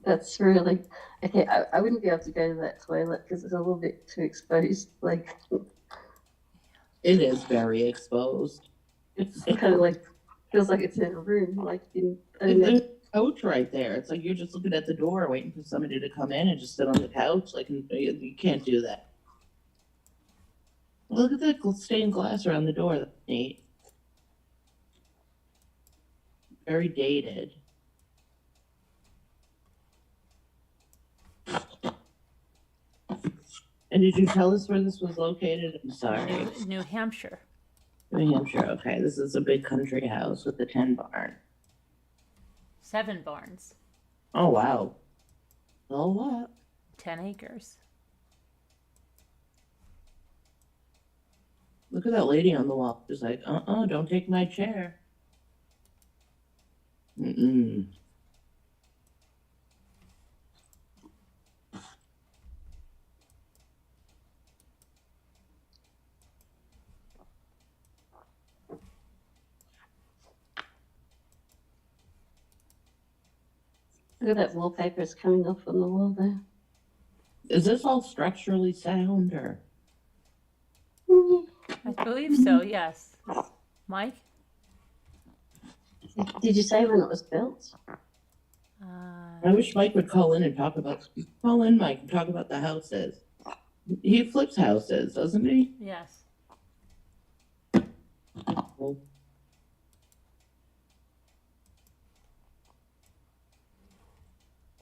That's really okay. I wouldn't be able to go to that toilet because it's a little bit too exposed. Like It is very exposed. it's kind of like feels like it's in a room. Like in There's a couch right there. It's like you're just looking at the door waiting for somebody to come in and just sit on the couch. Like you can't do that. Look at that stained glass around the door. That's neat. Very dated. And did you tell us where this was located? I'm sorry. New Hampshire. New Hampshire. Okay, this is a big country house with a 10 barn. 7 barns. Oh, wow. A lot. 10 acres. Look at that lady on the wall. She's like, don't take my chair. Mm-mm. Look at that wallpaper, it's coming off on the wall there. Is this all structurally sound or? I believe so, yes. Mike? Did you say when it was built? I wish Mike would call in and talk about. Call in, Mike, and talk about the houses. He flips houses, doesn't he? Yes.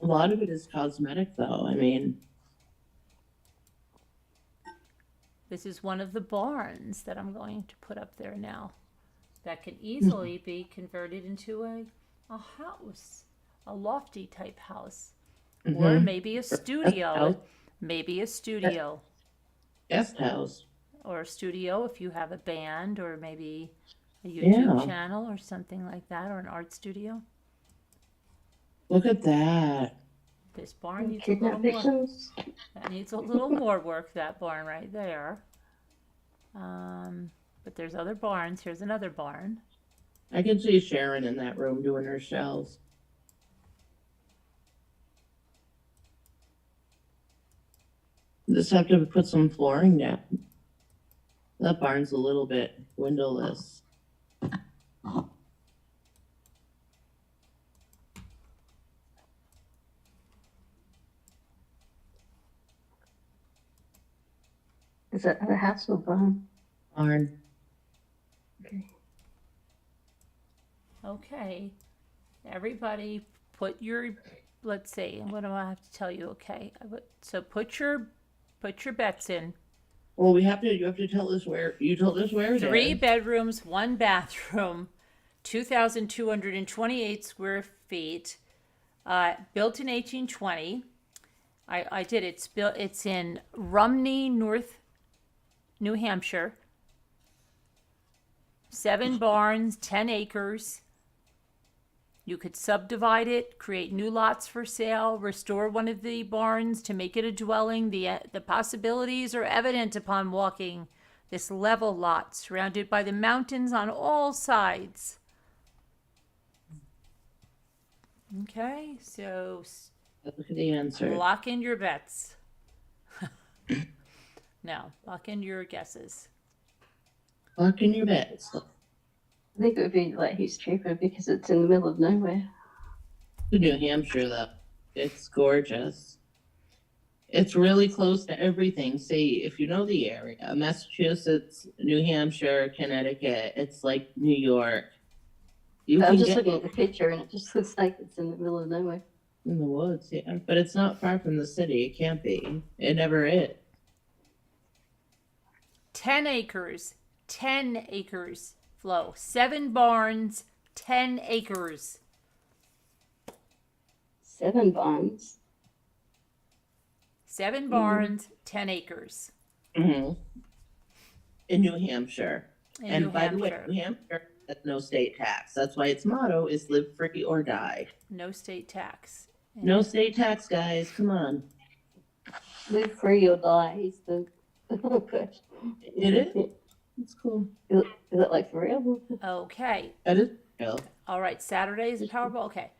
A lot of it is cosmetic, though. I mean, This is one of the barns that I'm going to put up there now. That can easily be converted into a house, a lofty type house. Or maybe a studio. house. Maybe a studio. guest house. Or a studio if you have a band, or maybe a YouTube Yeah. channel or something like that, or an art studio. Look at that. This barn needs a little more. Kidnappings? That needs a little more work, that barn right there. But there's other barns. Here's another barn. I can see Sharon in that room doing her shells. Just have to put some flooring down. That barn's a little bit windowless. Is that a house or barn? Barn. Okay. Okay. Everybody put your, let's see, what do I have to tell you? Okay. So put your bets in. Well, you have to tell us where, you told us where it is. 3 bedrooms, 1 bathroom, 2,228 square feet, built in 1820. I did. It's in Rumney, North New Hampshire. 7 barns, 10 acres. You could subdivide it, create new lots for sale, restore one of the barns to make it a dwelling. The possibilities are evident upon walking this level lot surrounded by the mountains on all sides. Okay, so Look at the answer. lock in your bets. No, lock in your guesses. Lock in your bets. I think it would be like he's cheaper because it's in the middle of nowhere. New Hampshire, though. It's gorgeous. It's really close to everything. See, if you know the area, Massachusetts, New Hampshire, Connecticut, it's like New York. You I'm can just get looking at the picture and it just looks like it's in the middle of nowhere. in the woods, yeah. But it's not far from the city. It can't be. It never is. 10 acres. 10 acres, Flo. 7 barns, 10 acres. 7 barns. 7 barns, 10 acres. Mm-hmm. In New Hampshire. In And New by the way, Hampshire. New Hampshire has no state tax. That's why its motto is live free or die. No state tax. No state tax, guys. Come on. Live free or die is the question. It is. It's cool. Is it like for real? Okay. That is real. All right. Saturday is a Powerball. Okay.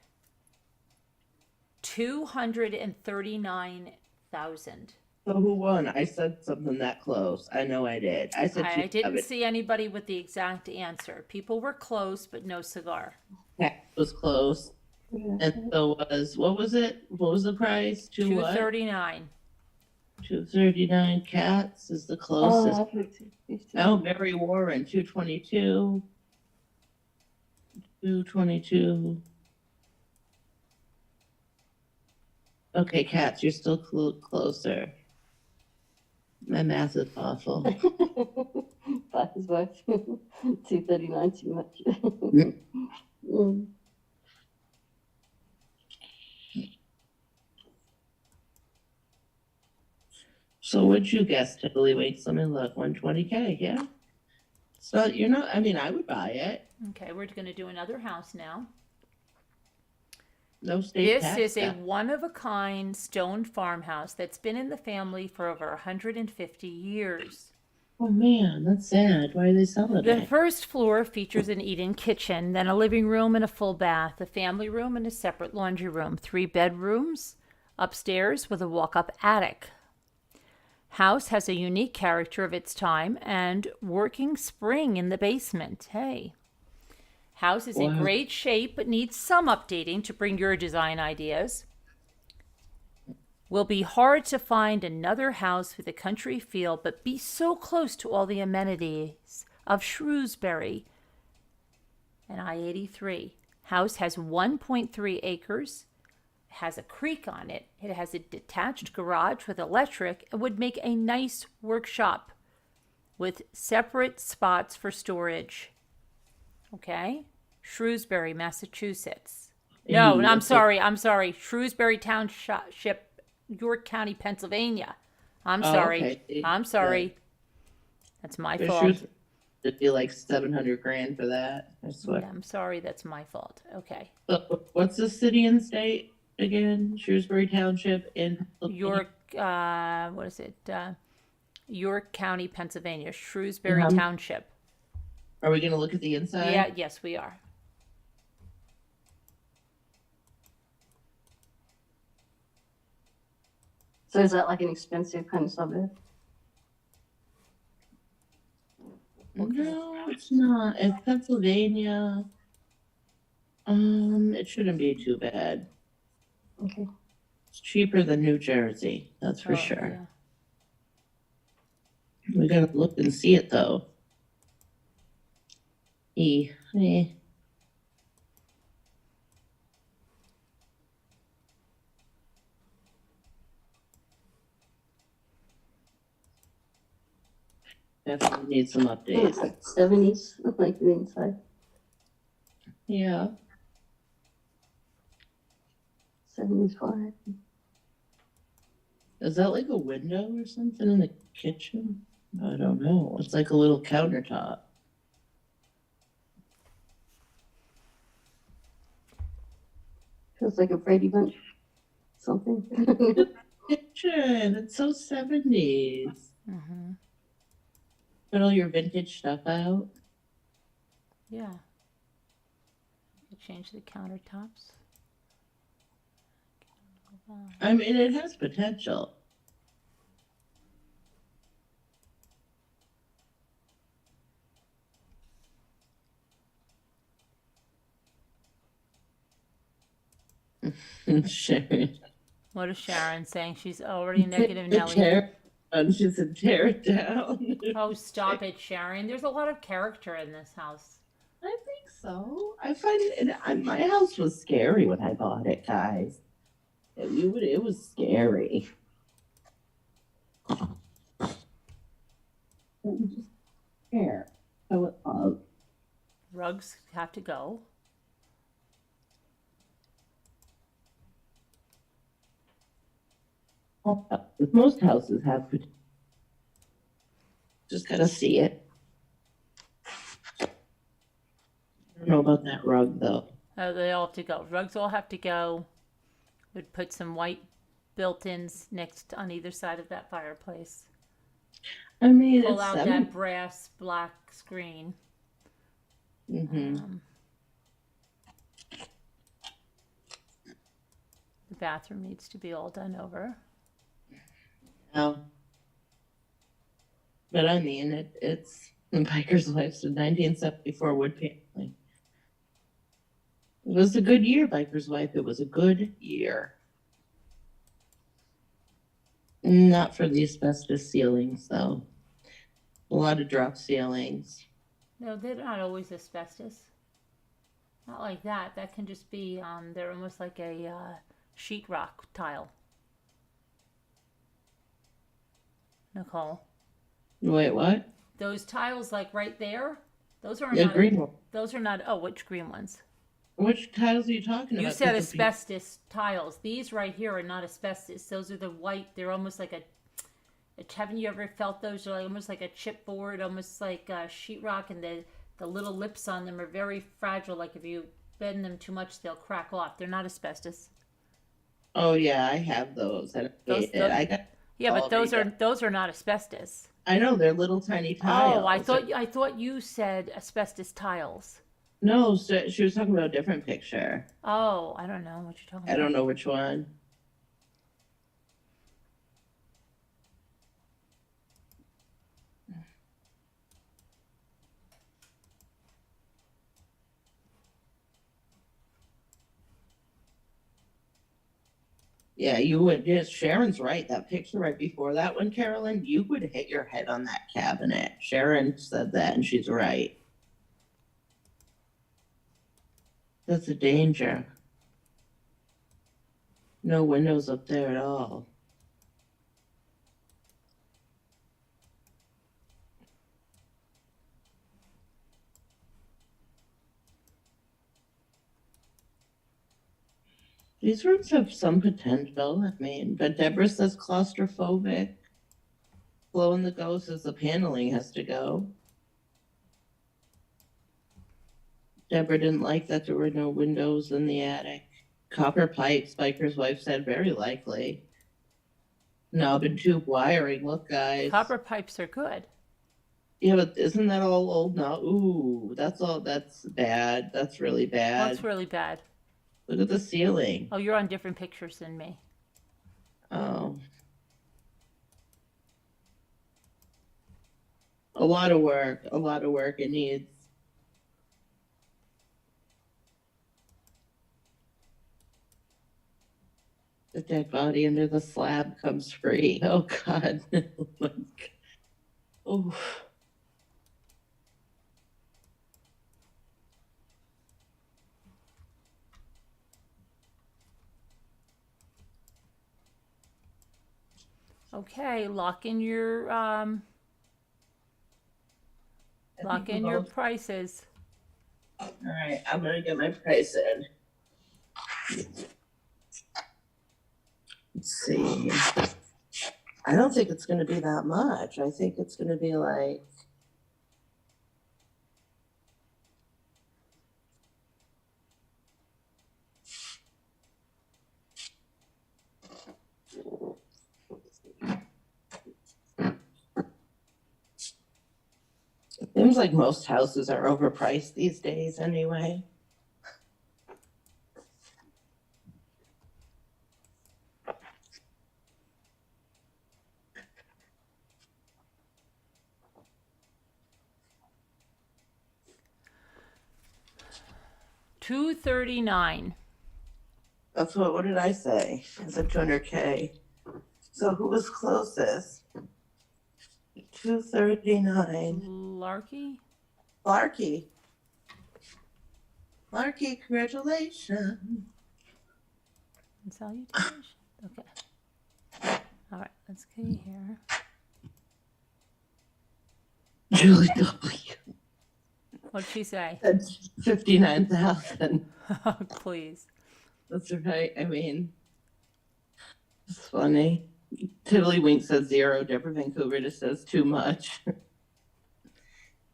239,000. So who won? I said something that close. I know I did. I said I she didn't see anybody with the exact answer. People were close, but no cigar. was close. Yeah. And so was, what was it? What was the price? What? 239. 239. Cats is the Oh, closest. I've looked at 50. Oh, Barry Warren, 222. 222. Okay, Cats, you're still closer. My math is awful. That is worth 239 too much. Mm. So what'd you guess, Tilly? Wait, let me look. 120K, yeah? So you're not. I mean, I would buy it. Okay, we're going to do another house now. No state This tax. is a cut. one-of-a-kind stone farmhouse that's been in the family for over 150 years. Oh man, that's sad. Why are they selling The it? first floor features an eat-in kitchen, then a living room and a full bath, a family room and a separate laundry room, 3 bedrooms upstairs with a walk-up attic. House has a unique character of its time and working spring in the basement. Hey. House is in Wow. great shape but needs some updating to bring your design ideas. Will be hard to find another house with a country feel but be so close to all the amenities of Shrewsbury and I-83. House has 1.3 acres, has a creek on it. It has a detached garage with electric and would make a nice workshop with separate spots for storage. Okay? Shrewsbury, Massachusetts. No, Ew, I'm that's sorry. Shrewsbury Township, York County, Pennsylvania. I'm Oh, sorry. okay. I'm sorry. That's my There's fault. Shrewsbury. It'd be like 700 grand for that. I swear. Yeah, I'm sorry. That's my fault. Okay. So, what's the city and state again? Shrewsbury Township in York, what is it? York County, Pennsylvania. Shrewsbury Uh-huh. Township. Are we gonna look at the inside? Yeah, yes, we are. So is that like an expensive kind of suburb? No, it's not. It's Pennsylvania. It shouldn't be too bad. Okay. It's cheaper than New Jersey, that's for Oh, sure. yeah. We gotta look and see it though. Eh. Definitely need some It's updates. like 70s, like the inside. Yeah. 75. Is that like a window or something in the kitchen? I don't know. It's like a little countertop. Feels like a Brady Bunch something. Kitchen. It's so 70s. Mm-hmm. Put all your vintage stuff out. Yeah. You change the countertops. I mean, it has potential. Sharon. What is Sharon saying? She's already negative Nelly. She said, tear it down. Oh, stop it, Sharon. There's a lot of character in this house. I think so. I find my house was scary when I bought it, guys. It was scary. Here, show it up. Rugs have to go. Most houses have. Just gotta see it. I don't know about that rug though. Oh, they all have to go. Rugs all have to go. Would put some white built-ins next on either side of that fireplace. I mean, Pull it's out that brass black screen. Mm-hmm. The bathroom needs to be all done over. Oh. But I mean, it's the Biker's Wife's a 1974 wood paneling. It was a good year, Biker's Wife. It was a good year. Not for the asbestos ceilings, though. A lot of drop ceilings. No, they're not always asbestos. Not like that. That can just be, they're almost like a sheetrock tile. Nicole. Wait, what? Those tiles, like right there, those are The not. green one. Those are not. Oh, which green ones? Which tiles are you talking You about? said 'Cause the asbestos tiles. These right here are not asbestos. Those are the white. They're almost like a Haven't you ever felt those? They're like, almost like a chipboard, almost like sheetrock, and the little lips on them are very fragile. Like if you bend them too much, they'll crack off. They're not asbestos. Oh yeah, I have those. I Those, hate it. I got yeah, but all redone. those are not asbestos. I know they're little tiny Oh, tiles. I thought you said asbestos tiles. No, so she was talking about a different picture. Oh, I don't know what you're talking I about. don't know which one. Yeah, you would. Yes, Sharon's right. That picture right before that one, Carolyn, you would hit your head on that cabinet. Sharon said that, and she's right. That's a danger. No windows up there at all. These rooms have some potential, I mean, but Deborah says claustrophobic. Glow in the Ghost says the paneling has to go. Deborah didn't like that there were no windows in the attic. Copper pipes, Biker's wife said, very likely. Knob and tube wiring, look guys. Copper pipes are good. Yeah, but isn't that all old now? Ooh, that's bad. That's really bad. That's really bad. Look at the ceiling. Oh, you're on different pictures than me. Oh. A lot of work it needs. The dead body under the slab comes free. Oh God. Oh. Okay, lock in your prices. All right, I'm gonna get my price in. Let's see. I don't think it's gonna be that much. I think it's gonna be like. It seems like most houses are overpriced these days anyway. $239. That's what did I say? I said 200K. So who was closest? 239. Larky? Larky. Larky, congratulations. And salutation. Okay. All right, let's go here. Julie W. What'd she say? That's 59,000. Please. That's right. I mean, it's funny. Tiddlywink says 0. Deborah Vancouver just says too much.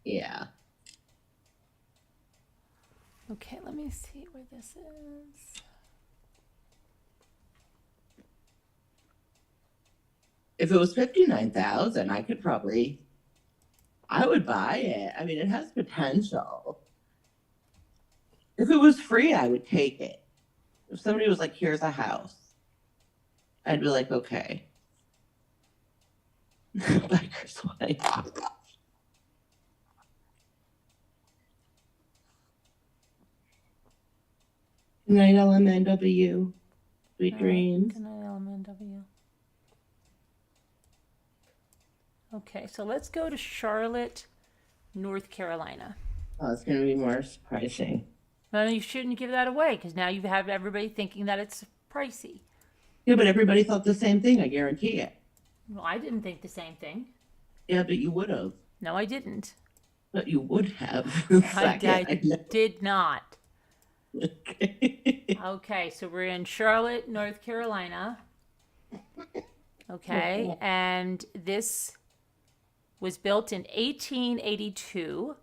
Yeah. Okay, let me see where this is. If it was 59,000, I would buy it. I mean, it has potential. If it was free, I would take it. If somebody was like, here's a house, I'd be like, okay. Biker's wife. Good night, LMNW. Sweet dreams. Good night, LMNW. Okay, so let's go to Charlotte, North Carolina. Oh, it's going to be more surprising. No, you shouldn't give that away because now you have everybody thinking that it's pricey. Yeah, but everybody thought the same thing, I guarantee it. Well, I didn't think the same thing. Yeah, but you would have. No, I didn't. But you would have. I did not. Okay. Okay, so we're in Charlotte, North Carolina. Okay, and this was built in 1882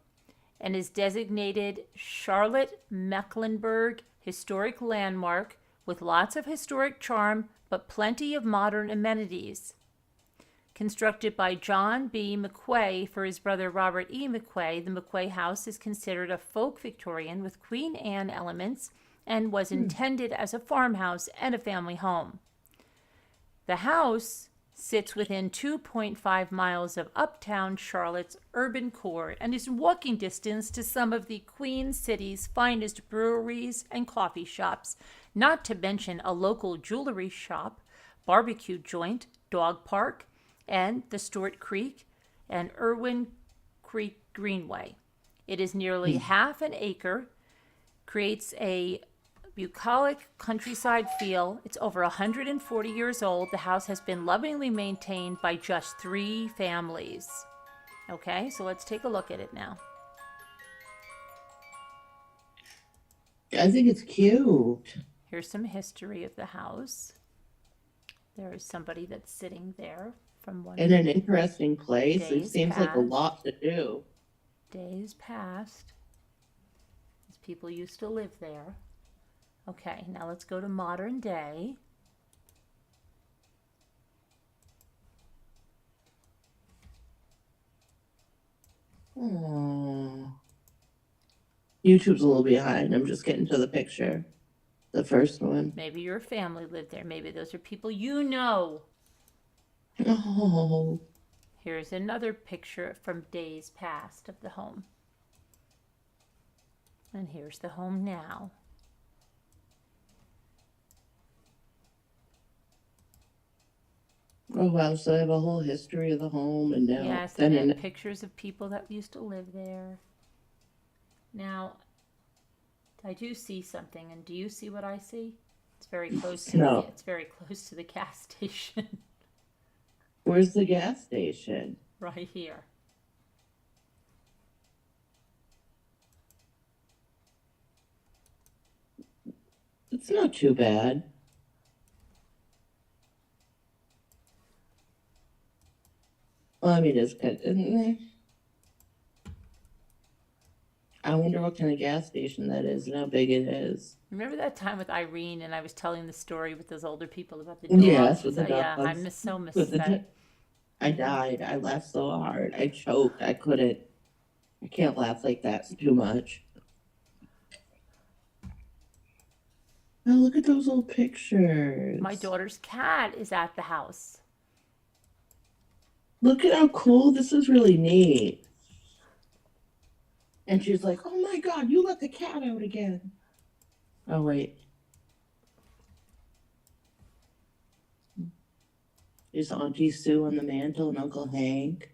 and is designated Charlotte Mecklenburg Historic Landmark with lots of historic charm but plenty of modern amenities. Constructed by John B. McQuay for his brother Robert E. McQuay, the McQuay House is considered a folk Victorian with Queen Anne elements and was intended as a farmhouse and a family home. The house sits within 2.5 miles of uptown Charlotte's urban core and is in walking distance to some of the Queen City's finest breweries and coffee shops, not to mention a local jewelry shop, barbecue joint, dog park, and the Stewart Creek and Irwin Creek Greenway. It is nearly half an acre, creates a bucolic countryside feel. It's over 140 years old. The house has been lovingly maintained by just 3 families. Okay, so let's take a look at it now. I think it's cute. Here's some history of the house. There is somebody that's sitting there from one In an interesting place. It Days seems like a past. lot to do. days past. These people used to live there. Okay, now let's go to modern day. Oh. YouTube's a little behind. I'm just getting to the picture. The first one. Maybe your family lived there. Maybe those are people you know. Oh. Here's another picture from days past of the home. And here's the home now. Oh wow, so I have a whole history of the home and now Yes, then and in pictures of people that used to live there. Now, I do see something, and do you see what I see? It's very close to No. it's very close to the gas station where's the gas station? right here. It's not too bad. Well, I mean, it's good. I wonder what kind of gas station that is and how big it is. Remember that time with Irene, and I was telling the story with those older people about the dogs? Yes, with the Yeah, I dogs. miss With the that. I died. I laughed so hard. I choked. I couldn't. I can't laugh like that. It's too much. Oh, look at those old pictures. My daughter's cat is at the house. Look at how cool. This is really neat. And she's like, oh my God, you let the cat out again. Oh, wait. There's Auntie Sue on the mantle and Uncle Hank.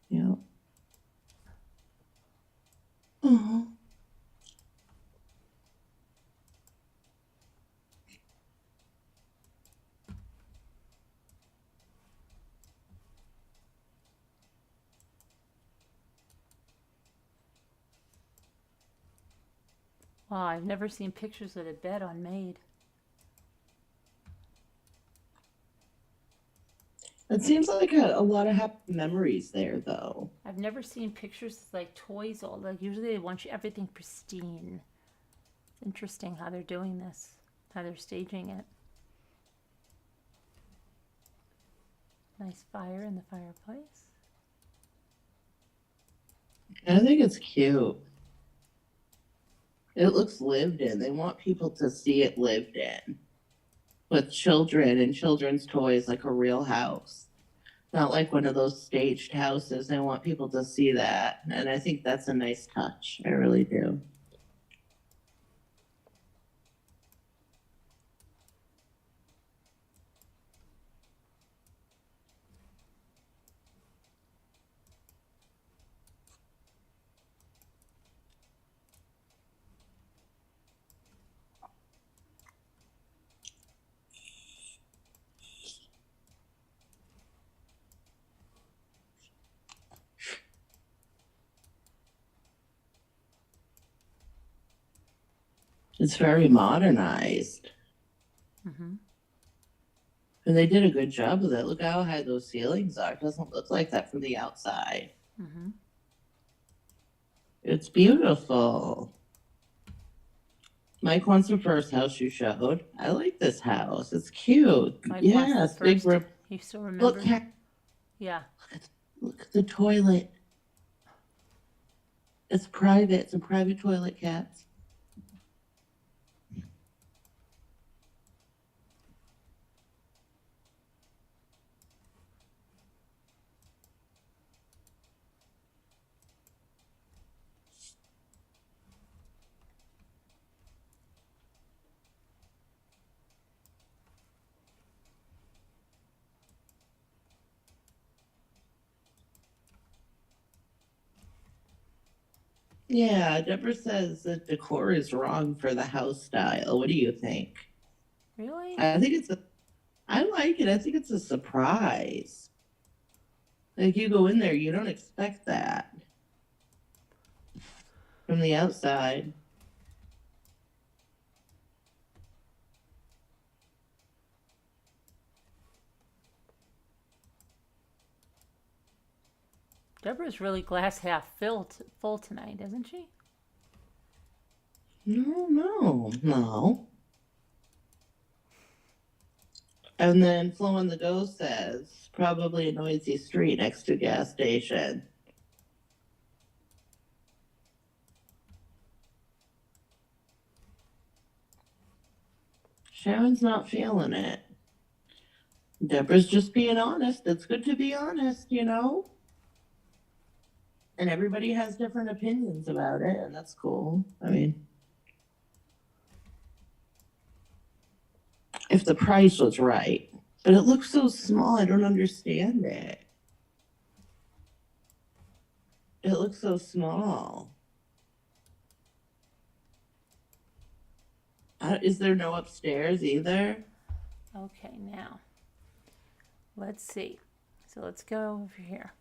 Yeah. Oh. Wow, I've never seen pictures of the bed unmade. It seems like a lot of happy memories there, though. I've never seen pictures like toys all like usually they want you everything pristine. It's interesting how they're doing this, how they're staging it. Nice fire in the fireplace. I think it's cute. It looks lived in. They want people to see it lived in. With children and children's toys like a real house. Not like one of those staged houses. They want people to see that. And I think that's a nice touch. I really do. It's very modernized. Mm-hmm. And they did a good job with it. Look how high those ceilings are. It doesn't look like that from the outside. Mm-hmm. It's beautiful. Mike wants the first house you showed. I like this house. It's cute. Mike wants Yes, the big first. room. You still remember? Look, Yeah. look at the toilet. It's private. It's a private toilet, cats. Yeah, Deborah says the decor is wrong for the house style. What do you think? Really? I like it. I think it's a surprise. Like you go in there, you don't expect that from the outside. Deborah's really glass half full tonight, isn't she? No. And then Flo on the Go says, probably a noisy street next to a gas station. Sharon's not feeling it. Deborah's just being honest. It's good to be honest, you know? And everybody has different opinions about it, and that's cool. I mean, if the price was right. But it looks so small, I don't understand it. It looks so small. Is there no upstairs either? Okay, now let's see. So let's go over here.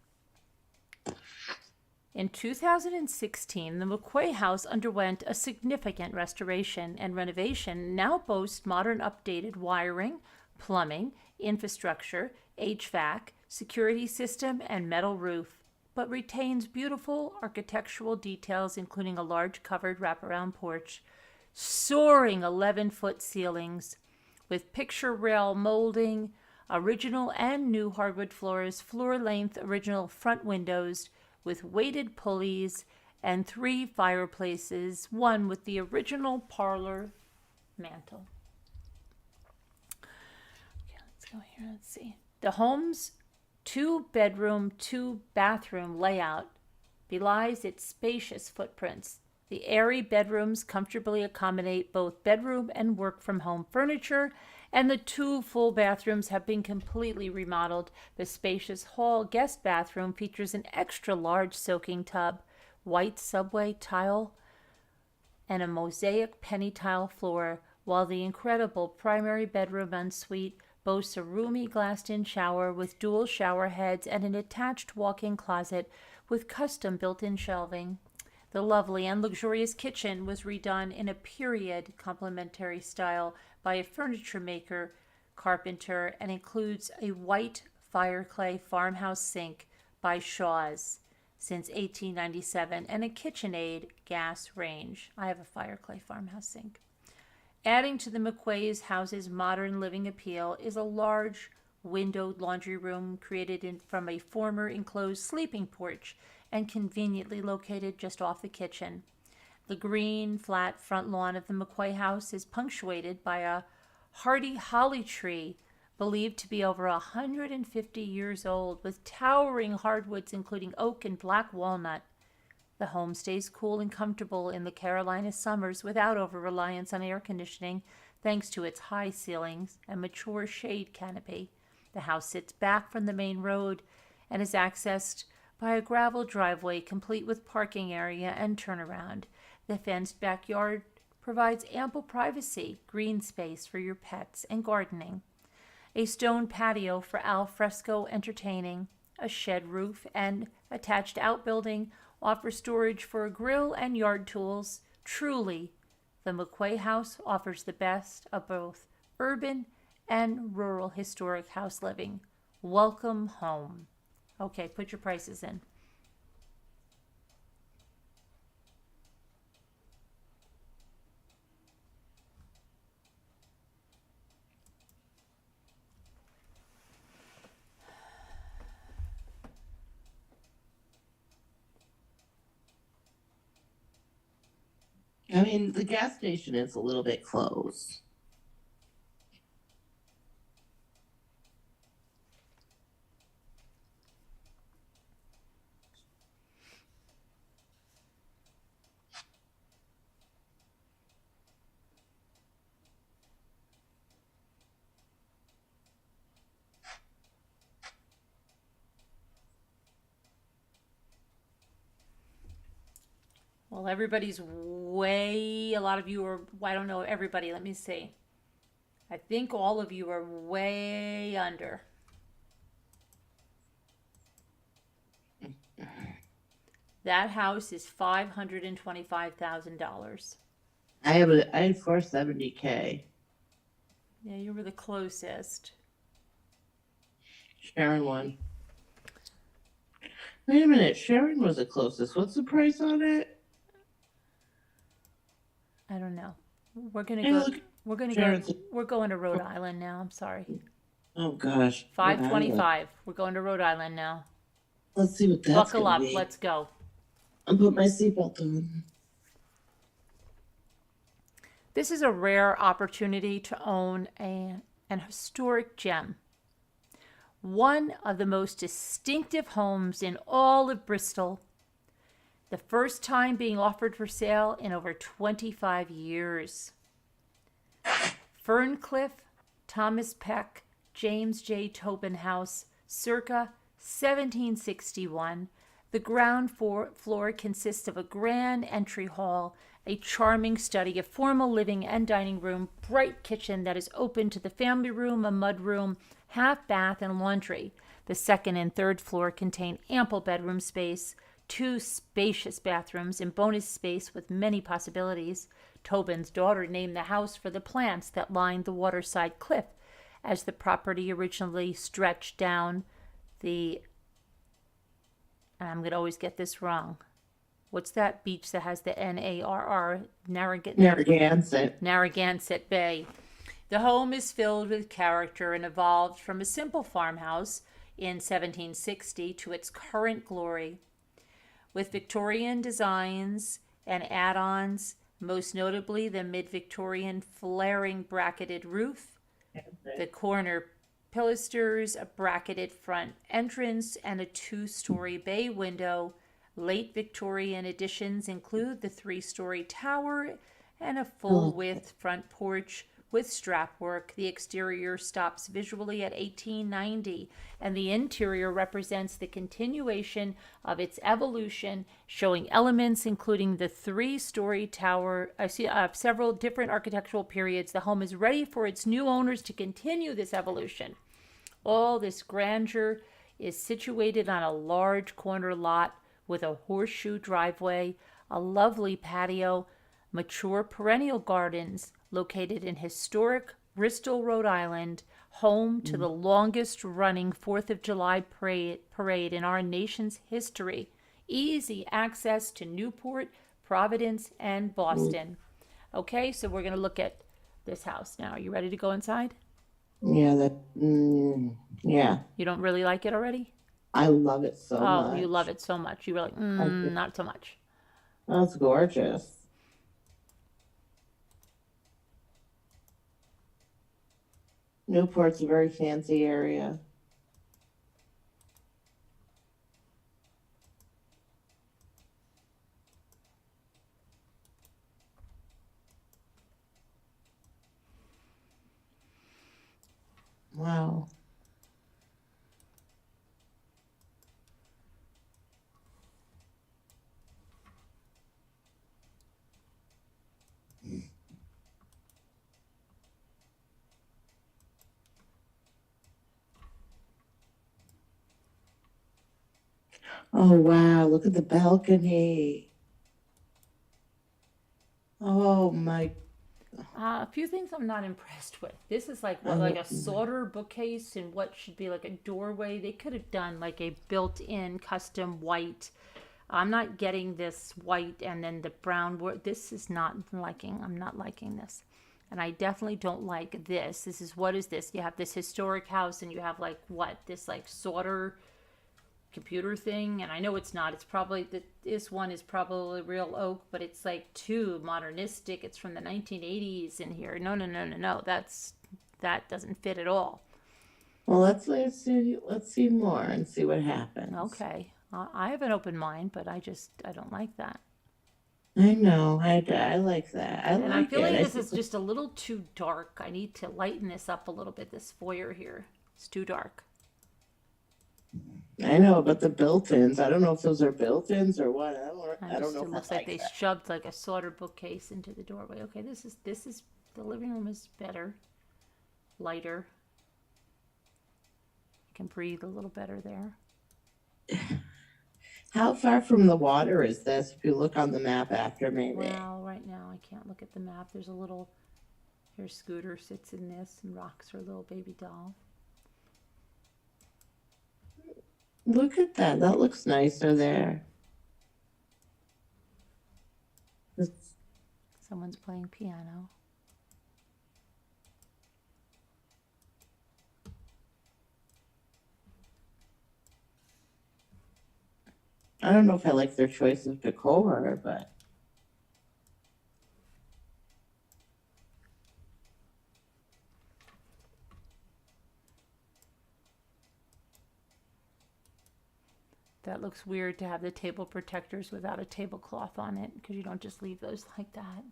In 2016, the McQuay house underwent a significant restoration and renovation, now boasts modern updated wiring, plumbing, infrastructure, HVAC, security system, and metal roof, but retains beautiful architectural details, including a large covered wraparound porch, soaring 11-foot ceilings with picture rail molding, original and new hardwood floors, floor-length original front windows with weighted pulleys, and 3 fireplaces, one with the original parlor mantel. Okay, let's go here. Let's see. The home's 2-bedroom, 2-bathroom layout belies its spacious footprints. The airy bedrooms comfortably accommodate both bedroom and work-from-home furniture, and the 2 full bathrooms have been completely remodeled. The spacious hall guest bathroom features an extra-large soaking tub, white subway tile, and a mosaic penny tile floor, while the incredible primary bedroom ensuite boasts a roomy glassed-in shower with dual shower heads and an attached walk-in closet with custom built-in shelving. The lovely and luxurious kitchen was redone in a period complementary style by a furniture maker carpenter and includes a white fireclay farmhouse sink by Shaw's since 1897 and a KitchenAid gas range. I have a fireclay farmhouse sink. Adding to the McQuay's house's modern living appeal is a large windowed laundry room created from a former enclosed sleeping porch and conveniently located just off the kitchen. The green, flat front lawn of the McQuay house is punctuated by a hardy holly tree believed to be over 150 years old, with towering hardwoods including oak and black walnut. The home stays cool and comfortable in the Carolina summers without over-reliance on air conditioning, thanks to its high ceilings and mature shade canopy. The house sits back from the main road and is accessed by a gravel driveway complete with parking area and turnaround. The fenced backyard provides ample privacy, green space for your pets, and gardening. A stone patio for al fresco entertaining, a shed roof, and attached outbuilding offer storage for a grill and yard tools. Truly, the McQuay house offers the best of both urban and rural historic house living. Welcome home. Okay, put your prices in. I mean, the gas station is a little bit close. Well, everybody's way, a lot of you are, well, I don't know, everybody, let me see. I think all of you are way under. That house is $525,000. I had 470K. Yeah, you were the closest. Sharon won. Wait a minute, Sharon was the closest. What's the price on it? I don't know. We're gonna Hey, go. look, We're gonna Sharon's- go. We're going to Rhode Island now. I'm sorry. Oh gosh. 525. We're going to Rhode Island now. Let's see what that's Buckle gonna up. be. Let's go. I'll put my seatbelt on. This is a rare opportunity to own an historic gem. One of the most distinctive homes in all of Bristol. The first time being offered for sale in over 25 years. Ferncliff, Thomas Peck, James J. Tobin House, circa 1761. The ground floor consists of a grand entry hall, a charming study, a formal living and dining room, bright kitchen that is open to the family room, a mud room, half bath, and laundry. The second and third floor contain ample bedroom space, 2 spacious bathrooms, and bonus space with many possibilities. Tobin's daughter named the house for the plants that lined the waterside cliff, as the property originally stretched down the, I'm going to always get this wrong. What's that beach that has the N-A-R-R? Narragansett Bay. The home is filled with character and evolved from a simple farmhouse in 1760 to its current glory, with Victorian designs and add-ons, most notably the mid-Victorian flaring bracketed roof, the corner pilasters, a bracketed front entrance, and a 2-story bay window. Late Victorian additions include the 3-story tower and a full-width front porch with strapwork. The exterior stops visually at 1890, and the interior represents the continuation of its evolution, showing elements including the 3-story tower. I see several different architectural periods. The home is ready for its new owners to continue this evolution. All this grandeur is situated on a large corner lot with a horseshoe driveway, a lovely patio, mature perennial gardens located in historic Bristol, Rhode Island, home to the longest running 4th of July parade in our nation's history. Easy access to Newport, Providence, and Boston. Okay, so we're going to look at this house now. Are you ready to go inside? Yeah, yeah. You don't really like it already? I love it so much. Oh, you love it so much. You were like, not so much. That's gorgeous. Newport's a very fancy area. Wow. Oh, wow. Look at the balcony. Oh, my. A few things I'm not impressed with. This is like what, like a solder bookcase and what should be like a doorway. They could have done like a built-in custom white. I'm not getting this white and then the brown. This is not liking. I'm not liking this. And I definitely don't like this. This is, what is this? You have this historic house and you have like what? This like solder computer thing. And I know it's not. It's probably, this one is probably real oak, but it's like too modernistic. It's from the 1980s in here. No, no, no, no, no. That doesn't fit at all. Well, let's see more and see what happens. Okay. I have an open mind, but I don't like that. I know. I like that. And I'm like feeling it. this is just a little too dark. I need to lighten this up a little bit, this foyer here. It's too dark. I know, but the built-ins, I don't know if those are built-ins or what. I don't know. It looks like they shoved like a solder bookcase into the doorway. Okay, this is the living room is better, lighter. You can breathe a little better there. How far from the water is this? If you look on the map after, maybe. Well, right now I can't look at the map. There's a little. Here, Scooter sits in this and rocks her little baby doll. Look at that. That looks nicer there. Someone's playing piano. I don't know if I like their choice of decor, but That looks weird to have the table protectors without a tablecloth on it, because you don't just leave those like that.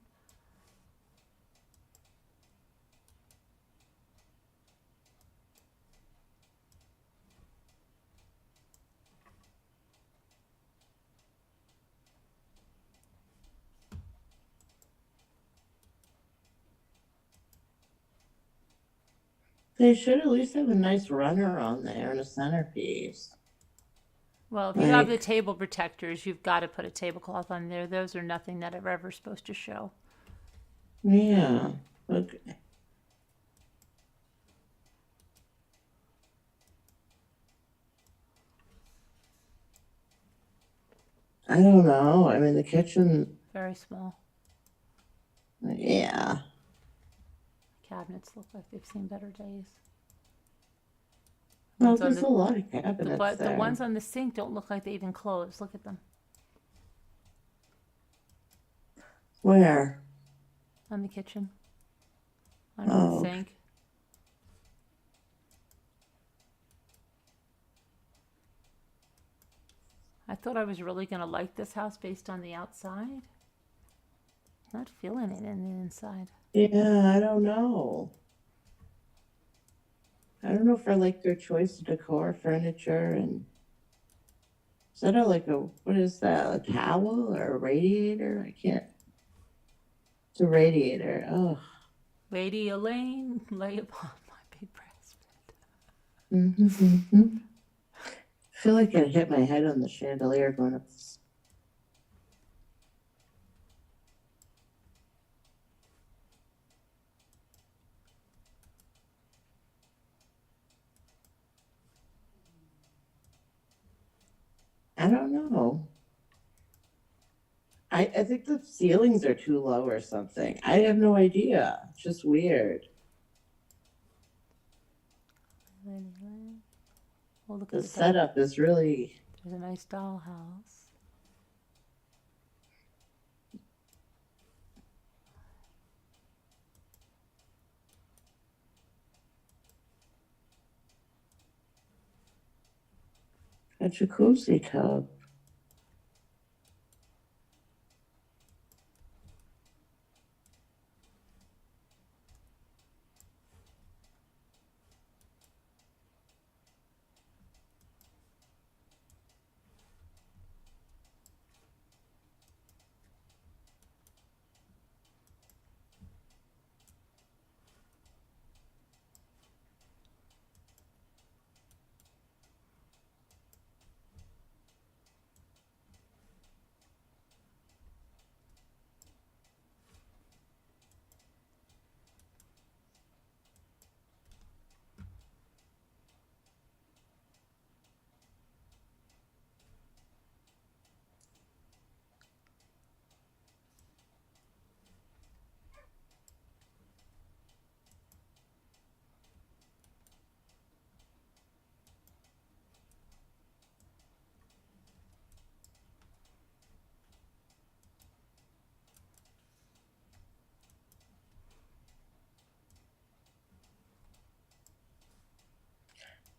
they should at least have a nice runner on there and a centerpiece. Well, if you have the table protectors, you've got to put a tablecloth on there. Those are nothing that are ever supposed to show. Yeah. Okay. I don't know. I mean, the kitchen, Very small. yeah. Cabinets look like they've seen better days. Well, Ones on there's a lot of cabinets But the there. ones on the sink don't look like they even close. Look at them. Where? On the kitchen. Under the Oh. sink. I thought I was really going to like this house based on the outside. Not feeling it in the inside. Yeah, I don't know. I don't know if I like their choice of decor, furniture, and is that what is that? A towel or a radiator? I can't. It's a radiator. Oh. Lady Elaine, lay upon my big breast bed. Mm-hmm. I feel like I hit my head on the chandelier going up. I don't know. I think the ceilings are too low or something. I have no idea. It's just weird. Lady Elaine. Oh, look The at the setup is really. There's a nice dollhouse. A jacuzzi tub.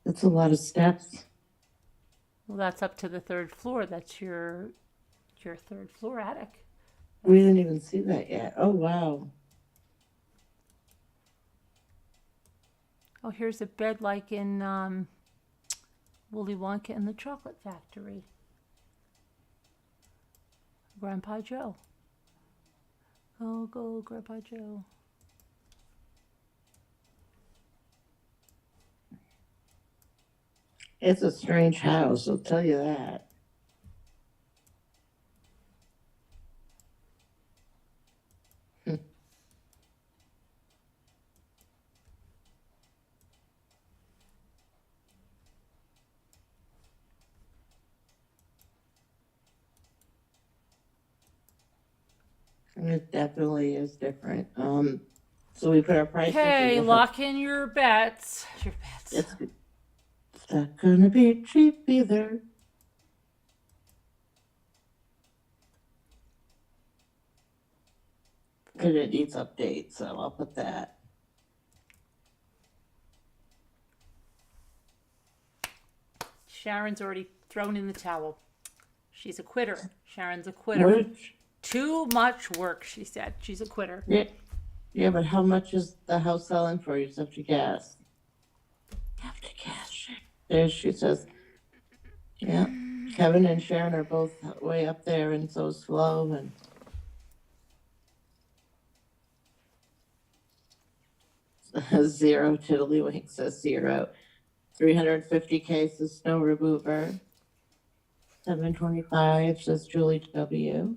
That's a lot of steps. Well, that's up to the third floor. That's your third floor attic. We didn't even see that yet. Oh, wow. Oh, here's a bed like in Willy Wonka and the Chocolate Factory. Grandpa Joe. Oh, go Grandpa Joe. It's a strange house, I'll tell you that. It definitely is different. So we put our price. Okay, lock in your bets. Your bets. It's not gonna be cheap either. And it needs updates, so I'll put that. Sharon's already thrown in the towel. She's a quitter. Sharon's a quitter. Which, Too much work, she said. She's a quitter. yeah, but how much is the house selling for? You just have to guess. There she says. Yeah. Kevin and Sharon are both way up there and so slow and zero tiddlywink says 0. 350K says snow remover. 725 says Julie W.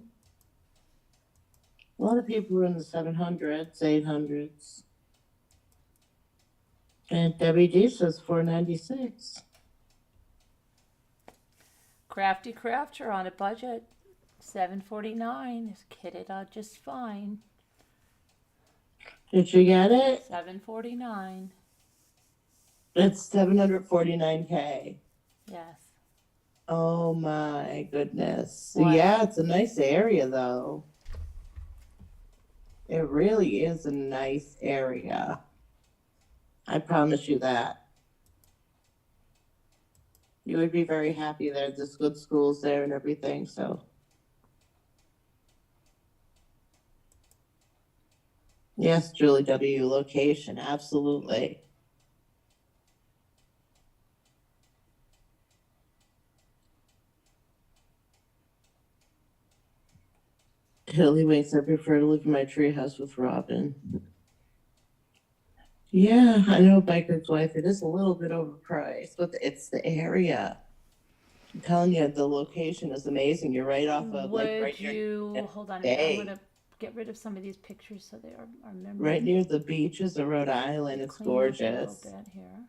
A lot of people are in the 700s, 800s. And Debbie D says 496. Crafty Crafter on a budget. $749 is kitted out just fine. Did you get it? $749. It's 749K. Yes. Oh my goodness. What? Yeah, it's a nice area though. It really is a nice area. I promise you that. You would be very happy there. There's good schools there and everything, so. Yes, Julie W. Location, absolutely. Tiddlywinks, I prefer to live in my treehouse with Robin. Yeah, I know Biker's Wife. It is a little bit overpriced, but it's the area. I'm telling you, the location is amazing. You're right off of Would right near, you hold on a minute? I'm gonna get rid of some of these pictures so they are memory. right near the beaches of Rhode Island. It's Clean up a little gorgeous, bit here.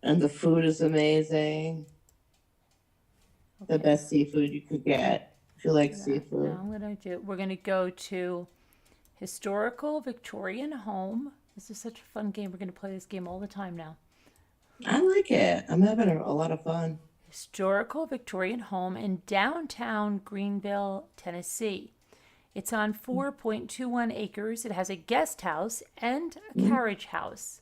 and the food is amazing. The Okay. best seafood you could get if you like Now seafood. we're gonna go to historical Victorian home. This is such a fun game. We're gonna play this game all the time now. I like it. I'm having a lot of fun. Historical Victorian home in downtown Greenville, Tennessee. It's on 4.21 acres. It has a guest house and a carriage house.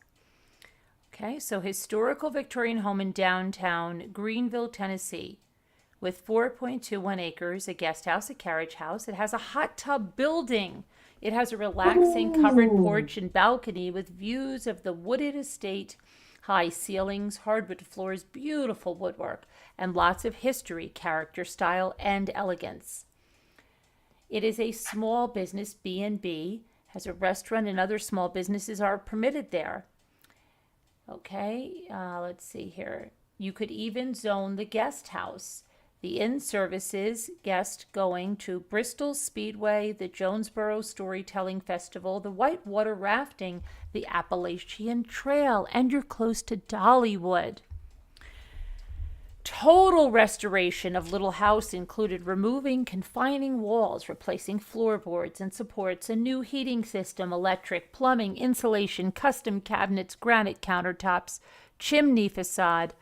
Okay, so historical Victorian home in downtown Greenville, Tennessee, with 4.21 acres, a guest house, a carriage house. It has a hot tub building. It has a relaxing covered porch and balcony with views of the wooded estate, high ceilings, hardwood floors, beautiful woodwork, and lots of history, character, style, and elegance. It is a small business B&B, has a restaurant, and other small businesses are permitted there. Okay, let's see here. You could even zone the guest house. The inn services guest going to Bristol Speedway, the Jonesboro Storytelling Festival, the Whitewater Rafting, the Appalachian Trail, and you're close to Dollywood. Total restoration of Little House included removing confining walls, replacing floorboards and supports, a new heating system, electric, plumbing, insulation, custom cabinets, granite countertops, chimney facade,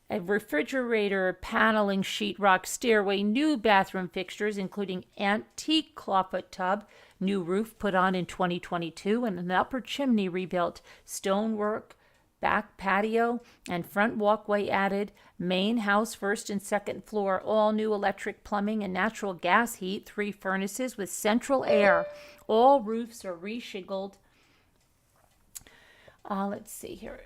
A refrigerator, paneling, sheetrock, stairway, new bathroom fixtures, including antique clawfoot tub, new roof put on in 2022, and an upper chimney rebuilt, stonework, back patio, and front walkway added, main house first and second floor, all new electric plumbing and natural gas heat, 3 furnaces with central air. All roofs are reshingled. Let's see here.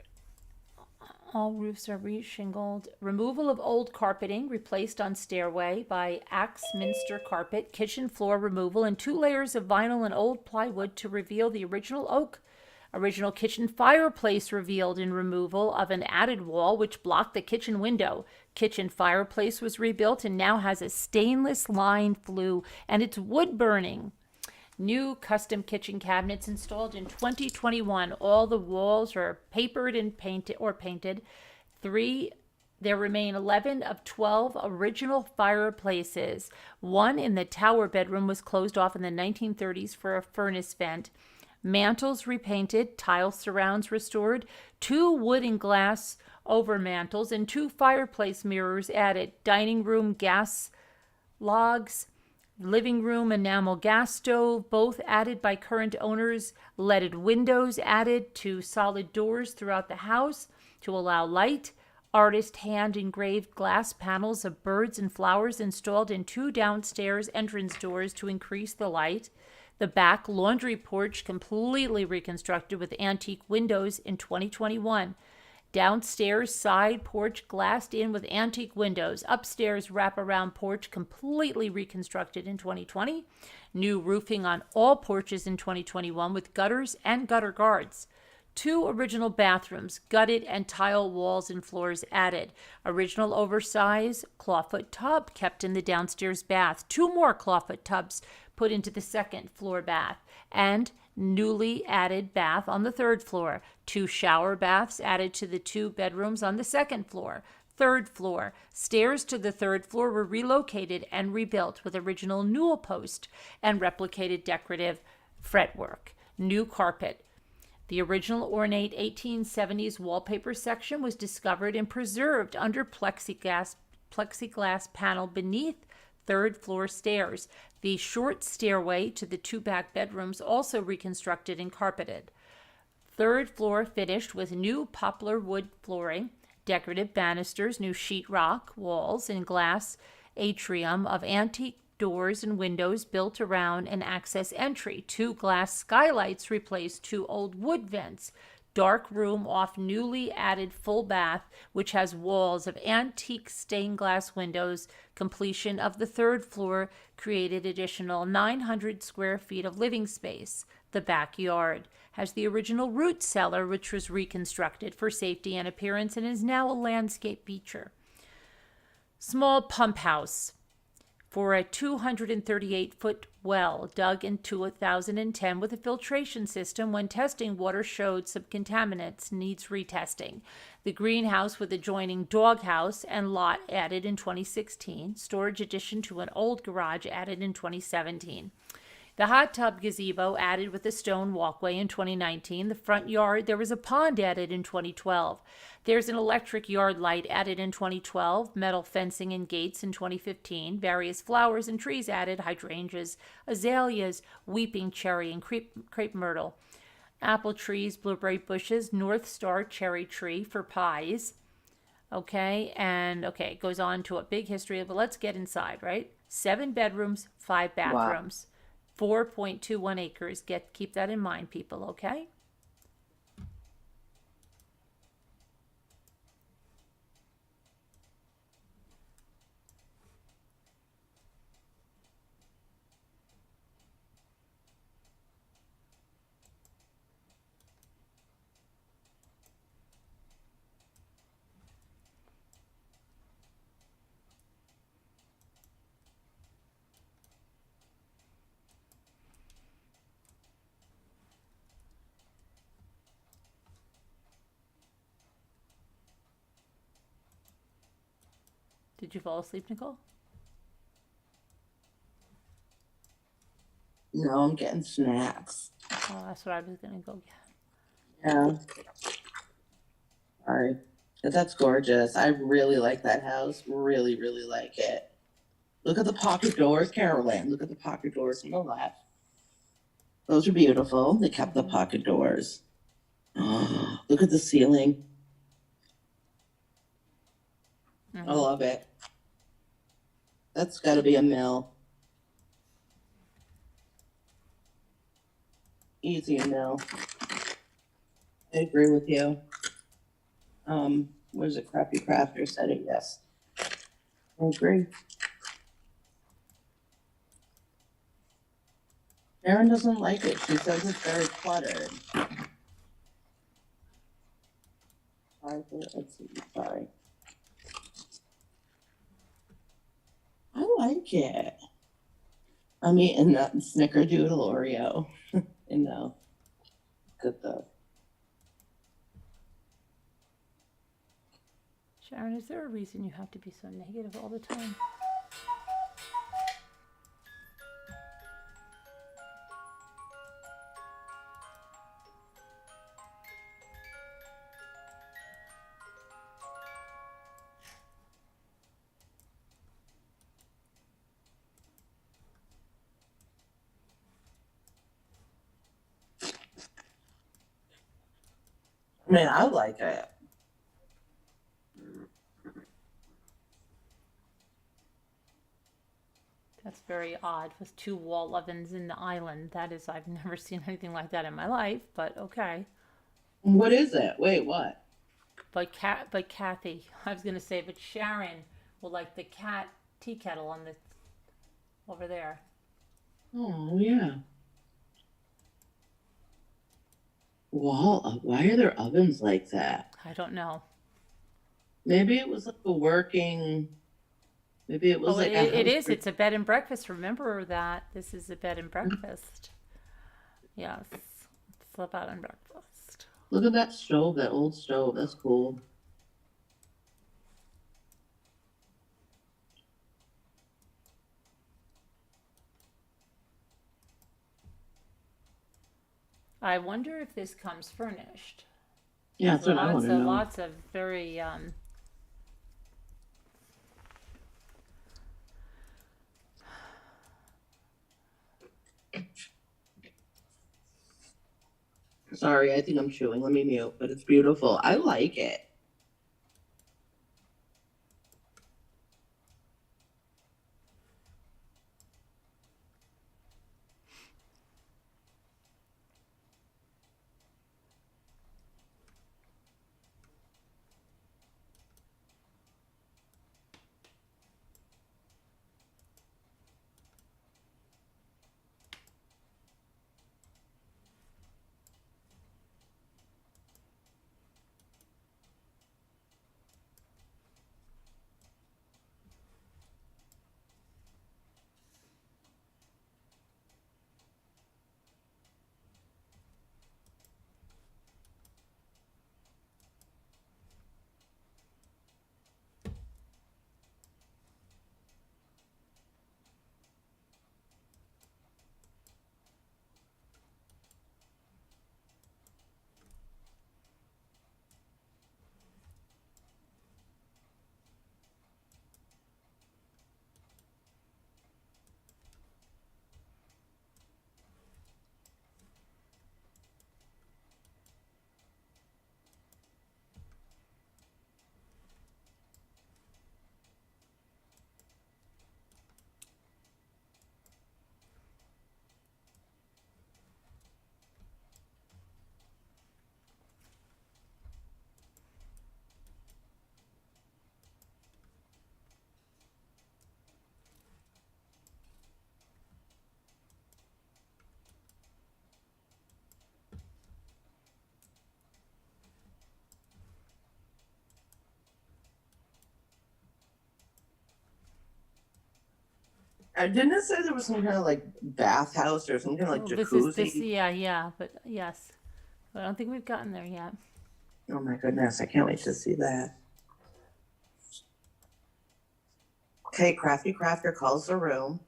All roofs are reshingled. Removal of old carpeting replaced on stairway by Axminster carpet. Kitchen floor removal and 2 layers of vinyl and old plywood to reveal the original oak. Original kitchen fireplace revealed in removal of an added wall which blocked the kitchen window. Kitchen fireplace was rebuilt and now has a stainless line flue and it's wood burning. New custom kitchen cabinets installed in 2021. All the walls are papered and painted. There remain 11 of 12 original fireplaces. One in the tower bedroom was closed off in the 1930s for a furnace vent. Mantles repainted, tile surrounds restored, 2 wood and glass over mantles, and 2 fireplace mirrors added. Dining room gas logs, living room enamel gas stove, both added by current owners. Leaded windows added to solid doors throughout the house to allow light. Artist hand engraved glass panels of birds and flowers installed in 2 downstairs entrance doors to increase the light. The back laundry porch completely reconstructed with antique windows in 2021. Downstairs side porch glassed in with antique windows. Upstairs wraparound porch completely reconstructed in 2020. New roofing on all porches in 2021 with gutters and gutter guards. 2 original bathrooms, gutted and tile walls and floors added. Original oversized clawfoot tub kept in the downstairs bath. 2 more clawfoot tubs put into the second floor bath. And newly added bath on the 3rd floor. 2 shower baths added to the 2 bedrooms on the 2nd floor. 3rd floor. Stairs to the 3rd floor were relocated and rebuilt with original newel post and replicated decorative fretwork. New carpet. The original ornate 1870s wallpaper section was discovered and preserved under plexiglass panel beneath 3rd floor stairs. The short stairway to the 2 back bedrooms also reconstructed and carpeted. 3rd floor finished with new poplar wood flooring, decorative banisters, new sheetrock walls, and glass atrium of antique doors and windows built around an access entry. 2 glass skylights replaced 2 old wood vents. Dark room off newly added full bath, which has walls of antique stained glass windows. Completion of the 3rd floor created additional 900 square feet of living space. The backyard has the original root cellar, which was reconstructed for safety and appearance and is now a landscape feature. Small pump house for a 238-foot well dug in 2010 with a filtration system. When testing, water showed some contaminants, needs retesting. The greenhouse with adjoining doghouse and lot added in 2016. Storage addition to an old garage added in 2017. The hot tub gazebo added with a stone walkway in 2019. The front yard, there was a pond added in 2012. There's an electric yard light added in 2012. Metal fencing and gates in 2015. Various flowers and trees added, hydrangeas, azaleas, weeping cherry, and crepe myrtle. Apple trees, blueberry bushes, North Star cherry tree for pies. It goes on to a big history, but let's get inside, right? 7 bedrooms, 5 bathrooms. 4.21 acres. Keep that in mind, people, okay? Did you fall asleep, Nicole? No, I'm getting snacks. Oh, that's what I was going to go get. Yeah. Sorry. That's gorgeous. I really like that house. Really, really like it. Look at the pocket doors, Carolyn. Look at the pocket doors on the left. Those are beautiful. They kept the pocket doors. Oh, look at the ceiling. I love it. That's got to be a mill. Easy a mill. I agree with you. What is it? Crappy Crafter said it, yes. I agree. Erin doesn't like it. She says it's very cluttered. Let's see. Sorry. I like it. I'm eating that snickerdoodle Oreo. And no. Good though. Sharon, is there a reason you have to be so negative all the time? I mean, I like it. That's very odd with 2 wall ovens in the island. That is, I've never seen anything like that in my life, but okay. What is it? Wait, what? But Kathy, I was gonna say, but Sharon will like the cat tea kettle on the over there. Oh, yeah. Why are there ovens like that? I don't know. Maybe it was like a working, maybe it was like a it house is. It's a bed and breakfast. Remember that this is a bed and breakfast. Yes, it's a bed and breakfast. Look at that stove, that old stove. That's cool. I wonder if this comes furnished. Yeah, that's what I want to know. Lots of very Sorry, I think I'm chewing. Let me mute, but it's beautiful. I like it. Didn't it say there was some kind of like bathhouse or some kind of like jacuzzi? this yeah, but yes, but I don't think we've gotten there yet. Oh my goodness, I can't wait to see that. Okay, Crafty Crafter calls the room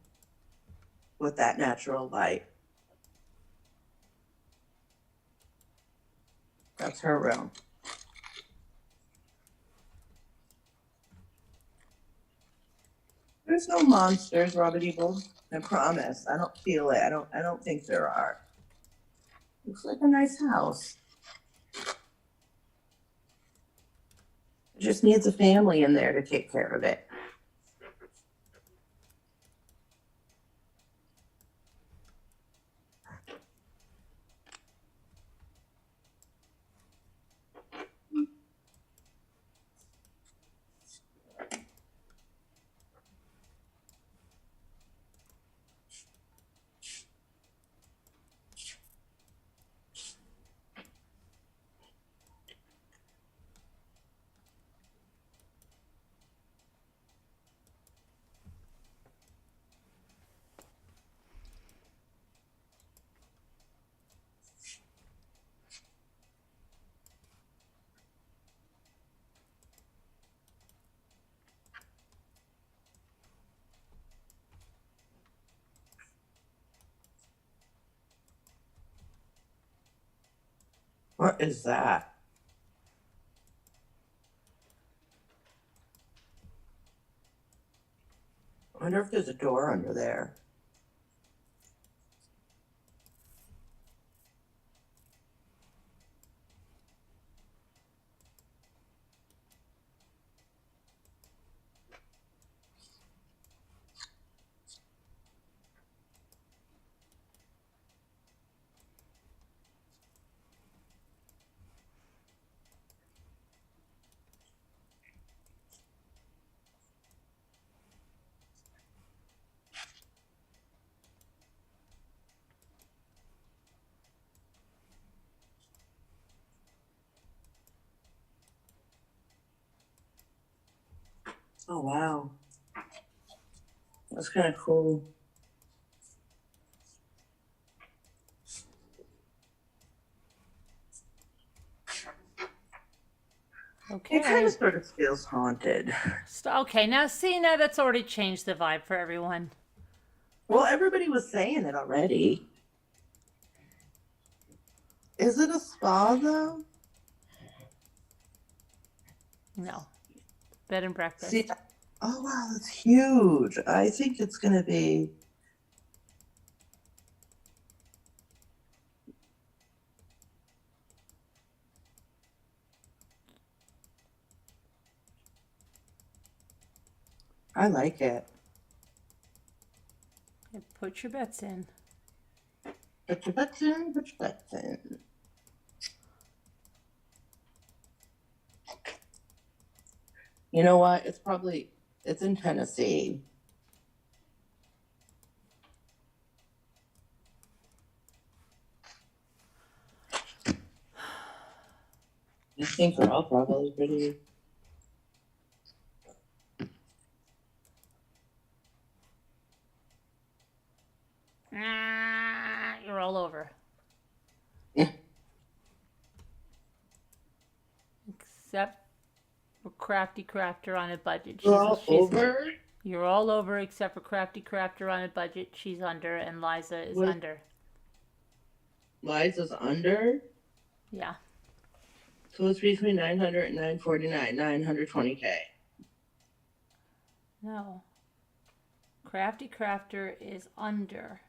with that natural light. That's her room. There's no monsters, Robert Evil. I promise. I don't feel it. I don't think there are. Looks like a nice house. It just needs a family in there to take care of it. What is that? I wonder if there's a door under there. Oh, wow. That's kind of cool. Okay. It kind of sort of feels haunted. Okay, now see, now that's already changed the vibe for everyone. Well, everybody was saying it already. Is it a spa, though? No. Bed and breakfast. See, oh, wow, that's huge. I think it's going to be... I like it. Put your bets in. Put your bets in, put your bets in. You know what? It's in Tennessee. I think they're all probably pretty. You're all over. Yeah. Except for Crafty Crafter on a budget. You're all over? You're all over except for Crafty Crafter on a budget. She's under, and Liza is under. Liza's under? Yeah. So it's between 900 and 949, 920K. No. Crafty Crafter is under.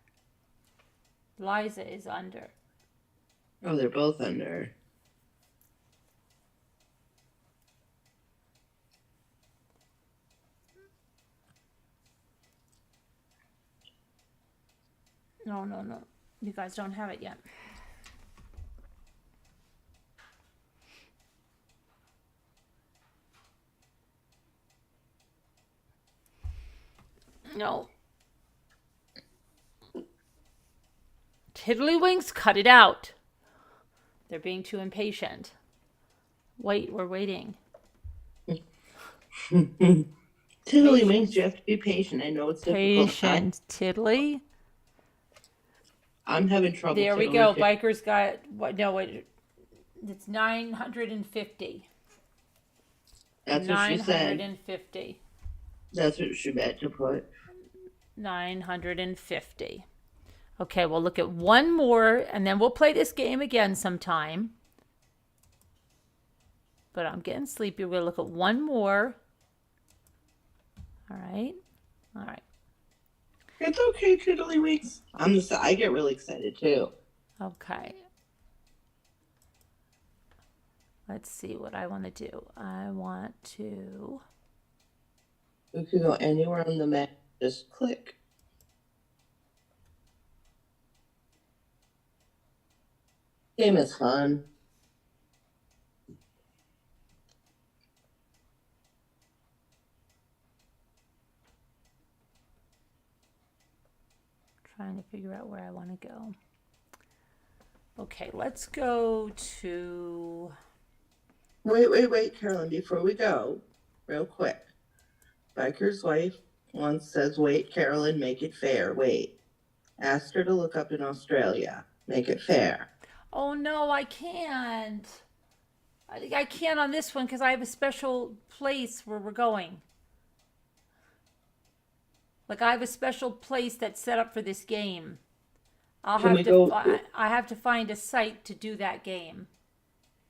Liza is under. Oh, they're both under. No. You guys don't have it yet. No. Tiddlywinks, cut it out. They're being too impatient. Wait, we're waiting. Tiddlywinks, you have to be patient. I know it's difficult. Patient. Tiddly. I'm having trouble. There we go. Biker's got what? No, wait. It's 950. That's what she said. 950. That's what she meant to put. 950. Okay, we'll look at one more, and then we'll play this game again sometime. But I'm getting sleepy. We'll look at one more. All right. All right. It's okay, Tiddlywinks. I get really excited too. Okay. Let's see what I want to do. I want to. We could go anywhere on the map. Just click. Game is fun. Trying to figure out where I want to go. Okay, let's go to. Wait, Carolyn. Before we go, real quick. Biker's wife once says, "Wait, Carolyn, make it fair. Wait." Ask her to look up in Australia. Make it fair. Oh no, I can't. I can't on this one because I have a special place where we're going. Like I have a special place that's set up for this game. I have to find a site to do that game.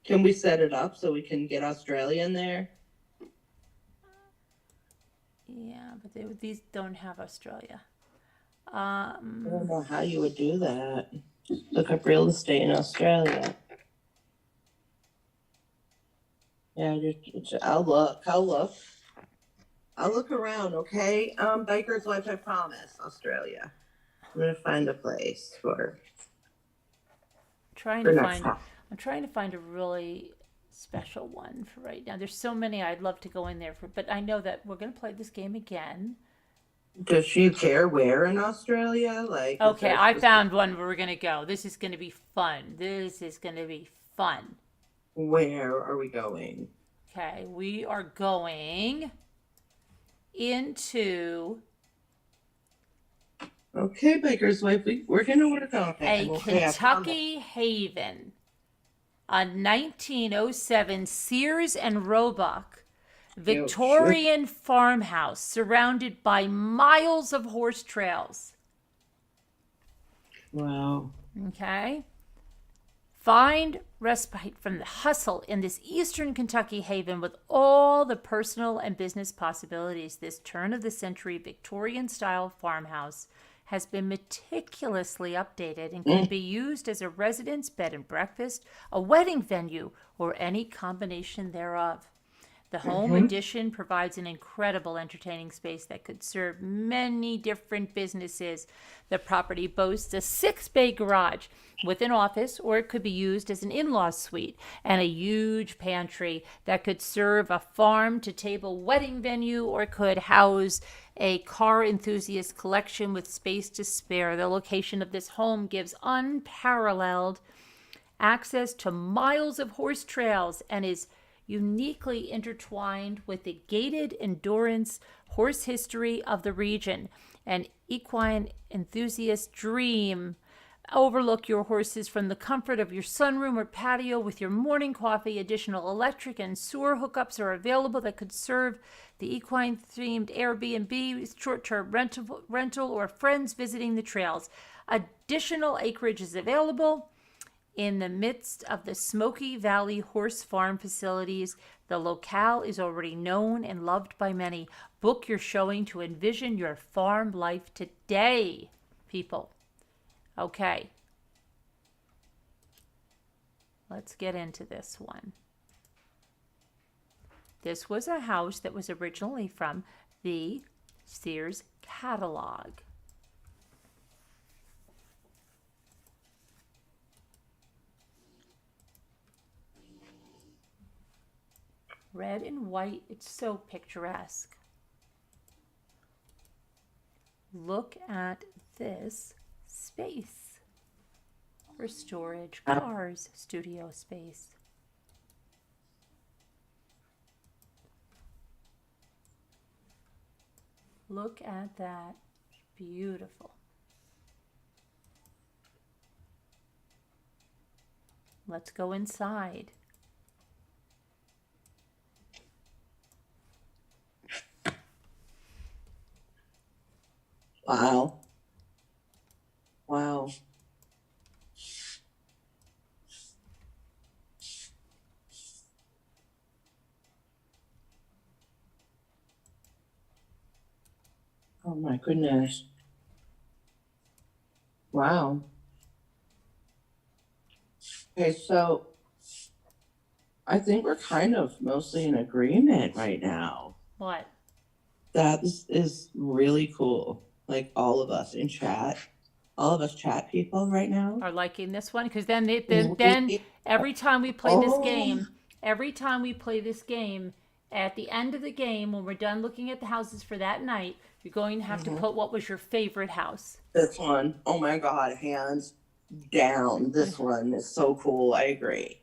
Can we set it up so we can get Australia in there? Yeah, but these don't have Australia. I don't know how you would do that. Look up real estate in Australia. Yeah, I'll look. I'll look around, okay? Biker's wife, I promise. Australia. I'm gonna find a place for I'm trying to find a really special one for right now. There's so many I'd love to go in there for, but I know that we're gonna play this game again. Does she care where in Australia? Like, okay, I found one where we're gonna go. This is gonna be fun. Where are we going? Okay, we are going into Okay, Biker's wife, we're gonna work on it. a Kentucky haven, a 1907 Sears and Roebuck Victorian farmhouse surrounded by miles of horse trails. Wow. Okay. Find respite from the hustle in this eastern Kentucky haven with all the personal and business possibilities. This turn of the century Victorian style farmhouse has been meticulously updated and can be used as a residence, bed and breakfast, a wedding venue, or any combination thereof. The home addition provides an incredible entertaining space that could serve many different businesses. The property boasts a 6-bay garage with an office, or it could be used as an in-law suite, and a huge pantry that could serve a farm-to-table wedding venue or could house a car enthusiast collection with space to spare. The location of this home gives unparalleled access to miles of horse trails and is uniquely intertwined with the gated endurance horse history of the region. An equine enthusiast dream. Overlook your horses from the comfort of your sunroom or patio with your morning coffee. Additional electric and sewer hookups are available that could serve the equine-themed Airbnb, short-term rental, or friends visiting the trails. Additional acreage is available in the midst of the Smoky Valley Horse Farm facilities. The locale is already known and loved by many. Book your showing to envision your farm life today, people. Okay. Let's get into this one. This was a house that was originally from the Sears catalog. Red and white, it's so picturesque. Look at this space for storage, cars, studio space. Look at that, beautiful. Let's go inside. Wow. Wow. Oh my goodness. Wow. Okay, so I think we're kind of mostly in agreement right now. What? That is really cool. Like all of us in chat, all of us chat people right now. Are liking this one? Because then every time we play this game, at the end of the game, when we're done looking at the houses for that night, you're going to have to put what was your favorite house. This one, oh my God, hands down. This one is so cool. I agree.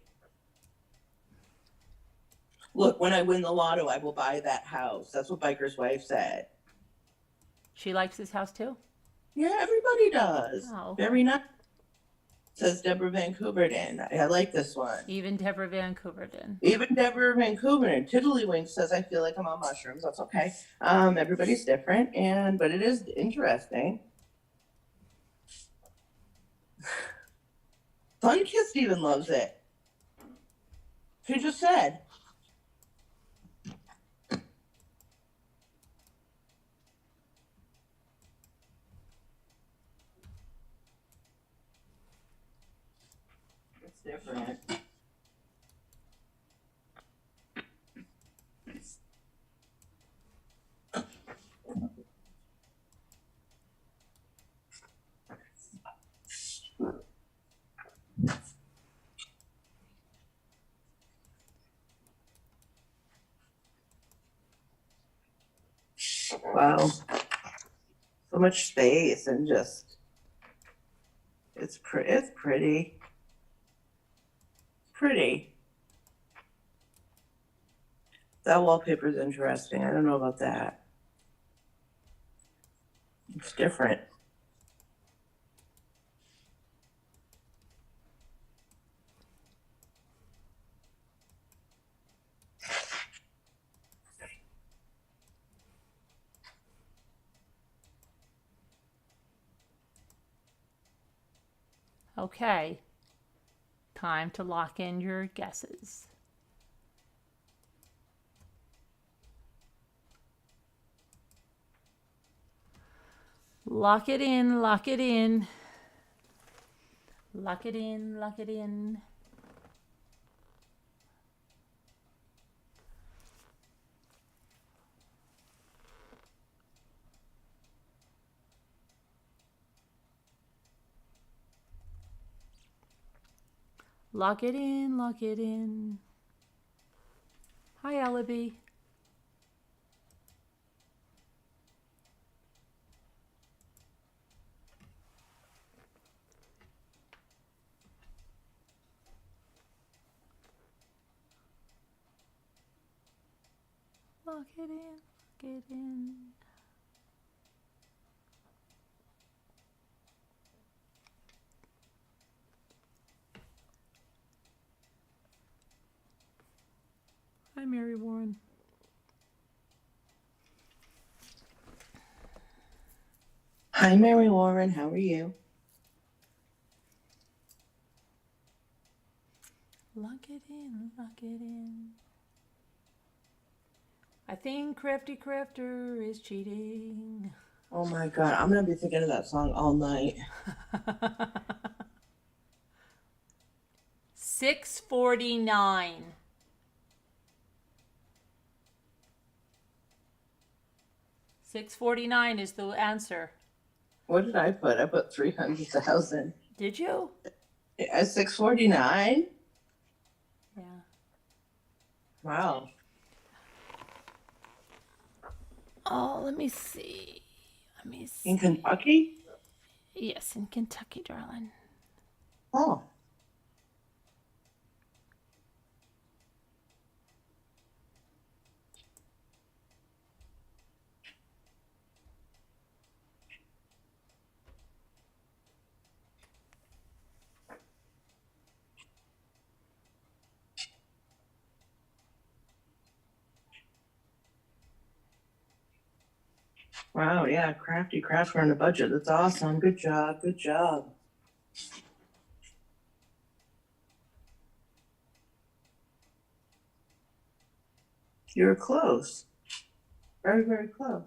Look, when I win the lotto, I will buy that house. That's what Biker's wife said. She likes this house too? Yeah, everybody does. Oh. Very nice. Says Deborah Vancouverden. I like this one. Even Deborah Vancouverden. Even Deborah Vancouverden. Tiddlywink says I feel like I'm on mushrooms. That's okay. Everybody's different, but it is interesting. Sunkissed even loves it. She just said. It's different. Wow. So much space and just it's pretty. Pretty. That wallpaper is interesting. I don't know about that. It's different. Okay. Time to lock in your guesses. Lock it in, lock it in. Lock it in, lock it in. Lock it in, lock it in. Hi, Alibi. Lock it in, lock it in. Hi, Mary Warren. Hi, Mary Warren. How are you? Lock it in, lock it in. I think Crafty Crafter is cheating. Oh my God. I'm going to be thinking of that song all night. 649. 649 is the answer. What did I put? I put 300,000. Did you? At 649? Yeah. Wow. Oh, let me see. Let me see. In Kentucky? Yes, in Kentucky, darling. Oh. Wow, yeah, crafty crafter on a budget. That's awesome. Good job. Good job. You're close. Very, very close.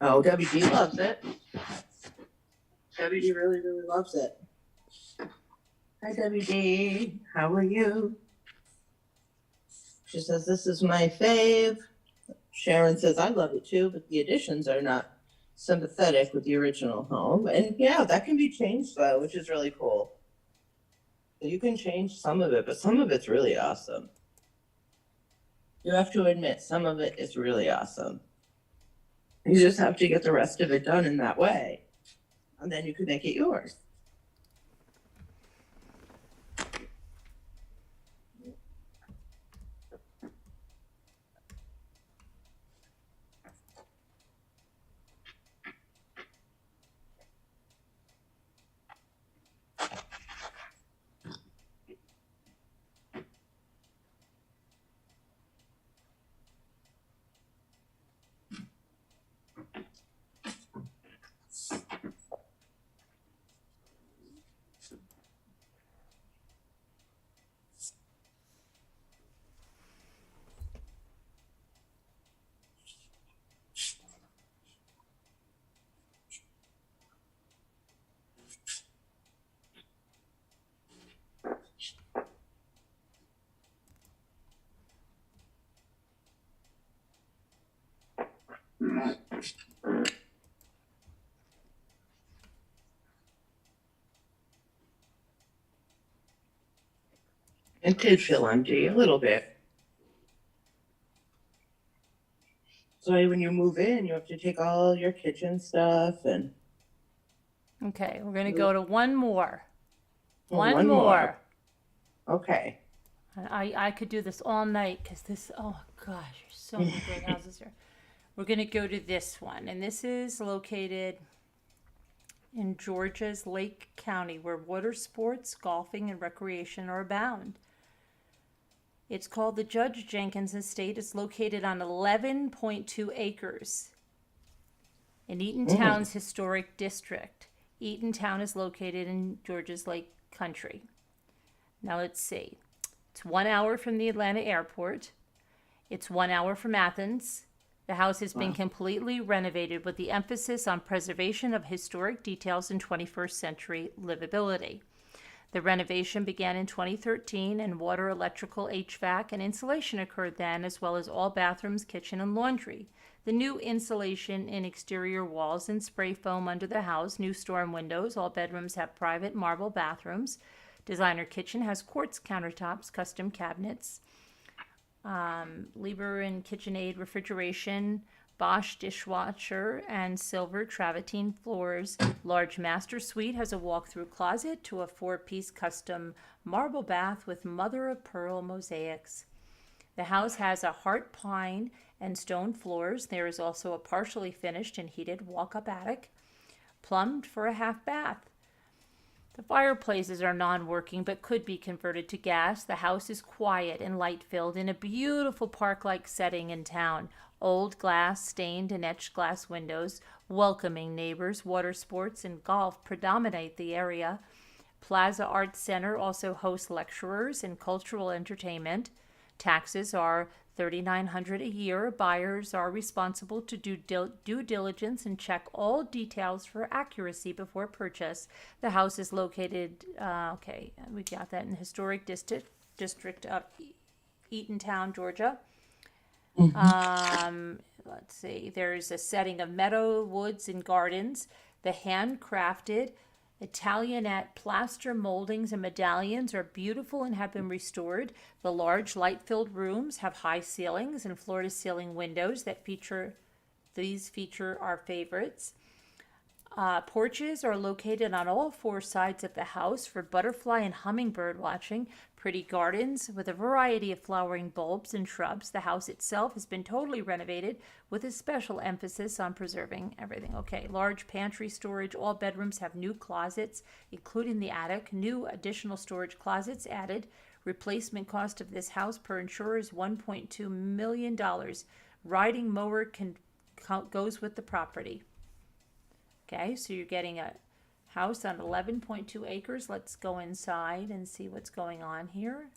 Oh, WG loves it. WG really, really loves it. Hi, WG. How are you? She says, this is my fave. Sharon says, I love it too, but the additions are not sympathetic with the original home. And yeah, that can be changed though, which is really cool. You can change some of it, but some of it's really awesome. You have to admit, some of it is really awesome. You just have to get the rest of it done in that way. And then you can make it yours. It did feel empty, a little bit. So when you move in, you have to take all your kitchen stuff and Okay, we're gonna go to one more. Oh, One one more. more. Okay. I could do this all night because this, oh gosh, there's so many great houses here. We're going to go to this one, and this is located in Georgia's Lake County, where water sports, golfing, and recreation are abound. It's called the Judge Jenkins Estate. It's located on 11.2 acres in Eatontown's historic district. Eatontown is located in Georgia's Lake Country. Now let's see. It's 1 hour from the Atlanta airport. It's 1 hour from Athens. The house has been completely renovated with the emphasis on preservation of historic details and 21st century livability. The renovation began in 2013, and water, electrical, HVAC, and insulation occurred then, as well as all bathrooms, kitchen, and laundry. The new insulation in exterior walls and spray foam under the house, new storm windows, all bedrooms have private marble bathrooms. Designer kitchen has quartz countertops, custom cabinets, Lieber and KitchenAid refrigeration, Bosch dishwasher, and silver travertine floors. Large master suite has a walk-through closet to a 4-piece custom marble bath with mother-of-pearl mosaics. The house has a heart pine and stone floors. There is also a partially finished and heated walk-up attic, plumbed for a half bath. The fireplaces are non-working but could be converted to gas. The house is quiet and light-filled in a beautiful park-like setting in town. Old glass, stained and etched glass windows, welcoming neighbors, water sports, and golf predominate the area. Plaza Arts Center also hosts lecturers and cultural entertainment. Taxes are $3,900 a year. Buyers are responsible to do due diligence and check all details for accuracy before purchase. The house is located, we got that in the historic district of Eatontown, Georgia. Let's see, there's a setting of meadow, woods, and gardens. The handcrafted Italianate plaster moldings and medallions are beautiful and have been restored. The large light-filled rooms have high ceilings and floor-to-ceiling windows that feature our favorites. Porches are located on all 4 sides of the house for butterfly and hummingbird watching. Pretty gardens with a variety of flowering bulbs and shrubs. The house itself has been totally renovated with a special emphasis on preserving everything. Okay, large pantry storage. All bedrooms have new closets, including the attic. New additional storage closets added. Replacement cost of this house per insurer is $1.2 million. Riding mower goes with the property. Okay, so you're getting a house on 11.2 acres. Let's go inside and see what's going on here.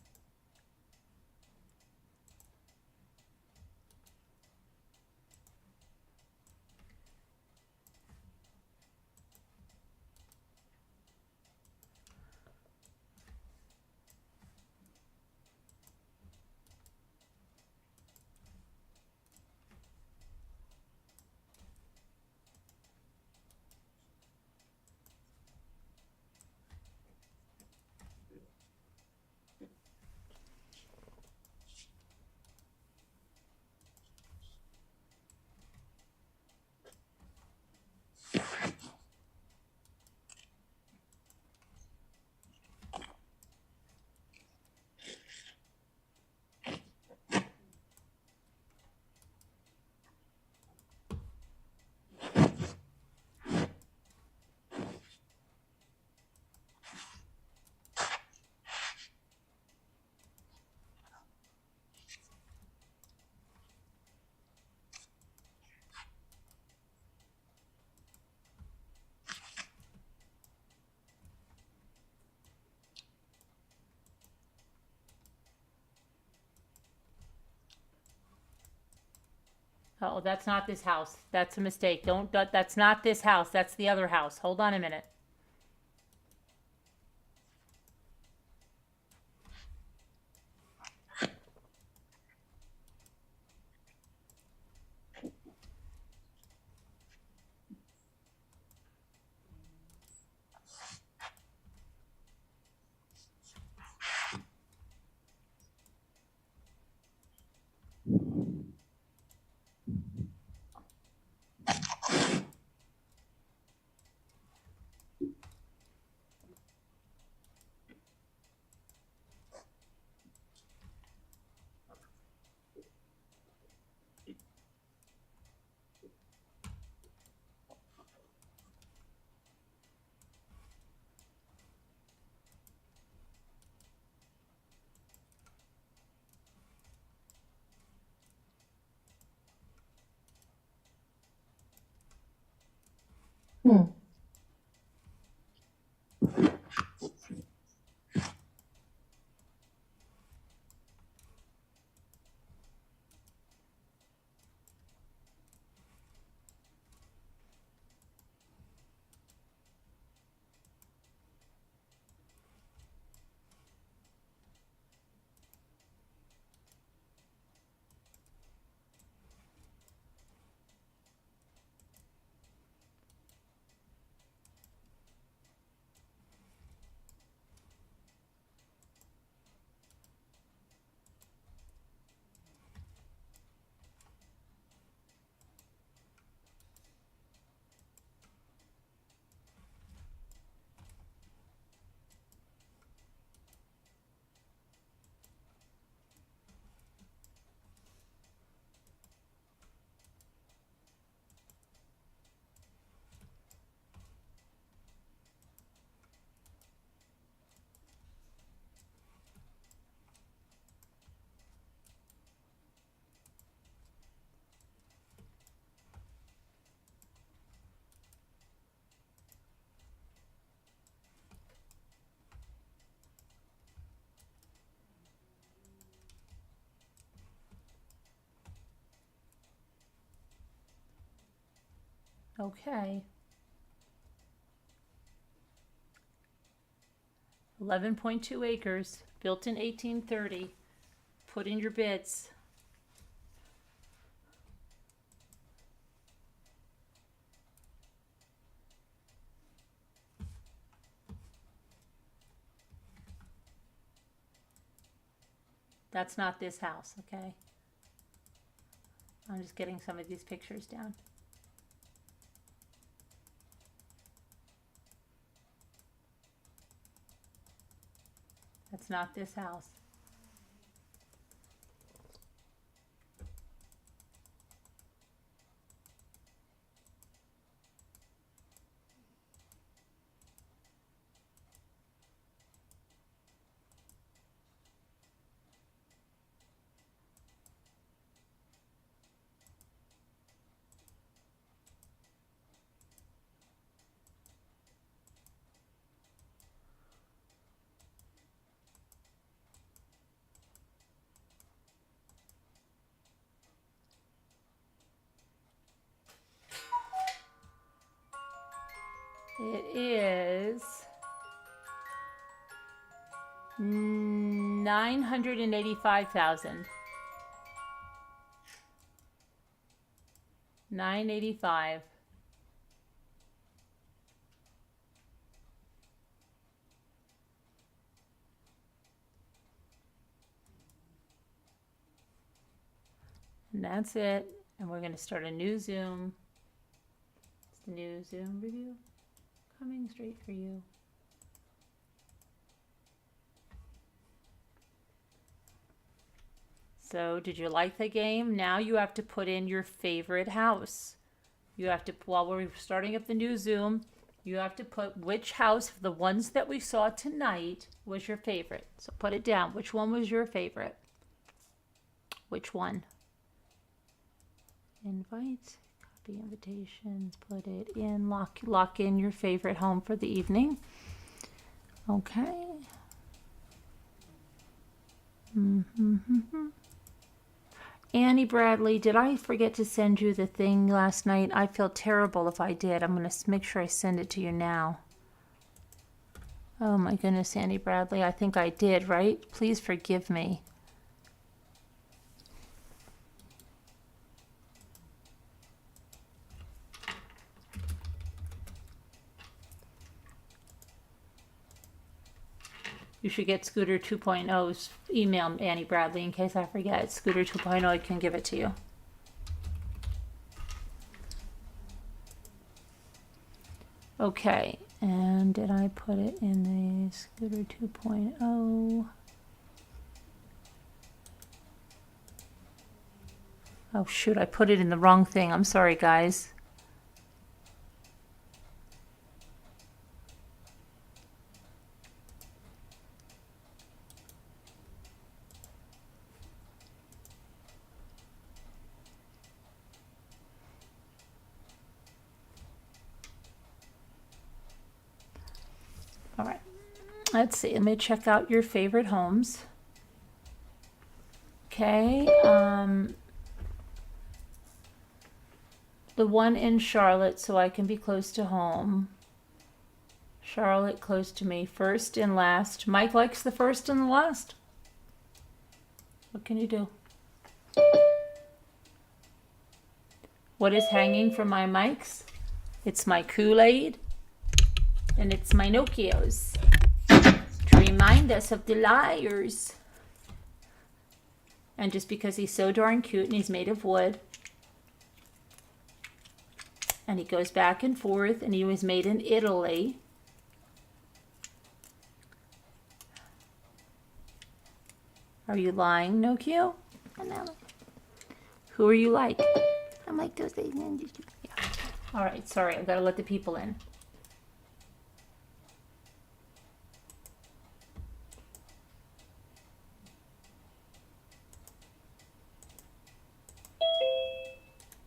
Oh, that's not this house. That's a mistake. That's not this house. That's the other house. Hold on a minute. Hmm. Okay. 11.2 acres, built in 1830. Put in your bids. That's not this house, okay? I'm just getting some of these pictures down. That's not this house. It is 985,000. 985. And that's it. And we're going to start a new Zoom. It's the new Zoom review coming straight for you. So, did you like the game? Now you have to put in your favorite house. You have to, while we're starting up the new Zoom, you have to put which house of the ones that we saw tonight was your favorite. So put it down. Which one was your favorite? Which one? Invite, copy invitations, put it in, lock in your favorite home for the evening. Okay. Annie Bradley, did I forget to send you the thing last night? I feel terrible if I did. I'm going to make sure I send it to you now. Oh my goodness, Annie Bradley, I think I did, right? Please forgive me. You should get Scooter 2.0's email, Annie Bradley, in case I forget. Scooter 2.0, I can give it to you. Okay, and did I put it in the Scooter 2.0? Oh shoot, I put it in the wrong thing. I'm sorry, guys. All right, let's see. Let me check out your favorite homes. Okay, the one in Charlotte, so I can be close to home. Charlotte, close to me. First and last. Mike likes the first and the last. What can you do? What is hanging from my mics? It's my Kool-Aid. And it's my Nokios to remind us of the liars. And just because he's so darn cute and he's made of wood. And he goes back and forth and he was made in Italy. Are you lying, Nokio? Who are you like? I'm like those things. Yeah. All right, sorry, I've got to let the people in.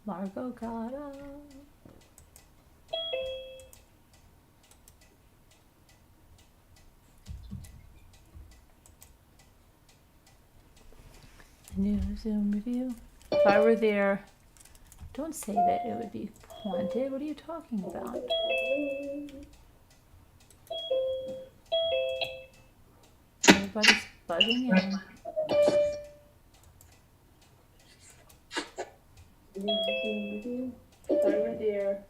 Margot got up. New Zoom review. If I were there, don't say that it would be haunted. What are you talking about? Everybody's buzzing in. If I were there,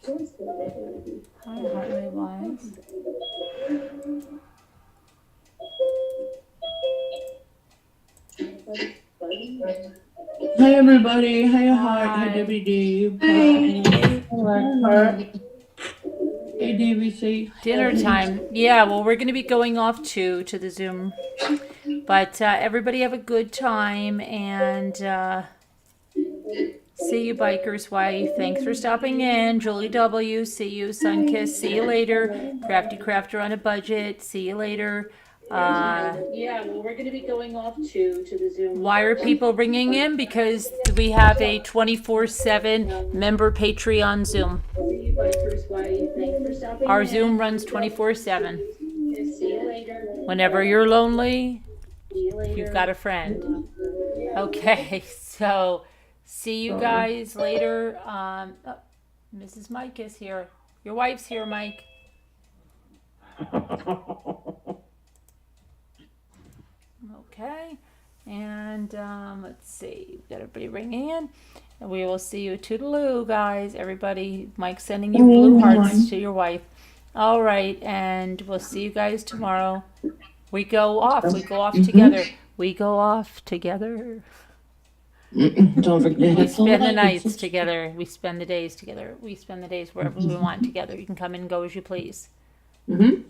don't say that it would be Hartley Wise. Hi everybody. Hi Heart. Hi Debbie D. Hi. Hey DVC. Dinner time. Yeah, well, we're going to be going off to the Zoom. But everybody have a good time and see you, Biker's Wife. Thanks for stopping in. Julie W. See you, Sunkiss. See you later. Crafty Crafter on a budget. See you later. Yeah, well, we're going to be going off to the Zoom. Why are people ringing in? Because we have a 24/7 member Patreon Zoom. Our Zoom runs 24/7. Whenever you're lonely, you've got a friend. Okay, so see you guys later. Oh, Mrs. Mike is here. Your wife's here, Mike. Okay, and let's see, we've got everybody ringing in, and we will see you. Toodaloo, guys, everybody. Mike's sending you blue hearts to your wife. All right, and we'll see you guys tomorrow. We go off together. We go off together. Don't forget. We spend the nights together. We spend the days together. We spend the days wherever we want together. You can come and go as you please. You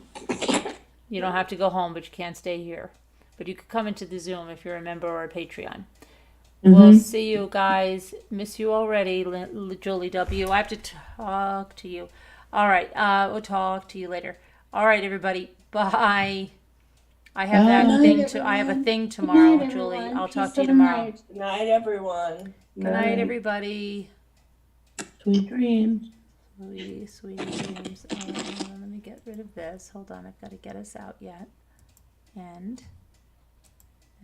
don't have to go home, but you can't stay here. But you could come into the Zoom if you're a member or a Patreon. We'll see you guys. Miss you already, Julie W. I have to talk to you. All right. We'll talk to you later. All right, everybody. Bye. I have that thing to. I have a thing tomorrow, night, Julie. I'll talk to you tomorrow. Good night, everyone. Good night, everybody. Sweet dreams. Sweet dreams. Let me get rid of this. Hold on. I've got to get us out yet. And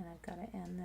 I've got to end this.